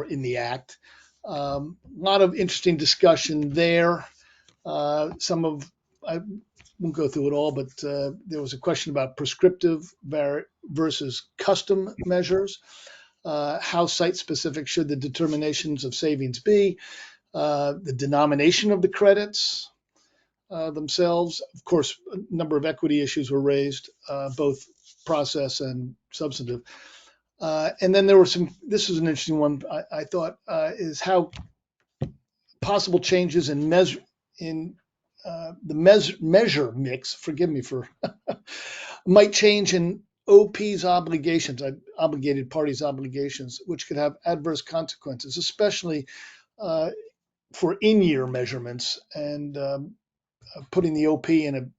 in the Act. A lot of interesting discussion there. I won't go through it all, but there was a question about prescriptive versus custom measures. How site-specific should the determinations of savings be? The denomination of the credits themselves. Of course, a number of equity issues were raised, both process and substantive. And then there were this was an interesting one, I thought, is how possible changes in the measure mix, forgive me for, might change in OP's obligations, obligated parties' obligations, which could have adverse consequences, especially for in-year measurements and putting the OP in a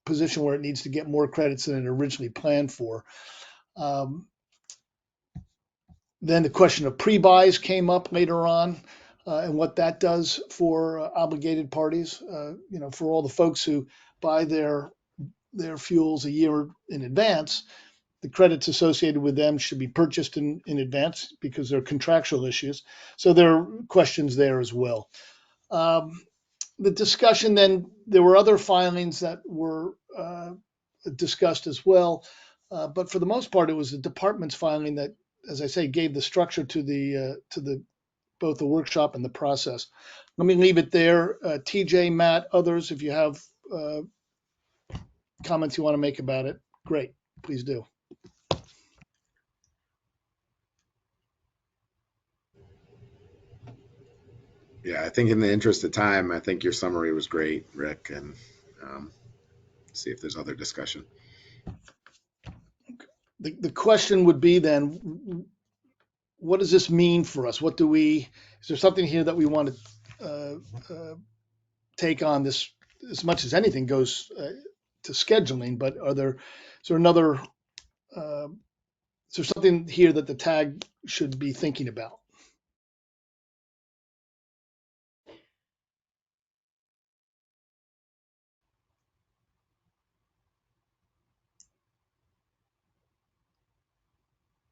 position where it needs to get more credits than it originally planned for. Then the question of pre-buys came up later on, and what that does for obligated parties. For all the folks who buy their fuels a year in advance, the credits associated with them should be purchased in advance because they're contractual issues. So there are questions there as well. The discussion then, there were other filings that were discussed as well, but for the most part, it was the department's filing that, as I say, gave the structure to both the workshop and the process. Let me leave it there. TJ, Matt, others, if you have comments you want to make about it, great, please do. Yeah, I think in the interest of time, I think your summary was great, Rick, and see if there's other discussion. The question would be then, what does this mean for us? Is there something here that we want to take on this, as much as anything goes to scheduling, but is there another, is there something here that the TAG should be thinking about?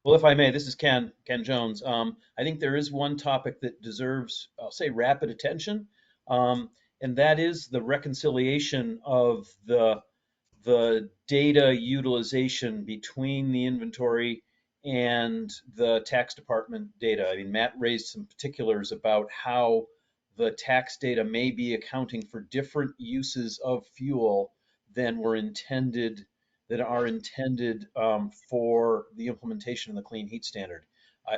Well, if I may, this is Ken Jones. I think there is one topic that deserves, I'll say, rapid attention, and that is the reconciliation of the data utilization between the inventory and the tax department data. I mean, Matt raised some particulars about how the tax data may be accounting for different uses of fuel than are intended for the implementation of the clean heat standard.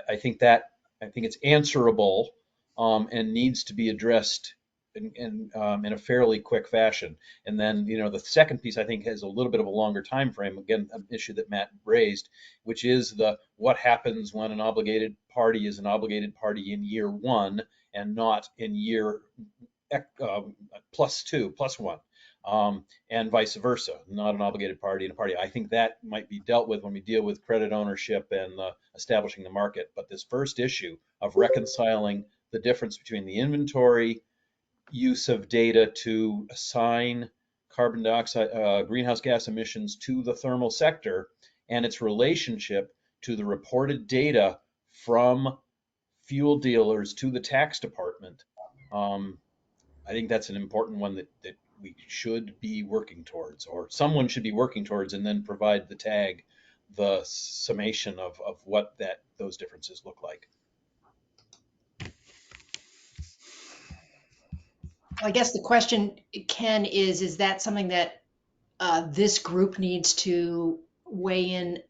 I think it's answerable and needs to be addressed in a fairly quick fashion. And then, the second piece I think has a little bit of a longer time frame. Again, an issue that Matt raised, which is what happens when an obligated party is an obligated party in year one and not in year +1, and vice versa, not an obligated party and a party. I think that might be dealt with when we deal with credit ownership and establishing the market. But this first issue of reconciling the difference between the inventory use of data to assign carbon dioxide, greenhouse gas emissions to the thermal sector and its relationship to the reported data from fuel dealers to the tax department. I think that's an important one that we should be working towards, or someone should be working towards, and then provide the TAG the summation of what those differences look like. I guess the question, Ken, is that something that this group needs to weigh in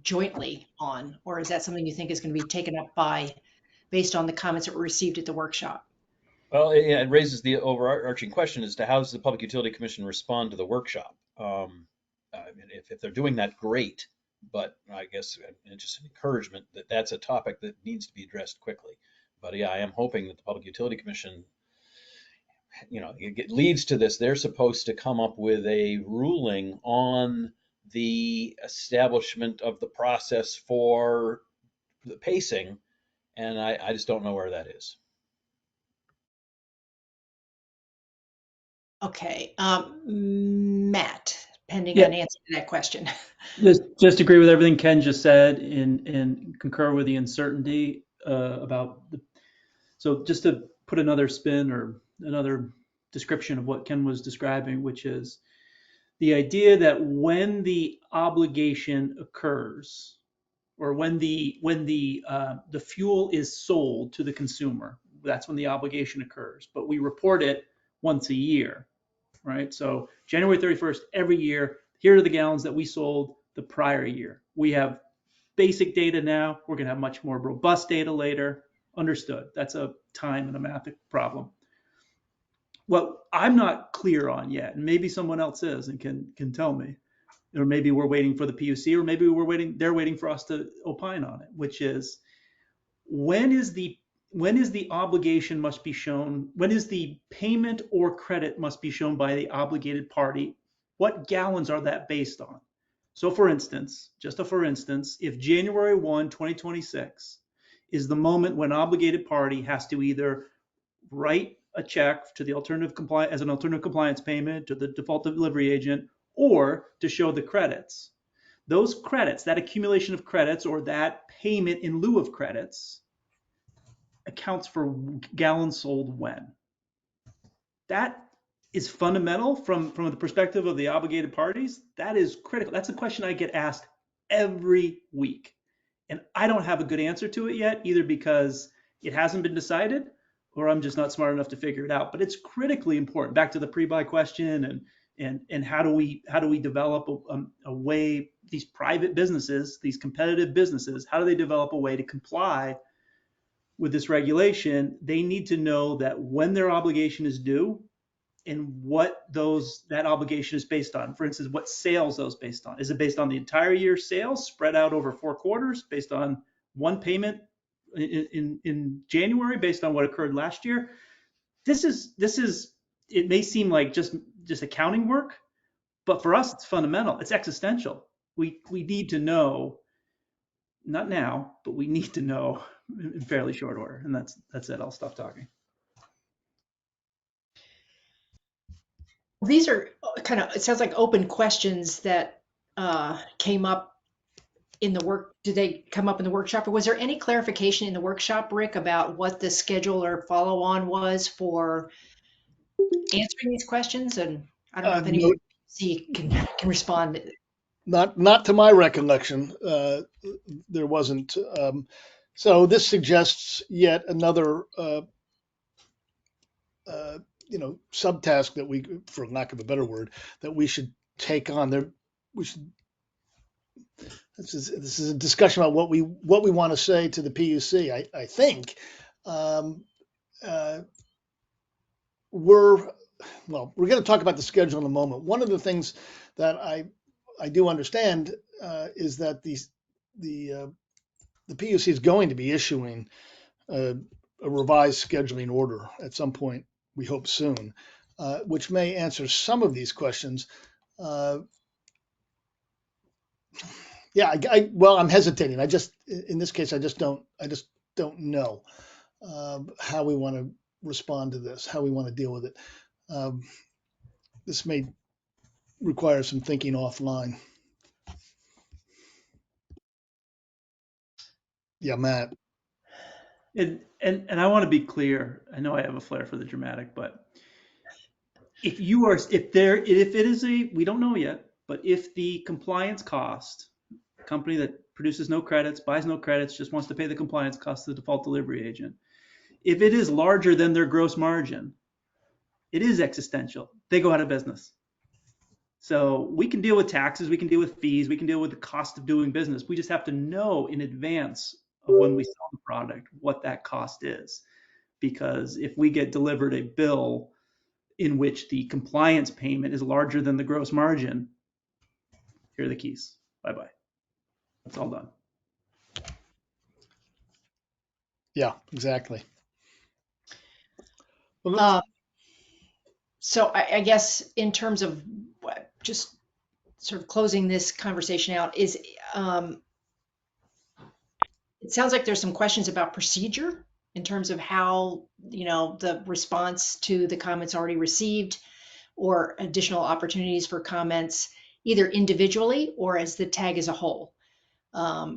jointly on, or is that something you think is going to be taken up based on the comments that were received at the workshop? Well, it raises the overarching question as to how does the Public Utility Commission respond to the workshop? If they're doing that, great. But I guess just an encouragement that that's a topic that needs to be addressed quickly. But yeah, I am hoping that the Public Utility Commission, it leads to this. They're supposed to come up with a ruling on the establishment of the process for the pacing, and I just don't know where that is. Okay, Matt, pending Yeah. an answer to that question. Just agree with everything Ken just said and concur with the uncertainty about so just to put another spin or another description of what Ken was describing, which is the idea that when the obligation occurs, or when the fuel is sold to the consumer, that's when the obligation occurs. But we report it once a year, right? So January 31st every year, here are the gallons that we sold the prior year. We have basic data now. We're going to have much more robust data later. Understood. That's a time and a math problem. What I'm not clear on yet, and maybe someone else is and can tell me, or maybe we're waiting for the PUC, or maybe they're waiting for us to opine on it, which is when is the obligation must be shown, when is the payment or credit must be shown by the obligated party? What gallons are that based on? So for instance, if January 1, 2026 is the moment when obligated party has to either write a check to the alternative compliance payment to the default delivery agent, or to show the credits. Those credits, that accumulation of credits or that payment in lieu of credits, accounts for gallons sold when. That is fundamental from the perspective of the obligated parties. That is critical. That's a question I get asked every week. And I don't have a good answer to it yet, either because it hasn't been decided or I'm just not smart enough to figure it out. But it's critically important. Back to the pre-buy question and how do we develop a way, these private businesses, these competitive businesses, how do they develop a way to comply with this regulation? They need to know that when their obligation is due and what that obligation is based on. For instance, what sales those based on. Is it based on the entire year's sales spread out over 4 quarters, based on one payment in January, based on what occurred last year? This is it may seem like just accounting work, But for us, it's fundamental. It's existential. We need to know, not now, but we need to know in fairly short order. And that's it. I'll stop talking. These are kind of, it sounds like open questions that came up in the work. Did they come up in the workshop, or was there any clarification in the workshop, Rick, about what the schedule or follow on was for answering these questions? And I don't know if No, anyone can respond. not to my recollection. There wasn't. So this suggests yet another, subtask that we, for lack of a better word, that we should take on. There, we should. This is a discussion about what we want to say to the PUC. I think we're going to talk about the schedule in a moment. One of the things that I do understand is that the PUC is going to be issuing a revised scheduling order at some point, we hope soon, which may answer some of these questions. I'm hesitating. In this case, I just don't know how we want to respond to this, how we want to deal with it. This may require some thinking offline. Yeah, Matt. And I want to be clear. I know I have a flair for the dramatic, but if it is we don't know yet, but if the compliance cost, company that produces no credits, buys no credits, just wants to pay the compliance cost to the default delivery agent, if it is larger than their gross margin, it is existential. They go out of business. So we can deal with taxes, we can deal with fees, we can deal with the cost of doing business. We just have to know in advance of when we sell the product what that cost is. Because if we get delivered a bill in which the compliance payment is larger than the gross margin, here are the keys. Bye-bye. It's all done. Yeah, exactly. So I guess in terms of just sort of closing this conversation out is, it sounds like there's some questions about procedure in terms of how, the response to the comments already received or additional opportunities for comments, either individually or as the tag as a whole. I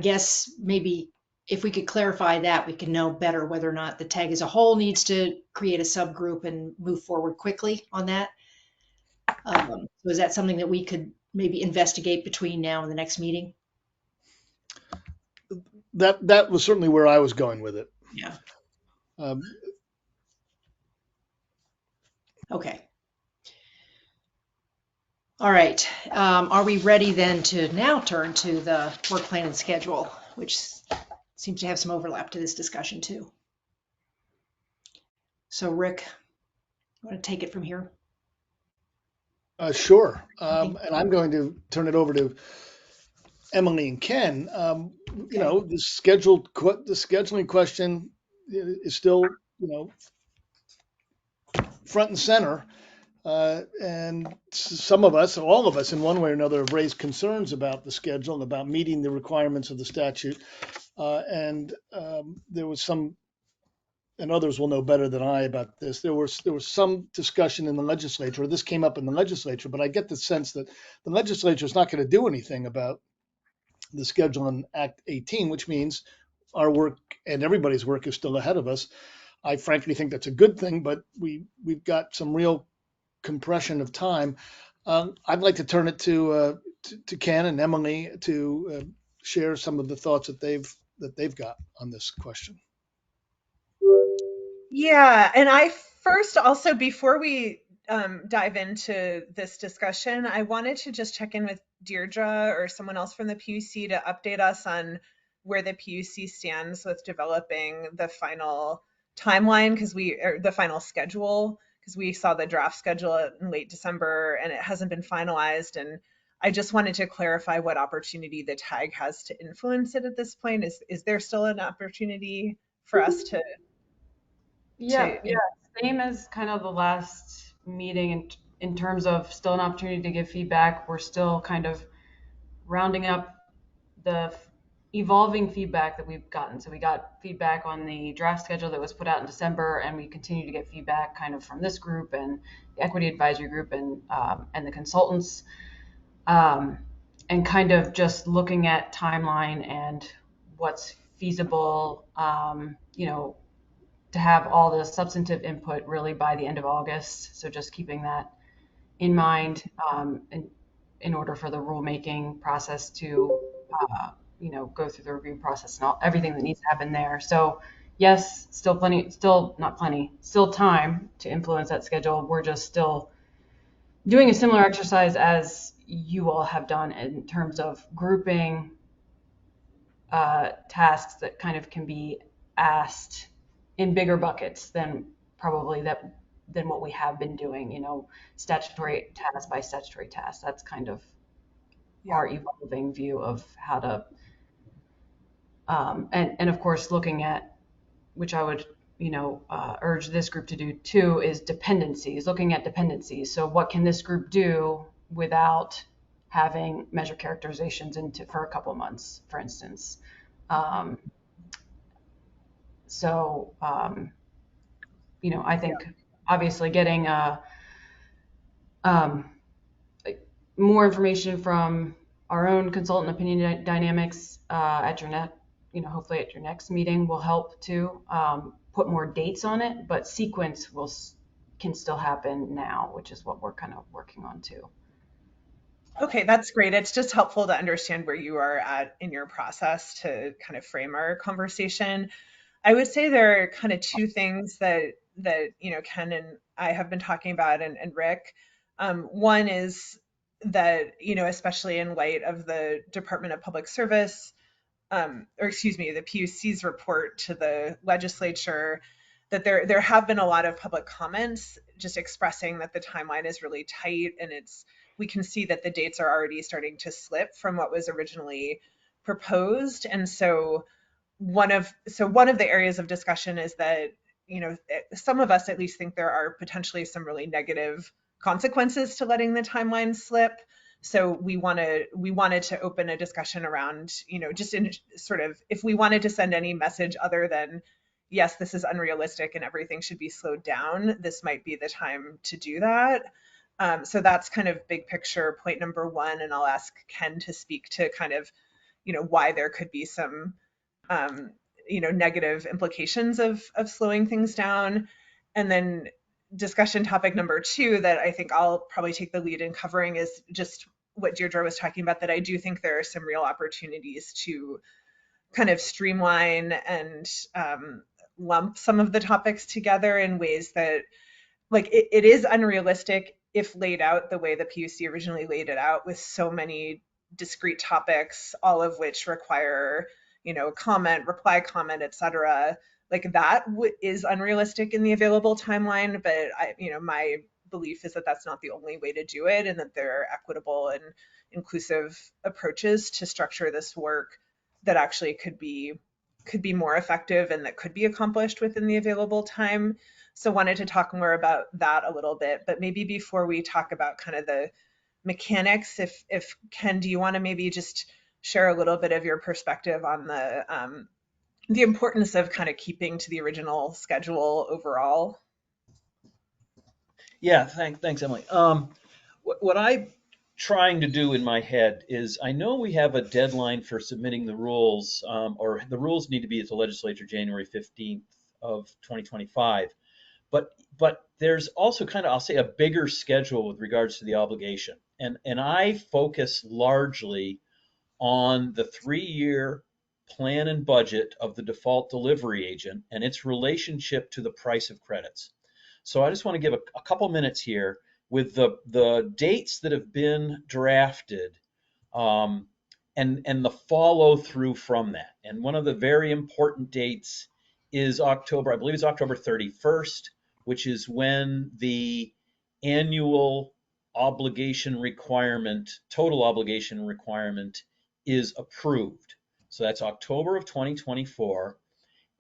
guess maybe if we could clarify that, we can know better whether or not the tag as a whole needs to create a subgroup and move forward quickly on that. So is that something that we could maybe investigate between now and the next meeting? That was certainly where I was going with it. Yeah. Okay. All right. Are we ready then to now turn to the work plan and schedule, which seems to have some overlap to this discussion too? So Rick, you want to take it from here? Sure. And I'm going to turn it over to Emily and Ken. The scheduling question is still, front and center. And some of us, all of us in one way or another, have raised concerns about the schedule and about meeting the requirements of the statute. There was some, and others will know better than I about this, there was some discussion in the legislature, this came up in the legislature, but I get the sense that the legislature is not going to do anything about the schedule in Act 18, which means our work and everybody's work is still ahead of us. I frankly think that's a good thing, but we've got some real compression of time. I'd like to turn it to Ken and Emily to share some of the thoughts that they've got on this question. Yeah, and I first also, before we dive into this discussion, I wanted to just check in with Deirdre or someone else from the PUC to update us on where the PUC stands with developing the final timeline, or the final schedule, because we saw the draft schedule in late December and it hasn't been finalized. And I just wanted to clarify what opportunity the tag has to influence it at this point. Is there still an opportunity for us to? Yeah, same as kind of the last meeting in terms of still an opportunity to give feedback, we're still kind of rounding up the evolving feedback that we've gotten. So we got feedback on the draft schedule that was put out in December, and we continue to get feedback kind of from this group and the equity advisory group and the consultants, and kind of just looking at timeline and what's feasible, to have all the substantive input really by the end of August. So just keeping that in mind, in order for the rulemaking process to, go through the review process and everything that needs to happen there. So yes, still time to influence that schedule. We're just still doing a similar exercise as you all have done in terms of grouping tasks that kind of can be asked in bigger buckets than what we have been doing, statutory task by statutory task. That's kind of our evolving view of how to, and of course, looking at, which I would, urge this group to do too, is looking at dependencies. So what can this group do without having measure characterizations for a couple months, for instance? I think obviously getting more information from our own consultant opinion dynamics at your hopefully at your next meeting will help to put more dates on it, but sequence can still happen now, which is what we're kind of working on too. Okay, that's great. It's just helpful to understand where you are at in your process to kind of frame our conversation. I would say there are kind of two things that Ken and I have been talking about, and Rick. One is that, especially in light of the Department of Public Service, the PUC's report to the legislature, that there have been a lot of public comments just expressing that the timeline is really tight, and we can see that the dates are already starting to slip from what was originally proposed. And so one of the areas of discussion is that, some of us at least think there are potentially some really negative consequences to letting the timeline slip. So we wanted to open a discussion around, just in sort of, if we wanted to send any message other than, yes, this is unrealistic and everything should be slowed down, this might be the time to do that. So that's kind of big picture point number one. And I'll ask Ken to speak to kind of, why there could be some, negative implications of slowing things down. And then discussion topic number two that I think I'll probably take the lead in covering is just what Deirdre was talking about, that I do think there are some real opportunities to kind of streamline and lump some of the topics together in ways that, like, it is unrealistic if laid out the way the PUC originally laid it out, with so many discrete topics, all of which require, comment, reply comment, etc. Like that is unrealistic in the available timeline, but my belief is that that's not the only way to do it, and that there are equitable and inclusive approaches to structure this work that actually could be more effective and that could be accomplished within the available time. So wanted to talk more about that a little bit, but maybe before we talk about kind of the mechanics, if Ken, do you want to maybe just share a little bit of your perspective on the importance of kind of keeping to the original schedule overall? Yeah, thanks, Emily. What I'm trying to do in my head is, I know we have a deadline for submitting the rules, or the rules need to be at the legislature January 15th of 2025. But there's also kind of, I'll say, a bigger schedule with regards to the obligation. And I focus largely on the 3-year plan and budget of the default delivery agent and its relationship to the price of credits. So I just want to give a couple minutes here with the dates that have been drafted, and the follow through from that. And one of the very important dates is October, I believe it's October 31st, which is when the annual obligation requirement, total obligation requirement, is approved. So that's October of 2024.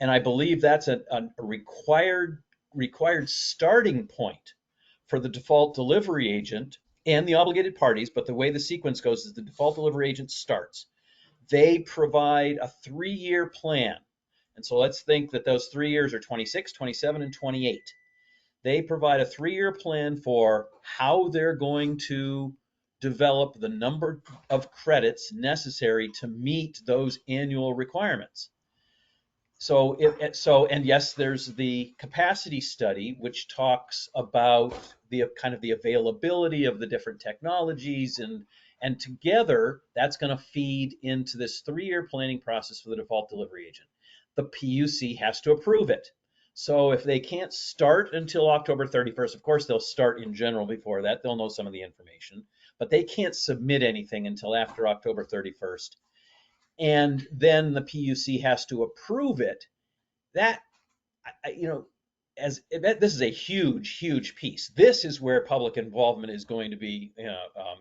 And I believe that's a required starting point for the default delivery agent and the obligated parties, but the way the sequence goes is the default delivery agent starts. They provide a 3-year plan. And so let's think that those 3 years are 26, 27, and 28. They provide a 3-year plan for how they're going to develop the number of credits necessary to meet those annual requirements. So, and yes, there's the capacity study, which talks about the kind of the availability of the different technologies, and together that's going to feed into this 3-year planning process for the default delivery agent. The PUC has to approve it. So if they can't start until October 31st, of course they'll start in general before that. They'll know some of the information, but they can't submit anything until after October 31st. And then the PUC has to approve it. That, you know, this is a huge, huge piece. This is where public involvement is going to be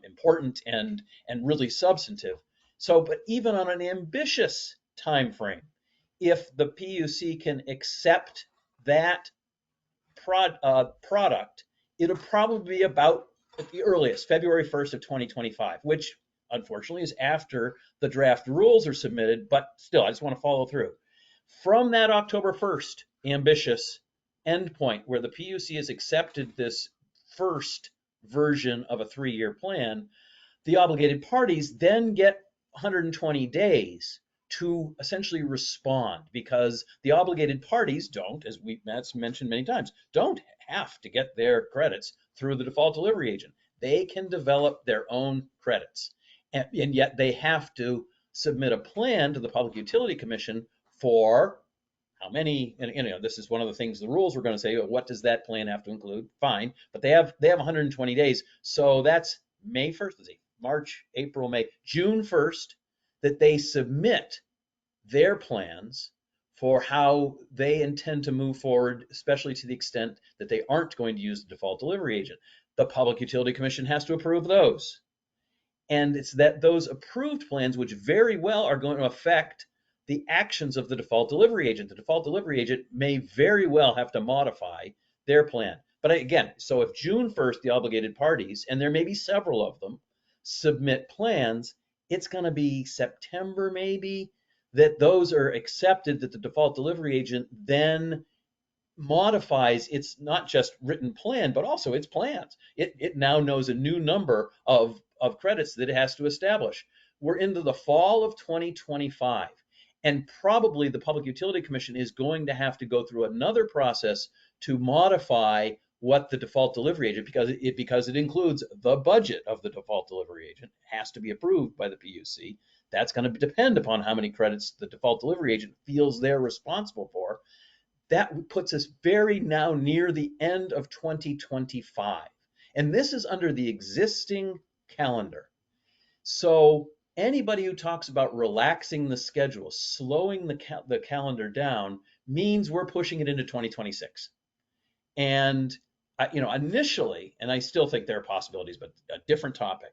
important and really substantive. So, but even on an ambitious time frame, if the PUC can accept that product, it'll probably be about at the earliest February 1st of 2025, which unfortunately is after the draft rules are submitted, but still, I just want to follow through. From that October 1st ambitious endpoint where the PUC has accepted this first version of a 3-year plan, the obligated parties then get 120 days to essentially respond, because the obligated parties don't, as Matt's mentioned many times, don't have to get their credits through the default delivery agent. They can develop their own credits, and yet they have to submit a plan to the Public Utility Commission for how many, and you know, this is one of the things the rules were going to say, what does that plan have to include? Fine, but they have 120 days. So that's May 1st, let's see, March, April, May, June 1st, that they submit their plans for how they intend to move forward, especially to the extent that they aren't going to use the default delivery agent. The Public Utility Commission has to approve those. And it's that those approved plans, which very well are going to affect the actions of the default delivery agent. The default delivery agent may very well have to modify their plan. But again, so if June 1st, the obligated parties, and there may be several of them, submit plans, it's going to be September maybe that those are accepted, that the default delivery agent then modifies its not just written plan, but also its plans. It now knows a new number of credits that it has to establish. We're into the fall of 2025. And probably the Public Utility Commission is going to have to go through another process to modify what the default delivery agent, because it includes the budget of the default delivery agent, has to be approved by the PUC. That's going to depend upon how many credits the default delivery agent feels they're responsible for. That puts us very now near the end of 2025. And this is under the existing calendar. So anybody who talks about relaxing the schedule, slowing the calendar down, means we're pushing it into 2026. And you know, initially, and I still think there are possibilities, but a different topic,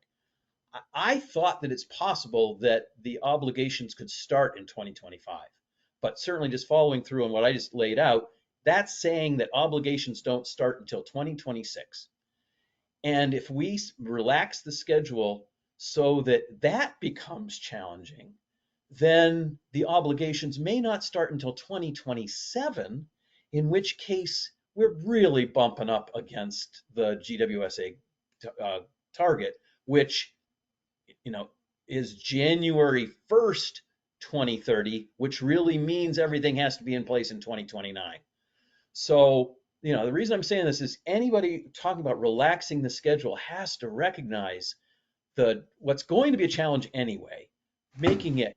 I thought that it's possible that the obligations could start in 2025. But certainly just following through on what I just laid out, that's saying that obligations don't start until 2026. And if we relax the schedule so that that becomes challenging, then the obligations may not start until 2027, in which case we're really bumping up against the GWSA target, which, you know, is January 1st, 2030, which really means everything has to be in place in 2029. So, you know, the reason I'm saying this is anybody talking about relaxing the schedule has to recognize what's going to be a challenge anyway, making it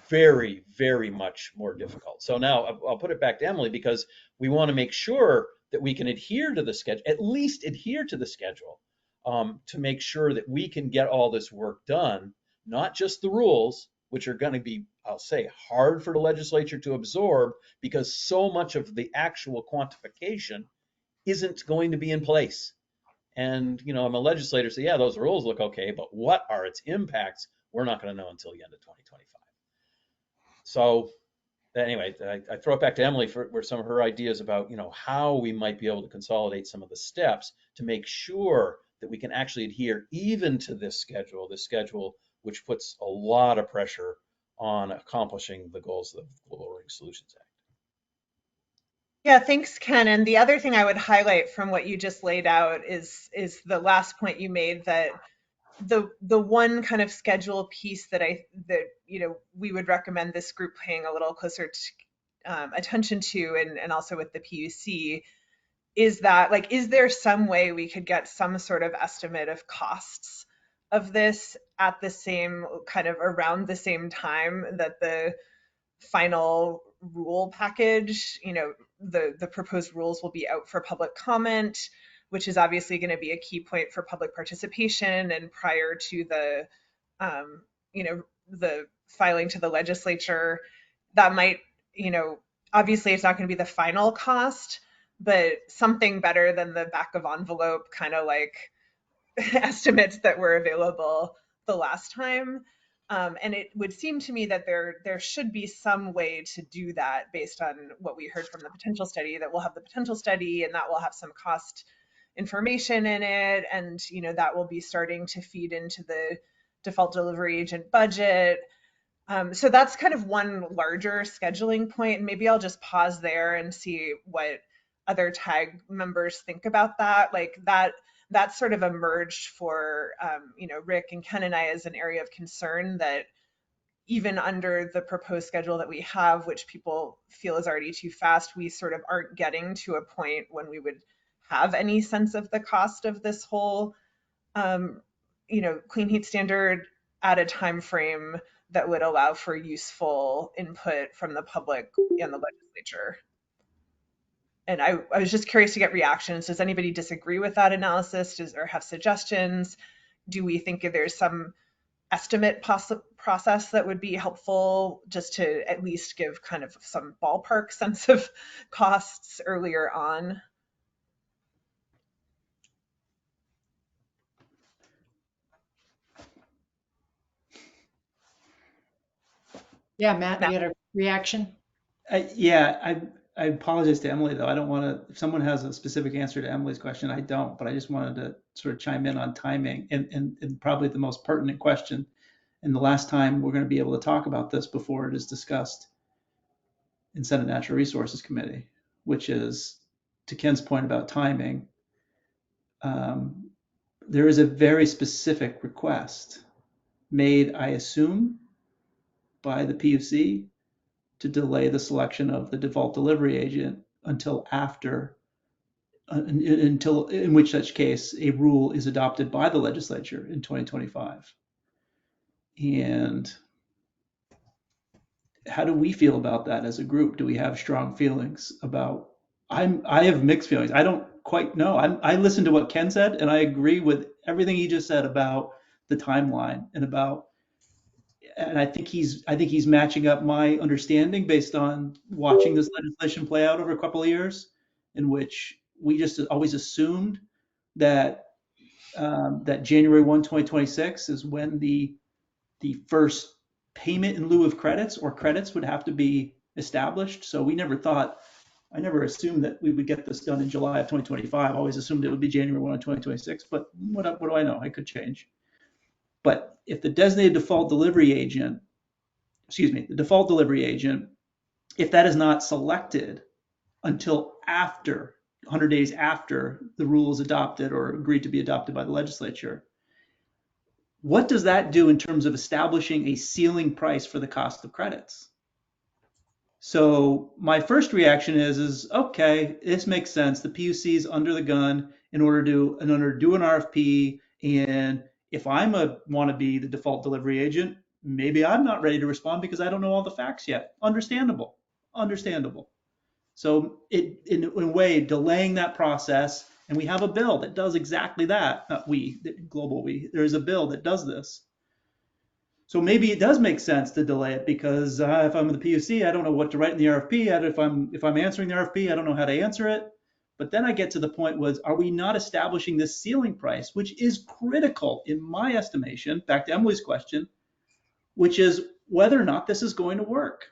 very, very much more difficult. So now I'll put it back to Emily, because we want to make sure that we can adhere to the schedule, at least adhere to the schedule, to make sure that we can get all this work done, not just the rules, which are going to be, I'll say, hard for the legislature to absorb, because so much of the actual quantification isn't going to be in place. And, you know, I'm a legislator, so yeah, those rules look okay, but what are its impacts? We're not going to know until the end of 2025. So anyway, I throw it back to Emily for some of her ideas about, how we might be able to consolidate some of the steps to make sure that we can actually adhere even to this schedule which puts a lot of pressure on accomplishing the goals of the Global Warming Solutions Act. Yeah, thanks, Ken. And the other thing I would highlight from what you just laid out is the last point you made, that the one kind of schedule piece that we would recommend this group paying a little closer attention to, and also with the PUC, is that, like, is there some way we could get some sort of estimate of costs of this at the same kind of around the same time that the final rule package, the proposed rules will be out for public comment, which is obviously going to be a key point for public participation, and prior to the the filing to the legislature. That might, obviously it's not going to be the final cost, but something better than the back of envelope kind of like estimates that were available the last time. And it would seem to me that there should be some way to do that based on what we heard from the potential study, that we'll have the potential study and that will have some cost information in it. And, that will be starting to feed into the default delivery agent budget. So that's kind of one larger scheduling point. And maybe I'll just pause there and see what other TAG members think about that. Like that sort of emerged for, Rick and Ken and I as an area of concern, that even under the proposed schedule that we have, which people feel is already too fast, we sort of aren't getting to a point when we would have any sense of the cost of this whole, clean heat standard at a time frame that would allow for useful input from the public and the legislature. And I was just curious to get reactions. Does anybody disagree with that analysis or have suggestions? Do we think there's some estimate process that would be helpful, just to at least give kind of some ballpark sense of costs earlier on? Yeah, Matt, you had a reaction? I apologize to Emily, though. I don't want to, if someone has a specific answer to Emily's question, I don't, but I just wanted to sort of chime in on timing and probably the most pertinent question. And the last time we're going to be able to talk about this before it is discussed in Senate Natural Resources Committee, which is, to Ken's point about timing, there is a very specific request made, I assume, by the PUC to delay the selection of the default delivery agent until in which such case a rule is adopted by the legislature in 2025. And how do we feel about that as a group? Do we have strong feelings about? I have mixed feelings. I don't quite know. I listened to what Ken said, and I agree with everything he just said about the timeline and I think he's matching up my understanding based on watching this legislation play out over a couple of years, in which we just always assumed that that January 1, 2026 is when the first payment in lieu of credits or credits would have to be established. So I never assumed that we would get this done in July of 2025. I always assumed it would be January 1 of 2026, but what do I know? It could change. But if the designated default delivery agent, if that is not selected until after 100 days after the rule is adopted or agreed to be adopted by the legislature, what does that do in terms of establishing a ceiling price for the cost of credits? So my first reaction is okay, this makes sense. The PUC is under the gun in order to do an RFP, and if want to be the default delivery agent, maybe I'm not ready to respond because I don't know all the facts yet. Understandable. So in a way, delaying that process, and we have a bill that does exactly that. Not we, there is a bill that does this. So maybe it does make sense to delay it because if I'm in the PUC, I don't know what to write in the RFP. If I'm answering the RFP, I don't know how to answer it. But then I get to the point are we not establishing this ceiling price, which is critical in my estimation, back to Emily's question, which is whether or not this is going to work.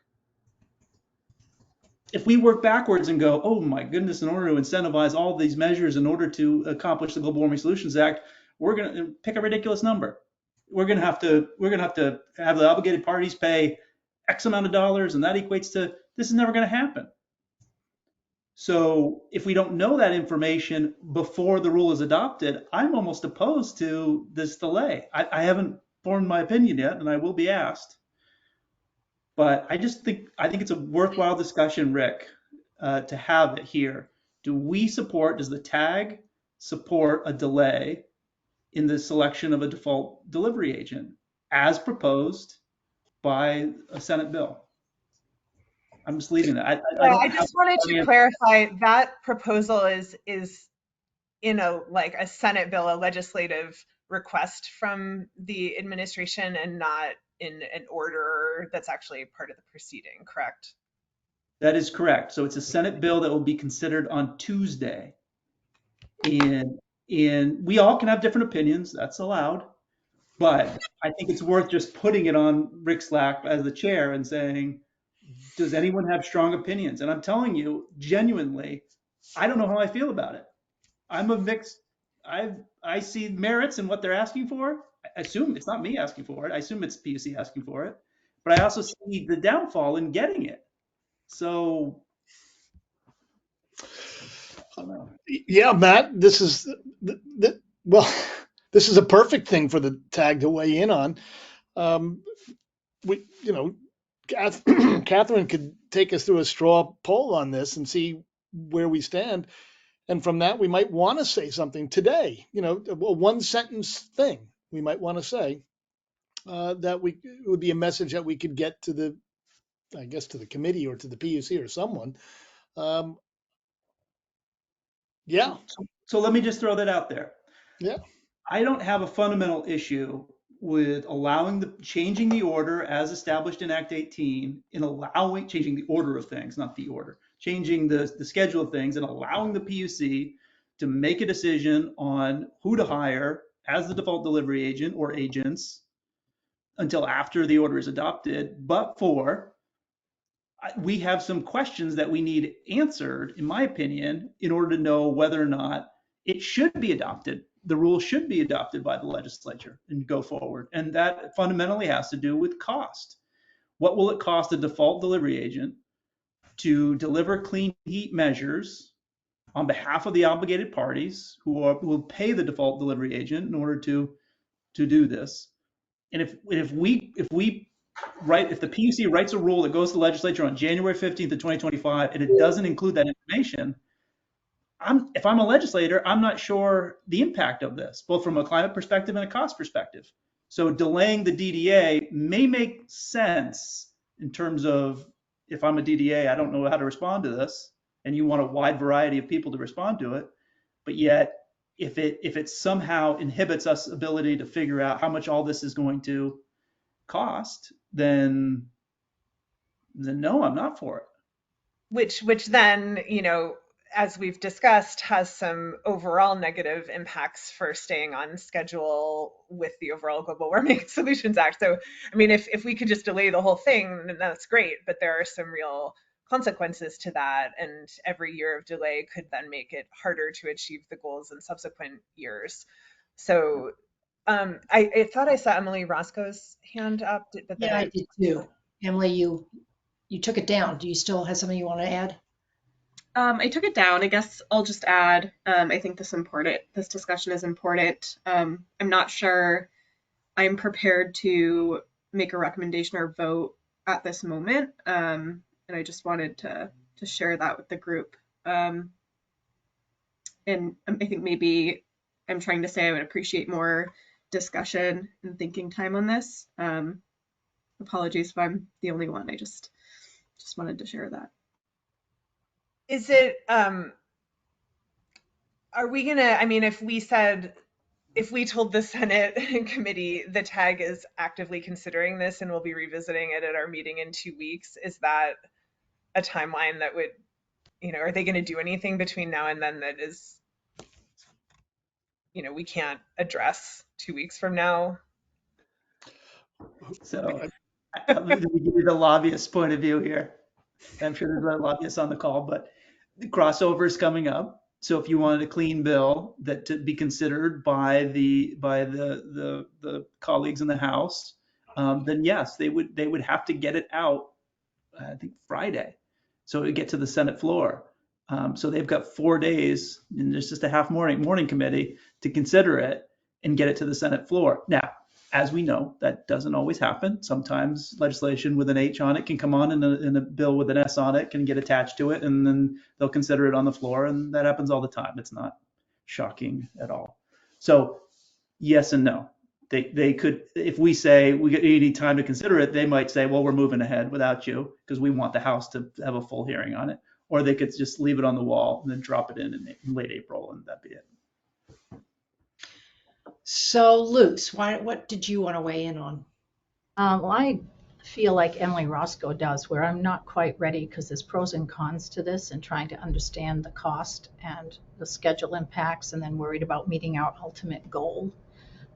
if we work backwards and go, oh my goodness, in order to incentivize all these measures in order to accomplish the Global Warming Solutions Act, we're going to pick a ridiculous number. We're going to have to have the obligated parties pay X amount of dollars, and that equates to, this is never going to happen. So if we don't know that information before the rule is adopted, I'm almost opposed to this delay. I haven't formed my opinion yet, and I will be asked. But I think it's a worthwhile discussion, Rick, to have it here. Does the TAG support a delay in the selection of a default delivery agent as proposed by a Senate bill? I'm just leaving that. I just wanted to clarify that proposal is in a Senate bill, a legislative request from the administration, and not in an order that's actually part of the proceeding, correct? That is correct. So it's a Senate bill that will be considered on Tuesday. And we all can have different opinions, that's allowed. But I think it's worth just putting it on Rick's lap as the chair and saying, does anyone have strong opinions? And I'm telling you, genuinely, I don't know how I feel about it. I'm a mixed, I see merits in what they're asking for. I assume it's not me asking for it. I assume it's PUC asking for it. But I also see the downfall in getting it. So, I don't know. Yeah, Matt, this is this is a perfect thing for the TAG to weigh in on. Catherine could take us through a straw poll on this and see where we stand. And from that, we might want to say something today, a one sentence thing we might want to say that it would be a message that we could get to the committee or to the PUC or someone. Yeah. So let me just throw that out there. Yeah. I don't have a fundamental issue with changing the order as established in Act 18, in changing the order of things, not the order, changing the schedule of things and allowing the PUC to make a decision on who to hire as the default delivery agent or agents until after the order is adopted. But we have some questions that we need answered, in my opinion, in order to know whether or not it should be adopted. The rule should be adopted by the legislature and go forward. And that fundamentally has to do with cost. What will it cost a default delivery agent to deliver clean heat measures on behalf of the obligated parties who will pay the default delivery agent in order to do this? And if the PUC writes a rule that goes to the legislature on January 15th of 2025 and it doesn't include that information, if I'm a legislator, I'm not sure the impact of this, both from a climate perspective and a cost perspective. So delaying the DDA may make sense in terms of, if I'm a DDA, I don't know how to respond to this, and you want a wide variety of people to respond to it. But yet, if it somehow inhibits us ability to figure out how much all this is going to cost, then no, I'm not for it. Which then, as we've discussed, has some overall negative impacts for staying on schedule with the overall Global Warming Solutions Act. So, I mean, if we could just delay the whole thing, then that's great, but there are some real consequences to that, and every year of delay could then make it harder to achieve the goals in subsequent years. So I thought I saw Emily Roscoe's hand up. But yeah, I did too. Emily, you took it down. Do you still have something you want to add? I took it down. I guess I'll just add, I think this discussion is important. I'm not sure I'm prepared to make a recommendation or vote at this moment. And I just wanted to share that with the group. And I think maybe I'm trying to say I would appreciate more discussion and thinking time on this. Apologies if I'm the only one. I just wanted to share that. Is it, are we gonna, I mean, if we told the Senate committee the TAG is actively considering this and we'll be revisiting it at our meeting in 2 weeks, is that a timeline that would, are they gonna do anything between now and then that is, we can't address 2 weeks from now? So let me give you the lobbyist point of view here. I'm sure there's a lobbyists on the call, but the crossover is coming up. So if you wanted a clean bill that to be considered by the colleagues in the House, then yes, they would have to get it out, I think Friday, so it would get to the Senate floor. So they've got 4 days, and there's just a half morning committee to consider it and get it to the Senate floor. Now, as we know, that doesn't always happen. Sometimes legislation with an H on it can come on, and a bill with an S on it can get attached to it, and then they'll consider it on the floor, and that happens all the time. It's not shocking at all. So yes and no. They could, if we say you need time to consider it, they might say, well, we're moving ahead without you because we want the House to have a full hearing on it. Or they could just leave it on the wall and then drop it in late April, and that'd be it. So Luce, what did you want to weigh in on? Well, I feel like Emily Roscoe does, where I'm not quite ready because there's pros and cons to this and trying to understand the cost and the schedule impacts and then worried about meeting our ultimate goal.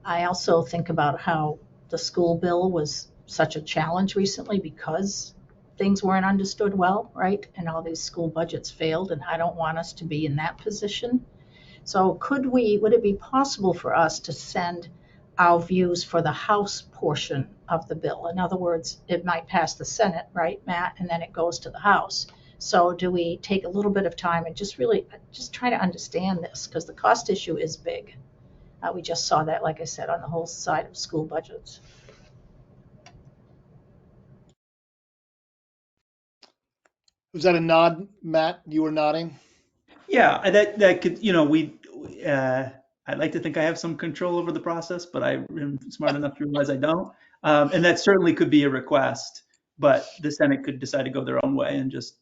I also think about how the school bill was such a challenge recently because things weren't understood well, right? And all these school budgets failed, and I don't want us to be in that position. So would it be possible for us to send our views for the House portion of the bill? In other words, it might pass the Senate, right, Matt? And then it goes to the House. So do we take a little bit of time and just try to understand this? Because the cost issue is big. We just saw that, like I said, on the whole side of school budgets. Was that a nod, Matt? You were nodding? Yeah, that could, I'd like to think I have some control over the process, but I am smart enough to realize I don't. And that certainly could be a request, but the Senate could decide to go their own way and just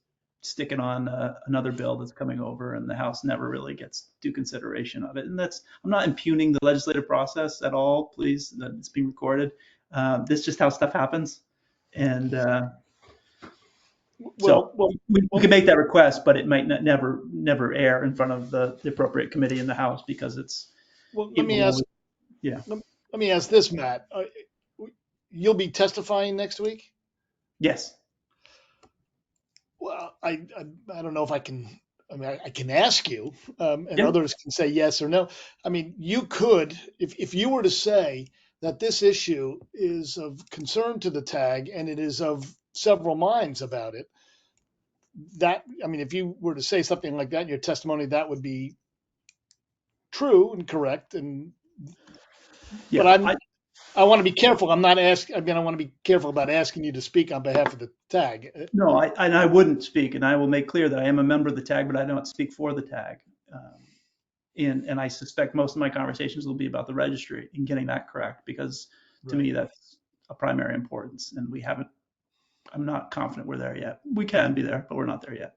stick it on another bill that's coming over, and the House never really gets due consideration of it. And I'm not impugning the legislative process at all, please, it's being recorded. This is just how stuff happens. And we can make that request, but it might never air in front of the appropriate committee in the House because it's. Well, let me ask this, Matt. You'll be testifying next week? Yes. Well, I don't know if I can. I mean, I can ask you, and Yeah. others can say yes or no. I mean, you could, if you were to say that this issue is of concern to the TAG and it is of several minds about it, if you were to say something like that in your testimony, that would be true and correct. Yeah, but I want to be careful. I want to be careful about asking you to speak on behalf of the TAG. No, I wouldn't speak, and I will make clear that I am a member of the TAG, but I don't speak for the TAG. And I suspect most of my conversations will be about the registry and getting that correct, because to me that's a primary importance, and I'm not confident we're there yet. We can be there, but we're not there yet.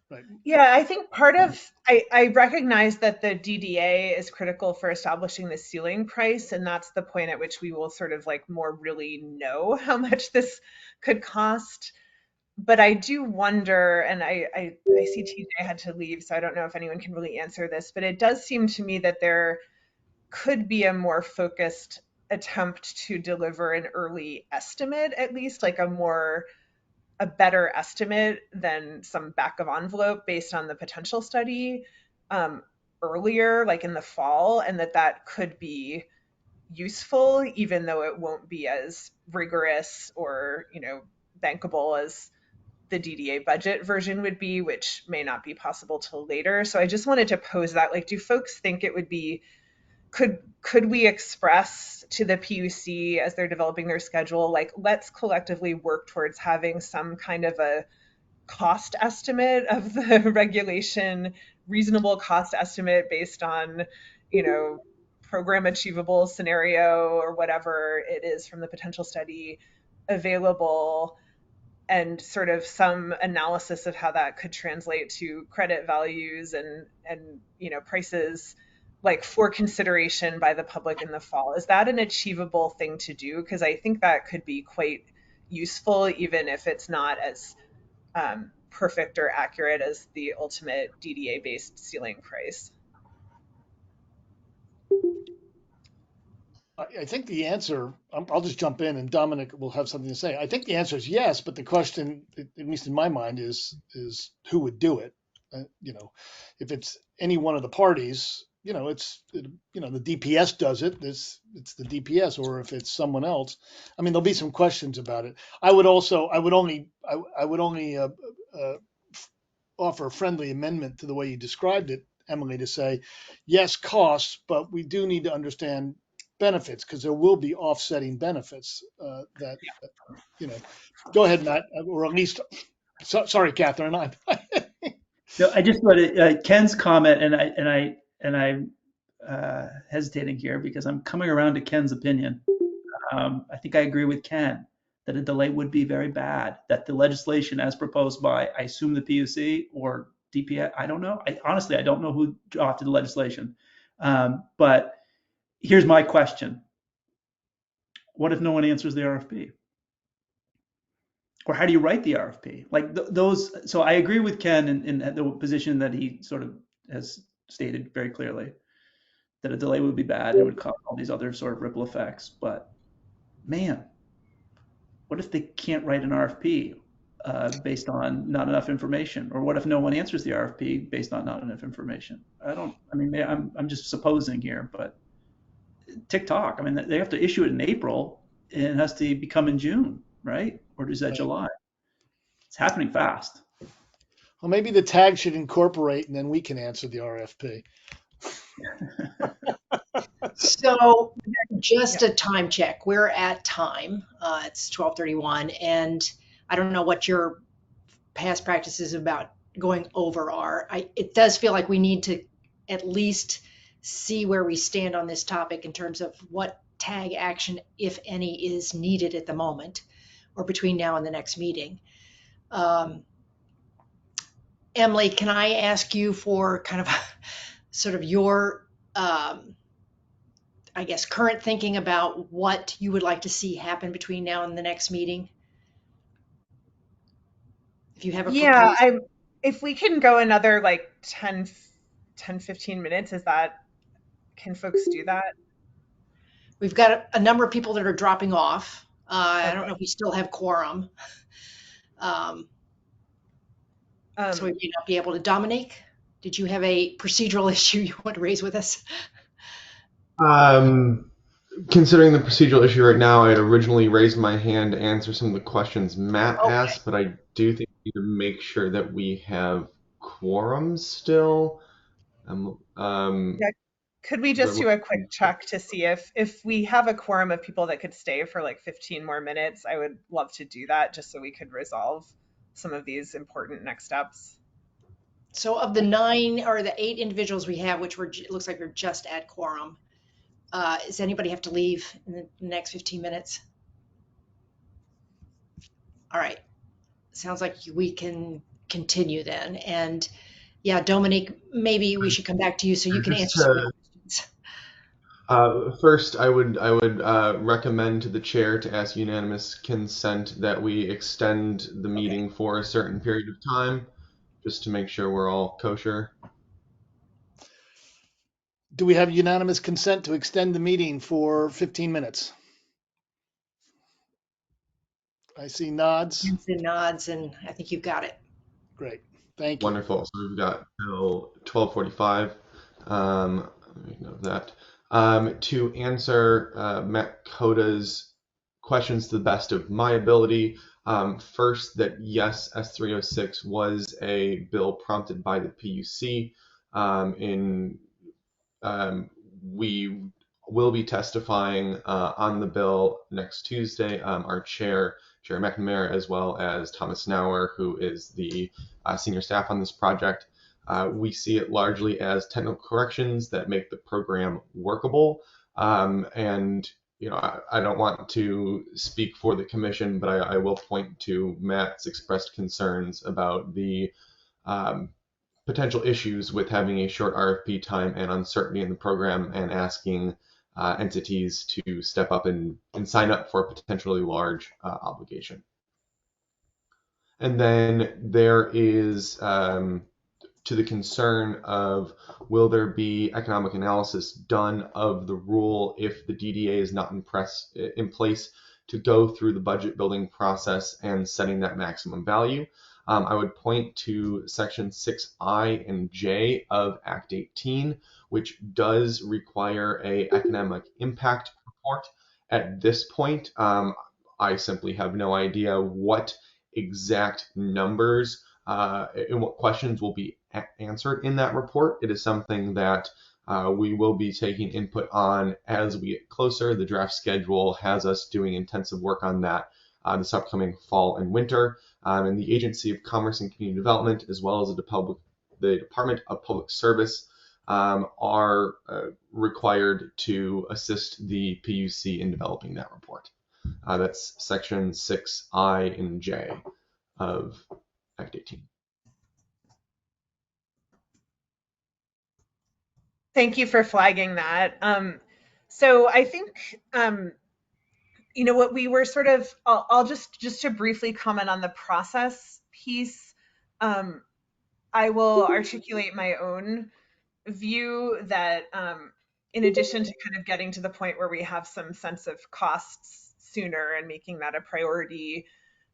Right. Yeah, I think I recognize that the DDA is critical for establishing the ceiling price, and that's the point at which we will sort of more really know how much this could cost. But I do wonder, and I see TJ had to leave, so I don't know if anyone can really answer this, but it does seem to me that there could be a more focused attempt to deliver an early estimate, at least a better estimate than some back of envelope based on the potential study earlier, like in the fall, and that could be useful, even though it won't be as rigorous or bankable as the DDA budget version would be, which may not be possible till later. So I just wanted to pose that, do folks think it would be, could we express to the PUC as they're developing their schedule, let's collectively work towards having some kind of a cost estimate of the regulation, reasonable cost estimate based on, program achievable scenario or whatever it is from the potential study available, and sort of some analysis of how that could translate to credit values and prices, for consideration by the public in the fall. Is that an achievable thing to do? Because I think that could be quite useful, even if it's not as perfect or accurate as the ultimate DDA-based ceiling price. I think the answer, I'll just jump in and Dominic will have something to say. I think the answer is yes, but the question, at least in my mind, is who would do it? If it's any one of the parties, the DPS does it. It's the DPS, or if it's someone else. I mean, there'll be some questions about it. I would only offer a friendly amendment to the way you described it, Emily, to say, yes, costs, but we do need to understand benefits because there will be offsetting benefits go ahead, Matt, or at least, sorry, Catherine. No, I just thought Ken's comment, and I'm hesitating here because I'm coming around to Ken's opinion. I think I agree with Ken that a delay would be very bad, that the legislation as proposed by, I assume, the PUC or DPS, I don't know. Honestly, I don't know who drafted the legislation. But here's my question. What if no one answers the RFP? Or how do you write the RFP? Like those, so I agree with Ken in the position that he sort of has stated very clearly, that a delay would be bad. It would cause all these other sort of ripple effects. But man, what if they can't write an RFP based on not enough information? Or what if no one answers the RFP based on not enough information? I'm just supposing here, but TikTok, I mean, they have to issue it in April and it has to become in June, right? Or is that July? It's happening fast. Well, maybe the tag should incorporate and then we can answer the RFP. So just a time check. We're at time. It's 12:31, and I don't know what your past practices about going over are. It does feel like we need to at least see where we stand on this topic in terms of what tag action, if any, is needed at the moment or between now and the next meeting. Emily, can I ask you for kind of sort of your I guess, current thinking about what you would like to see happen between now and the next meeting? If you have a proposal. If we can go another like 10, 15 minutes, can folks do that? We've got a number of people that are dropping off. I don't know if we still have quorum. So we may not be able to. Dominic, did you have a procedural issue you want to raise with us? Considering the procedural issue right now, I had originally raised my hand to answer some of the questions Matt asked, but I do think we need to make sure that we have quorum still. Could we just do a quick check to see if we have a quorum of people that could stay for like 15 more minutes? I would love to do that just so we could resolve some of these important next steps. So of the 9 or the 8 individuals we have, which it looks like we're just at quorum, does anybody have to leave in the next 15 minutes? All right. Sounds like we can continue then. And yeah, Dominic, maybe we should come back to you so you can answer some questions. First, I would recommend to the chair to ask unanimous consent that we extend the meeting for a certain period of time, just to make sure we're all kosher. Do we have unanimous consent to extend the meeting for 15 minutes? I see nods. I see nods, and I think you've got it. Great. Thank you. Wonderful. So we've got till 12:45. Let me note that. To answer Matt Coda's questions to the best of my ability, first, that yes, S306 was a bill prompted by the PUC. We will be testifying on the bill next Tuesday. Our chair, Chair McNamara, as well as Thomas Nauer, who is the senior staff on this project. We see it largely as technical corrections that make the program workable. And I don't want to speak for the commission, but I will point to Matt's expressed concerns about the potential issues with having a short RFP time and uncertainty in the program, and asking entities to step up and sign up for a potentially large obligation. And then there is to the concern of will there be economic analysis done of the rule if the DDA is not in place to go through the budget building process and setting that maximum value. I would point to section 6I and J of Act 18, which does require a economic impact report. At this point, I simply have no idea what exact numbers and what questions will be answered in that report. It is something that we will be taking input on as we get closer. The draft schedule has us doing intensive work on that this upcoming fall and winter. And the Agency of Commerce and Community Development, as well as the Department of Public Service, are required to assist the PUC in developing that report. That's section 6I and J of Act 18. Thank you for flagging that. So I think, what we were sort of, I'll just to briefly comment on the process piece. I will articulate my own view that in addition to kind of getting to the point where we have some sense of costs sooner and making that a priority,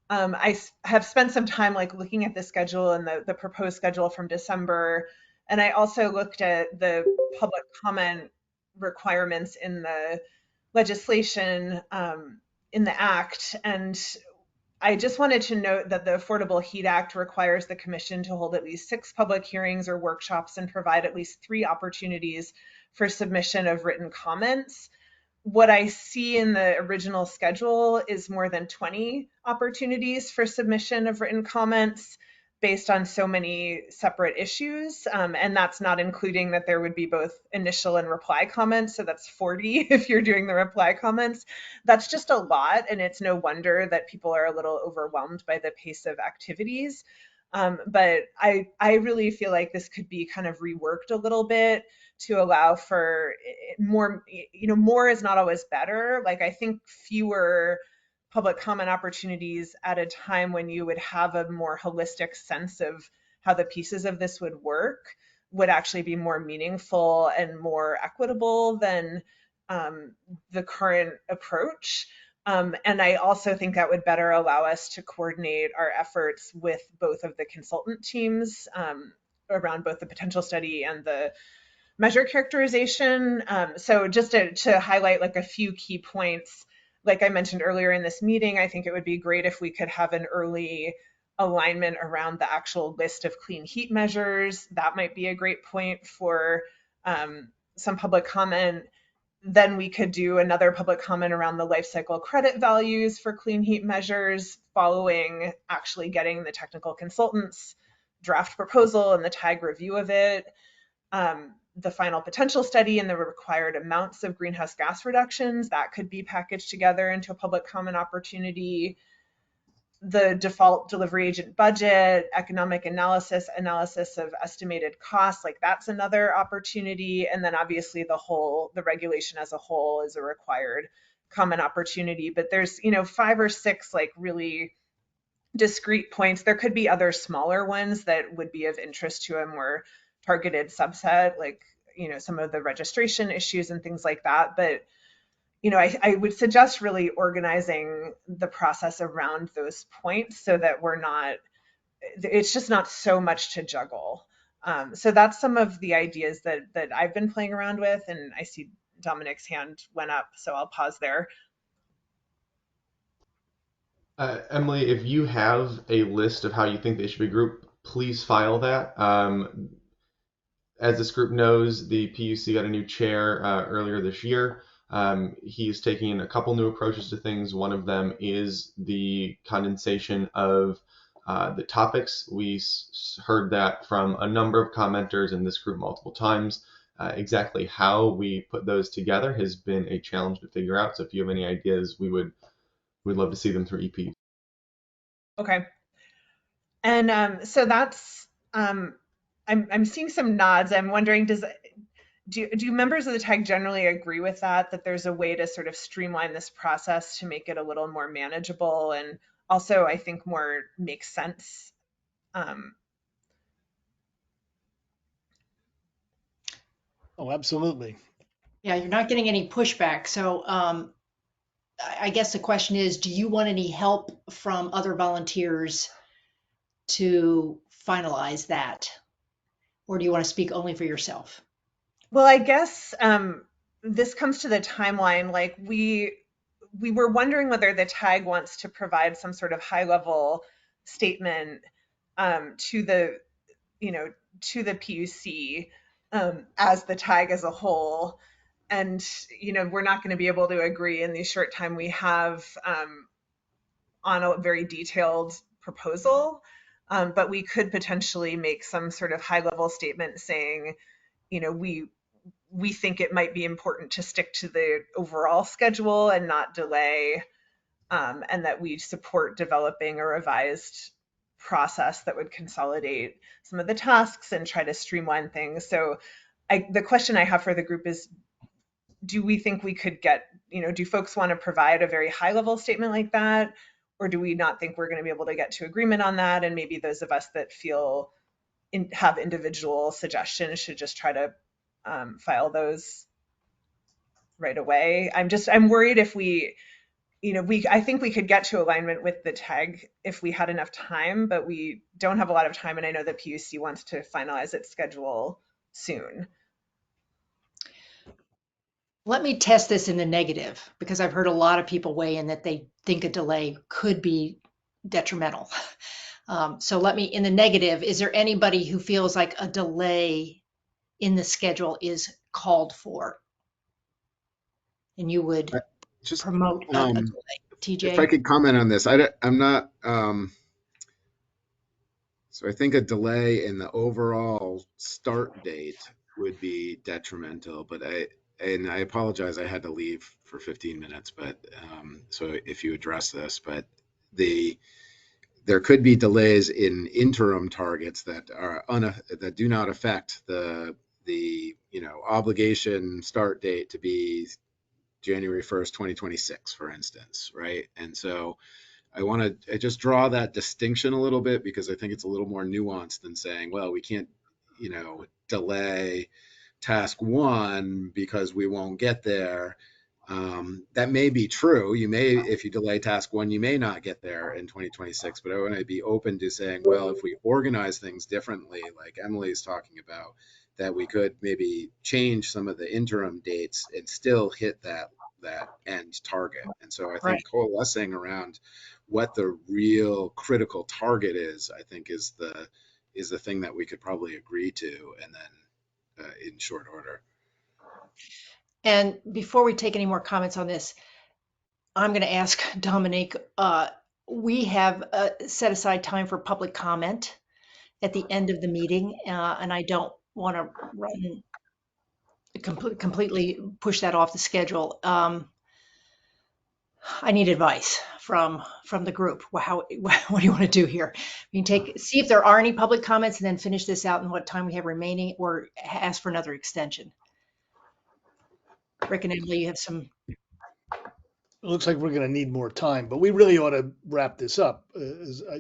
I have spent some time like looking at the schedule and the proposed schedule from December. And I also looked at the public comment requirements in the legislation in the Act. And I just wanted to note that the Affordable Heat Act requires the Commission to hold at least 6 public hearings or workshops and provide at least 3 opportunities for submission of written comments. What I see in the original schedule is more than 20 opportunities for submission of written comments based on so many separate issues. And that's not including that there would be both initial and reply comments. So that's 40 if you're doing the reply comments. That's just a lot. And it's no wonder that people are a little overwhelmed by the pace of activities. But I really feel like this could be kind of reworked a little bit to allow for more, more is not always better. Like I think fewer public comment opportunities at a time when you would have a more holistic sense of how the pieces of this would work would actually be more meaningful and more equitable than the current approach. And I also think that would better allow us to coordinate our efforts with both of the consultant teams around both the potential study and the measure characterization. So just to highlight like a few key points, like I mentioned earlier in this meeting, I think it would be great if we could have an early alignment around the actual list of clean heat measures. That might be a great point for some public comment. Then we could do another public comment around the life cycle credit values for clean heat measures following actually getting the technical consultants draft proposal and the TAG review of it. The final potential study and the required amounts of greenhouse gas reductions, that could be packaged together into a public comment opportunity. The default delivery agent budget, economic analysis of estimated costs, like that's another opportunity. And then obviously the regulation as a whole is a required comment opportunity. But there's, 5 or 6 like really discrete points. There could be other smaller ones that would be of interest to a more targeted subset, like, some of the registration issues and things like that. But, I would suggest really organizing the process around those points so that it's just not so much to juggle. So that's some of the ideas that I've been playing around with. And I see Dominic's hand went up, so I'll pause there. Emily, if you have a list of how you think they should be grouped, please file that. As this group knows, the PUC got a new chair earlier this year. He's taking a couple new approaches to things. One of them is the condensation of the topics. We heard that from a number of commenters in this group multiple times. Exactly how we put those together has been a challenge to figure out. So if you have any ideas, we'd love to see them through EP. Okay. And so that's, I'm seeing some nods. I'm wondering, do members of the TAG generally agree with that there's a way to sort of streamline this process to make it a little more manageable and also I think more makes sense? Oh, absolutely. Yeah, you're not getting any pushback. So I guess the question is, do you want any help from other volunteers to finalize that? Or do you want to speak only for yourself? Well, I guess this comes to the timeline. Like we were wondering whether the TAG wants to provide some sort of high level statement to the, to the PUC as the TAG as a whole. And, we're not going to be able to agree in the short time we have on a very detailed proposal. But we could potentially make some sort of high level statement saying, we think it might be important to stick to the overall schedule and not delay, and that we support developing a revised process that would consolidate some of the tasks and try to streamline things. So the question I have for the group is, do we think we could get, do folks want to provide a very high level statement like that? Or do we not think we're going to be able to get to agreement on that? And maybe those of us that feel have individual suggestions should just try to file those right away. I'm worried if I think we could get to alignment with the TAG if we had enough time, but we don't have a lot of time. And I know the PUC wants to finalize its schedule soon. Let me test this in the negative, because I've heard a lot of people weigh in that they think a delay could be detrimental. So let me, in the negative, is there anybody who feels like a delay in the schedule is called for? And you would just promote a delay. TJ? If I could comment on this, I'm not, so I think a delay in the overall start date would be detrimental, but I apologize, I had to leave for 15 minutes, but so if you address this, but there could be delays in interim targets that are that do not affect the obligation start date to be January 1st, 2026, for instance, right? And so I just draw that distinction a little bit, because I think it's a little more nuanced than saying, well, we can't, delay task one because we won't get there. That may be true. If you delay task one, you may not get there in 2026, but I want to be open to saying, well, if we organize things differently, like Emily's talking about, that we could maybe change some of the interim dates and still hit that end target. And so I think coalescing around what the real critical target is, I think is the thing that we could probably agree to, and then in short order. And before we take any more comments on this, I'm going to ask Dominique, we have set aside time for public comment at the end of the meeting, and I don't want to run completely push that off the schedule. I need advice from the group. What do you want to do here? We can see if there are any public comments and then finish this out in what time we have remaining, or ask for another extension. Rick and Emily, you have some. It looks like we're going to need more time, but we really ought to wrap this up.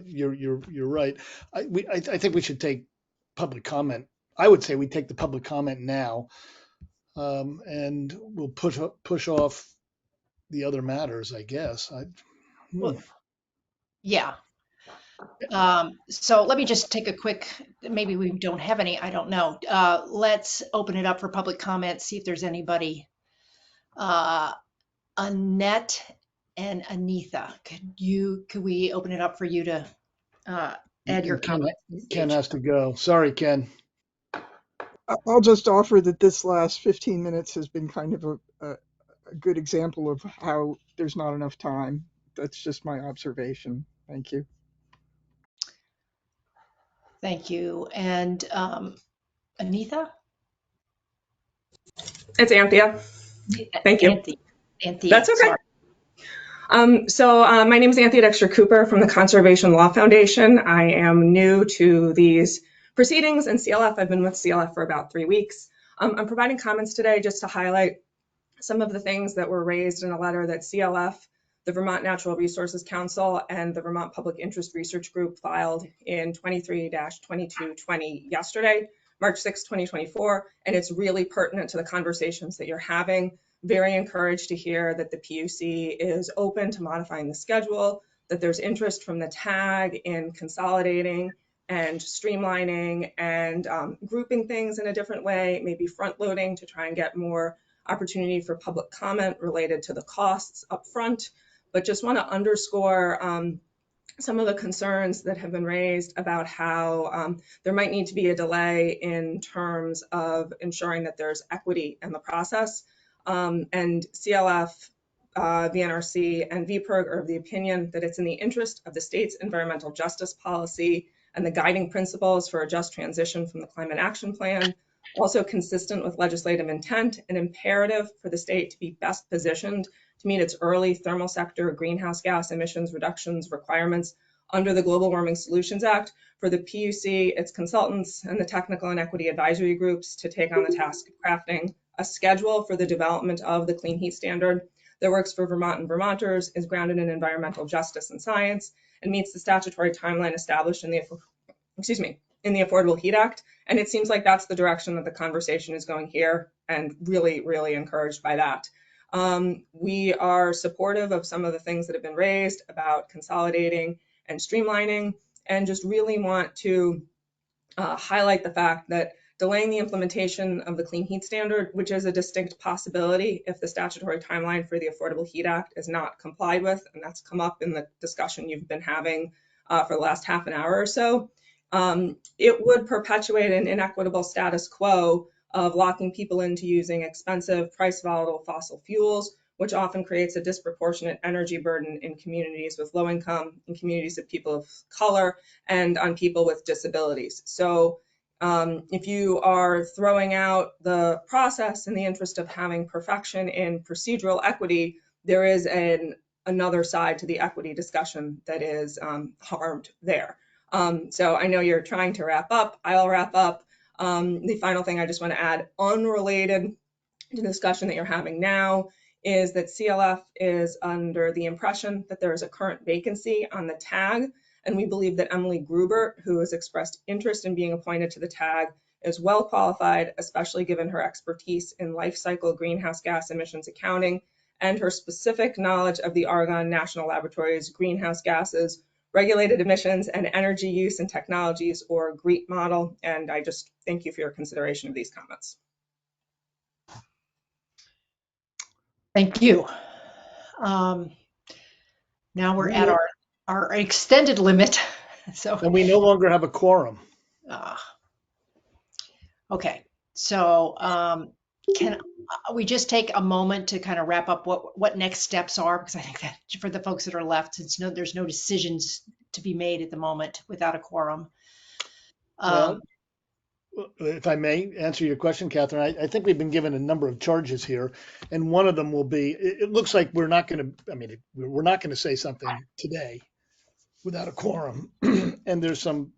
You're right. I think we should take public comment. I would say we take the public comment now, and we'll push off the other matters, I guess. Well, yeah. So let me just take a quick, maybe we don't have any, I don't know. Let's open it up for public comment, see if there's anybody. Annette and Anitha, could we open it up for you to add your comment? Ken has to go. Sorry, Ken. I'll just offer that this last 15 minutes has been kind of a good example of how there's not enough time. That's just my observation. Thank you. Thank you. And Anitha? It's Anthea. Thank you. Anthea. That's okay. So my name is Anthea Dexter Cooper from the Conservation Law Foundation. I am new to these proceedings in CLF. I've been with CLF for about 3 weeks. I'm providing comments today just to highlight some of the things that were raised in a letter that CLF, the Vermont Natural Resources Council, and the Vermont Public Interest Research Group filed in 23-2220 yesterday, March 6, 2024, and it's really pertinent to the conversations that you're having. Very encouraged to hear that the PUC is open to modifying the schedule, that there's interest from the TAG in consolidating and streamlining and grouping things in a different way, maybe front loading to try and get more opportunity for public comment related to the costs up front. But just want to underscore some of the concerns that have been raised about how there might need to be a delay in terms of ensuring that there's equity in the process. And CLF, VNRC, and VPIRG are of the opinion that it's in the interest of the state's environmental justice policy and the guiding principles for a just transition from the Climate Action Plan, also consistent with legislative intent and imperative for the state to be best positioned to meet its early thermal sector greenhouse gas emissions reductions requirements under the Global Warming Solutions Act, for the PUC, its consultants, and the technical and equity advisory groups to take on the task of crafting a schedule for the development of the clean heat standard that works for Vermont and Vermonters, is grounded in environmental justice and science, and meets the statutory timeline established in the Affordable Heat Act. And it seems like that's the direction that the conversation is going here, and really, really encouraged by that. We are supportive of some of the things that have been raised about consolidating and streamlining, and just really want to highlight the fact that delaying the implementation of the Clean Heat Standard, which is a distinct possibility if the statutory timeline for the Affordable Heat Act is not complied with, and that's come up in the discussion you've been having for the last half an hour or so, it would perpetuate an inequitable status quo of locking people into using expensive, price volatile fossil fuels, which often creates a disproportionate energy burden in communities with low income, in communities of people of color, and on people with disabilities. So if you are throwing out the process in the interest of having perfection in procedural equity, there is another side to the equity discussion that is harmed there. So I know you're trying to wrap up. I'll wrap up. The final thing I just want to add, unrelated to the discussion that you're having now, is that CLF is under the impression that there is a current vacancy on the TAG, and we believe that Emily Gruber, who has expressed interest in being appointed to the TAG, is well qualified, especially given her expertise in life cycle greenhouse gas emissions accounting and her specific knowledge of the Argonne National Laboratory's greenhouse gases, regulated emissions, and energy use and technologies, or GREET model. And I just thank you for your consideration of these comments. Thank you. Now we're at our extended limit. So, and we no longer have a quorum. Okay, so can we just take a moment to kind of wrap up what next steps are? Because I think that for the folks that are left, there's no decisions to be made at the moment without a quorum. Well, if I may answer your question, Catherine, I think we've been given a number of charges here, and one of them will be, it looks like we're not going to, we're not going to say something today without a quorum. And there's some,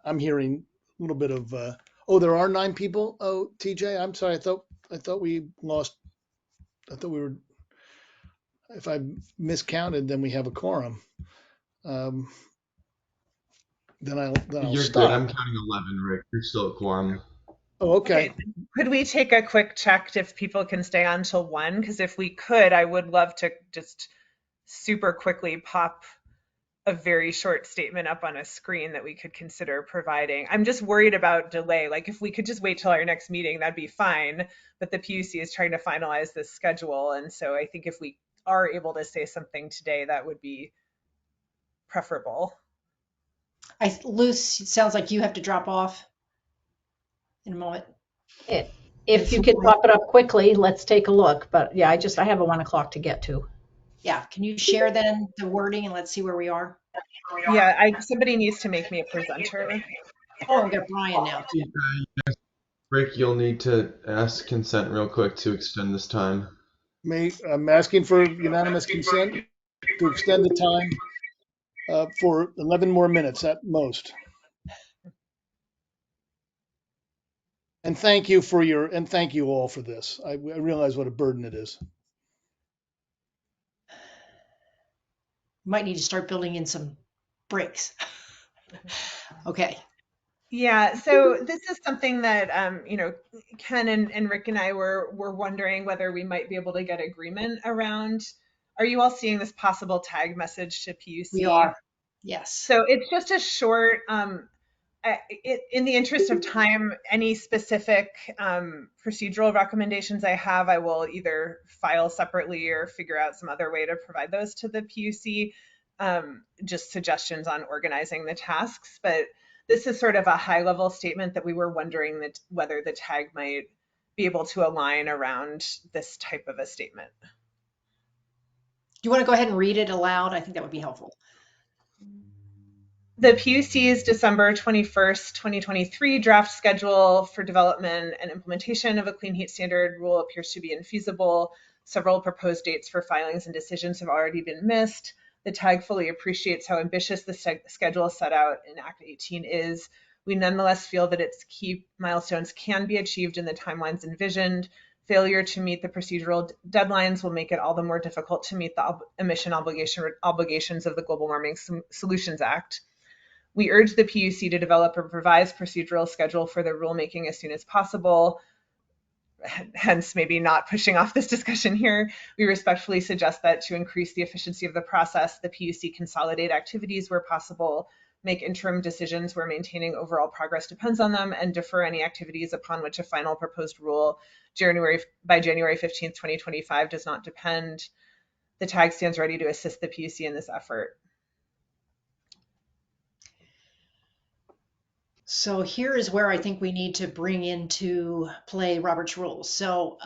I'm hearing a little bit of, there are 9 people. Oh, TJ, I'm sorry. I thought we lost, I thought we were, if I miscounted, then we have a quorum. Then I'll You're stop. good. I'm counting 11, Rick. You're still at quorum. Oh, okay. Could we take a quick check if people can stay on till 1? Because if we could, I would love to just super quickly pop a very short statement up on a screen that we could consider providing. I'm just worried about delay. Like if we could just wait till our next meeting, that'd be fine. But the PUC is trying to finalize this schedule. And so I think if we are able to say something today, that would be preferable. Luce, it sounds like you have to drop off in a moment. If you can pop it up quickly, let's take a look. But yeah, I have a 1 o'clock to get to. Yeah, can you share then the wording and let's see where we are? Yeah, somebody needs to make me a presenter. Oh, we got Brian now. Rick, you'll need to ask consent real quick to extend this time. I'm asking for unanimous consent to extend the time for 11 more minutes at most. And thank you all for this. I realize what a burden it is. Might need to start building in some breaks. Okay. Yeah, so this is something that Ken and Rick and I were wondering whether we might be able to get agreement around. Are you all seeing this possible tag message to We PUC? are. Yes. So it's just a short, in the interest of time, any specific procedural recommendations I have, I will either file separately or figure out some other way to provide those to the PUC. Just suggestions on organizing the tasks, but this is sort of a high level statement that we were wondering that whether the tag might be able to align around this type of a statement. Do you want to go ahead and read it aloud? I think that would be helpful. The PUC's December 21st, 2023 draft schedule for development and implementation of a clean heat standard rule appears to be infeasible. Several proposed dates for filings and decisions have already been missed. The TAG fully appreciates how ambitious the schedule set out in Act 18 is. We nonetheless feel that its key milestones can be achieved in the timelines envisioned. Failure to meet the procedural deadlines will make it all the more difficult to meet the emission obligations of the Global Warming Solutions Act. We urge the PUC to develop a revised procedural schedule for the rulemaking as soon as possible. Hence, maybe not pushing off this discussion here. We respectfully suggest that to increase the efficiency of the process, the PUC consolidate activities where possible, make interim decisions where maintaining overall progress depends on them, and defer any activities upon which a final proposed rule by January 15th, 2025 does not depend. The TAG stands ready to assist the PUC in this effort. So here is where I think we need to bring into play Robert's rules. So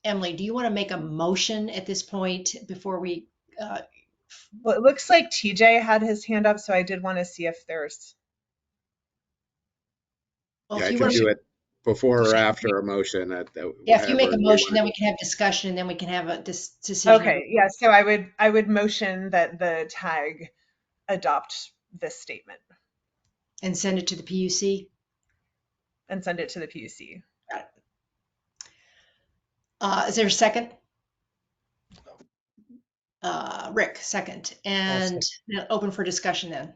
Emily, do you want to make a motion at this point before we? Well, it looks like TJ had his hand up, so I did want to see if there's. Well, Yeah, if I you can want do to, it before or after a motion. yeah, if you make a whatever you motion, want then to we can have discussion, and then we can have a decision. Okay, yeah. So I would motion that the TAG adopt this statement and send it to the PUC. And send it to the PUC. Got it. Is there a second? Rick, second, and open for discussion then.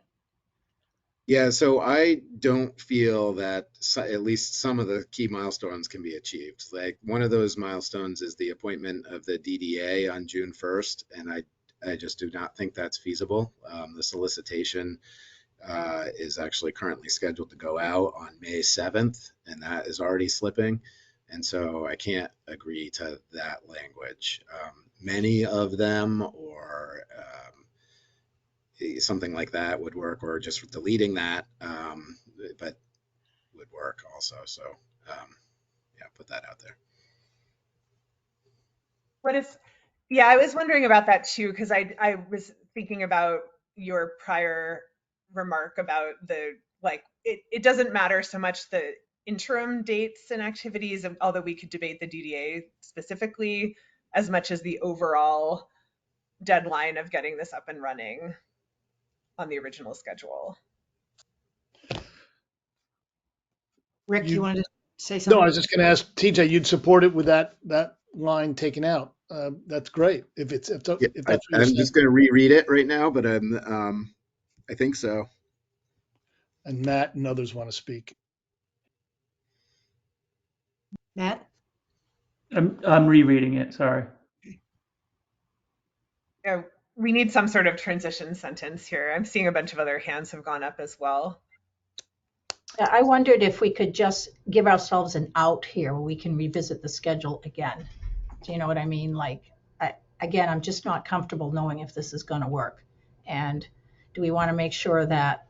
Yeah, so I don't feel that at least some of the key milestones can be achieved. Like one of those milestones is the appointment of the DDA on June 1st, and I just do not think that's feasible. The solicitation is actually currently scheduled to go out on May 7th, and that is already slipping. And so I can't agree to that language. Many of them, or something like that would work, or just deleting that, but would work also. So yeah, put that out there. What if, yeah, I was wondering about that too, because I was thinking about your prior remark about the, like, it doesn't matter so much the interim dates and activities, although we could debate the DDA specifically, as much as the overall deadline of getting this up and running on the original schedule. Rick, you wanted to say something? No, I was just going to ask TJ, you'd support it with that line taken out. That's great. If that's what you're I'm just going to reread it right now, but I think so. And Matt and others want to speak. Matt? I'm rereading it, sorry. Yeah, we need some sort of transition sentence here. I'm seeing a bunch of other hands have gone up as well. I wondered if we could just give ourselves an out here where we can revisit the schedule again. Do you know what I mean? Like, again, I'm just not comfortable knowing if this is going to work. And do we want to make sure that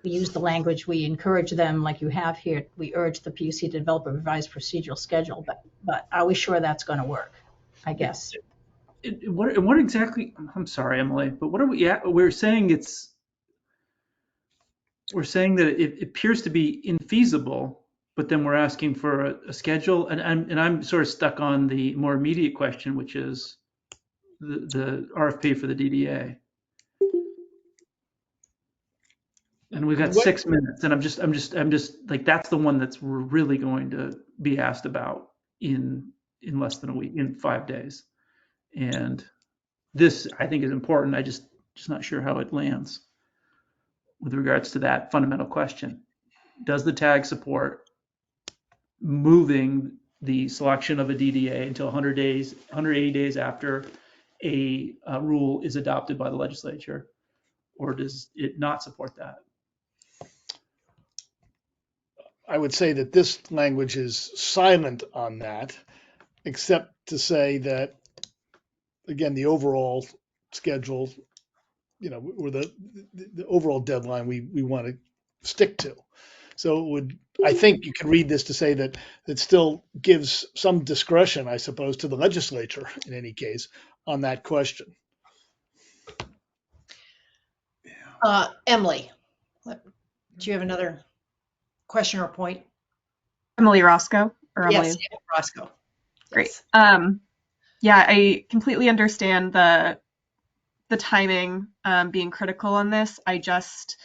we use the language, we encourage them, like you have here, we urge the PUC to develop a revised procedural schedule, but are we sure that's going to work? I guess. What exactly, I'm sorry, Emily, but what are we at? We're saying that it appears to be infeasible, but then we're asking for a schedule, and I'm sort of stuck on the more immediate question, which is the RFP for the DDA. And we've got 6 minutes, and I'm just like, that's the one that's really going to be asked about in less than a week, in 5 days. And this, I think, is important. I just not sure how it lands with regards to that fundamental question. does the tag support moving the selection of a DDA until 180 days after a rule is adopted by the legislature, or does it not support that? I would say that this language is silent on that, except to say that, again, the overall schedule, or the overall deadline we want to stick to. So I think you can read this to say that it still gives some discretion, I suppose, to the legislature in any case on that question. Emily, do you have another question or point? Emily Roscoe or Yes, Emily? Emily Roscoe. Great. Yeah, I completely understand the timing being critical on this. I just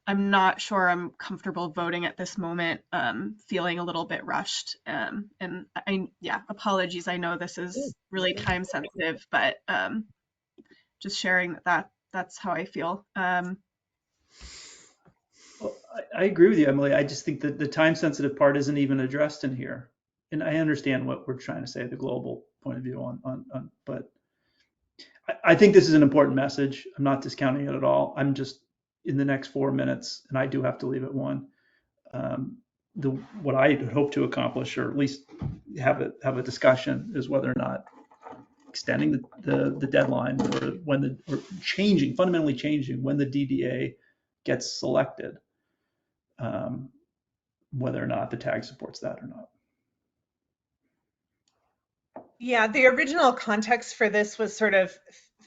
I'm not sure I'm comfortable voting at this moment, feeling a little bit rushed. And apologies. I know this is really time sensitive, but just sharing that's how I feel. Well, I agree with you, Emily. I just think that the time sensitive part isn't even addressed in here. And I understand what we're trying to say, the global point of view on but I think this is an important message. I'm not discounting it at all. I'm just in the next 4 minutes, and I do have to leave at 1. What I hope to accomplish, or at least have a discussion, is whether or not extending the deadline or fundamentally changing when the DDA gets selected, whether or not the tag supports that or not. Yeah, the original context for this was sort of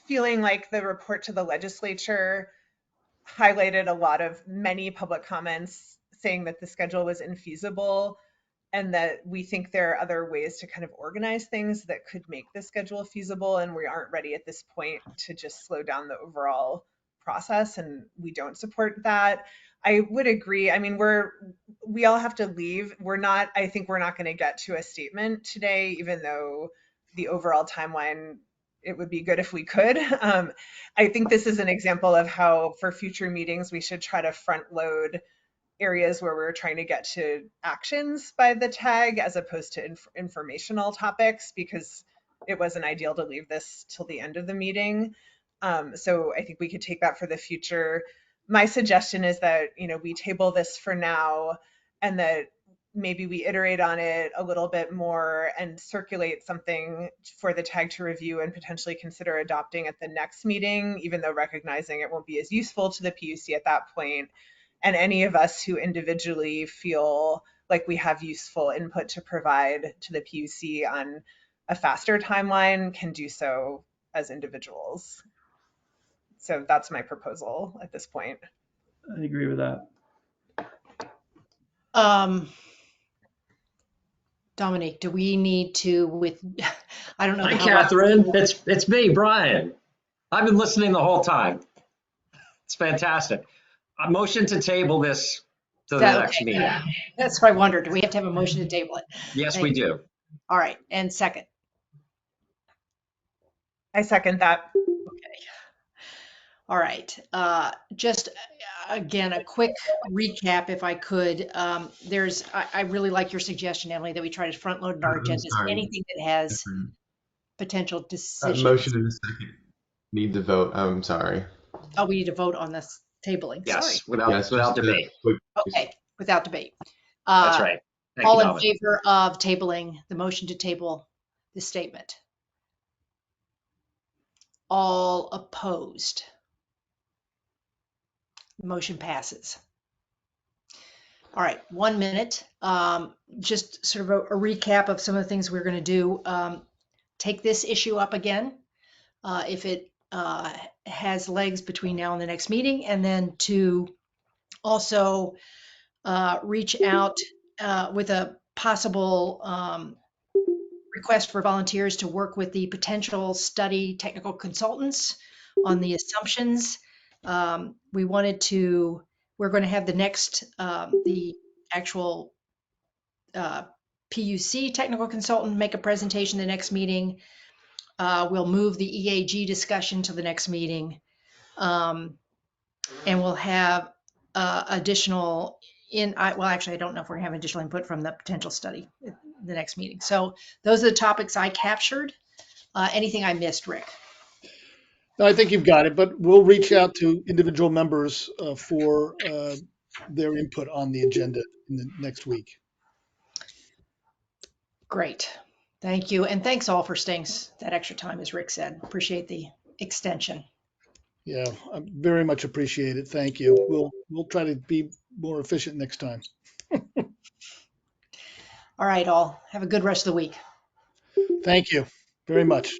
feeling like the report to the legislature highlighted many public comments saying that the schedule was infeasible and that we think there are other ways to kind of organize things that could make the schedule feasible, and we aren't ready at this point to just slow down the overall process, and we don't support that. I would agree. I mean, we all have to leave. I think we're not going to get to a statement today, even though the overall timeline, it would be good if we could. I think this is an example of how for future meetings, we should try to front load areas where we're trying to get to actions by the tag as opposed to informational topics, because it wasn't ideal to leave this till the end of the meeting. So I think we could take that for the future. My suggestion is that, we table this for now, and that maybe we iterate on it a little bit more and circulate something for the tag to review and potentially consider adopting at the next meeting, even though recognizing it won't be as useful to the PUC at that point. And any of us who individually feel like we have useful input to provide to the PUC on a faster timeline can do so as individuals. So that's my proposal at this point. I agree with that. Dominique, do we need to I don't know. Hi, Catherine. It's me, Brian. I've been listening the whole time. It's fantastic. A motion to table this to the next meeting. Yeah. That's what I wondered. Do we have to have a motion to table it? Yes, we do. All right. And second? I second that. Okay. All right. Just again, a quick recap, if I could. I really like your suggestion, Emily, that we try to front load in our agendas anything that has potential decisions. Motion in a second. Need to vote. I'm sorry. Oh, we need to vote on this tabling. Yes, Sorry. without debate. Okay, without debate. That's right. Thank all you, in favor of tabling the motion to table the statement? All opposed? Motion passes. All right, 1 minute. Just sort of a recap of some of the things we're going to do. Take this issue up again if it has legs between now and the next meeting, and then to also reach out with a possible request for volunteers to work with the potential study technical consultants on the assumptions. We're going to have the next, the actual PUC technical consultant make a presentation the next meeting. We'll move the EAG discussion to the next meeting. And we'll have additional well, actually, I don't know if we're gonna have additional input from the potential study at the next meeting. So those are the topics I captured. Anything I missed, Rick? No, I think you've got it, but we'll reach out to individual members for their input on the agenda in the next week. Great. Thank you. And thanks all for staying that extra time, as Rick said. Appreciate the extension. Yeah, I very much appreciate it. Thank you. We'll try to be more efficient next time. All right, all. Have a good rest of the week. Thank you very much.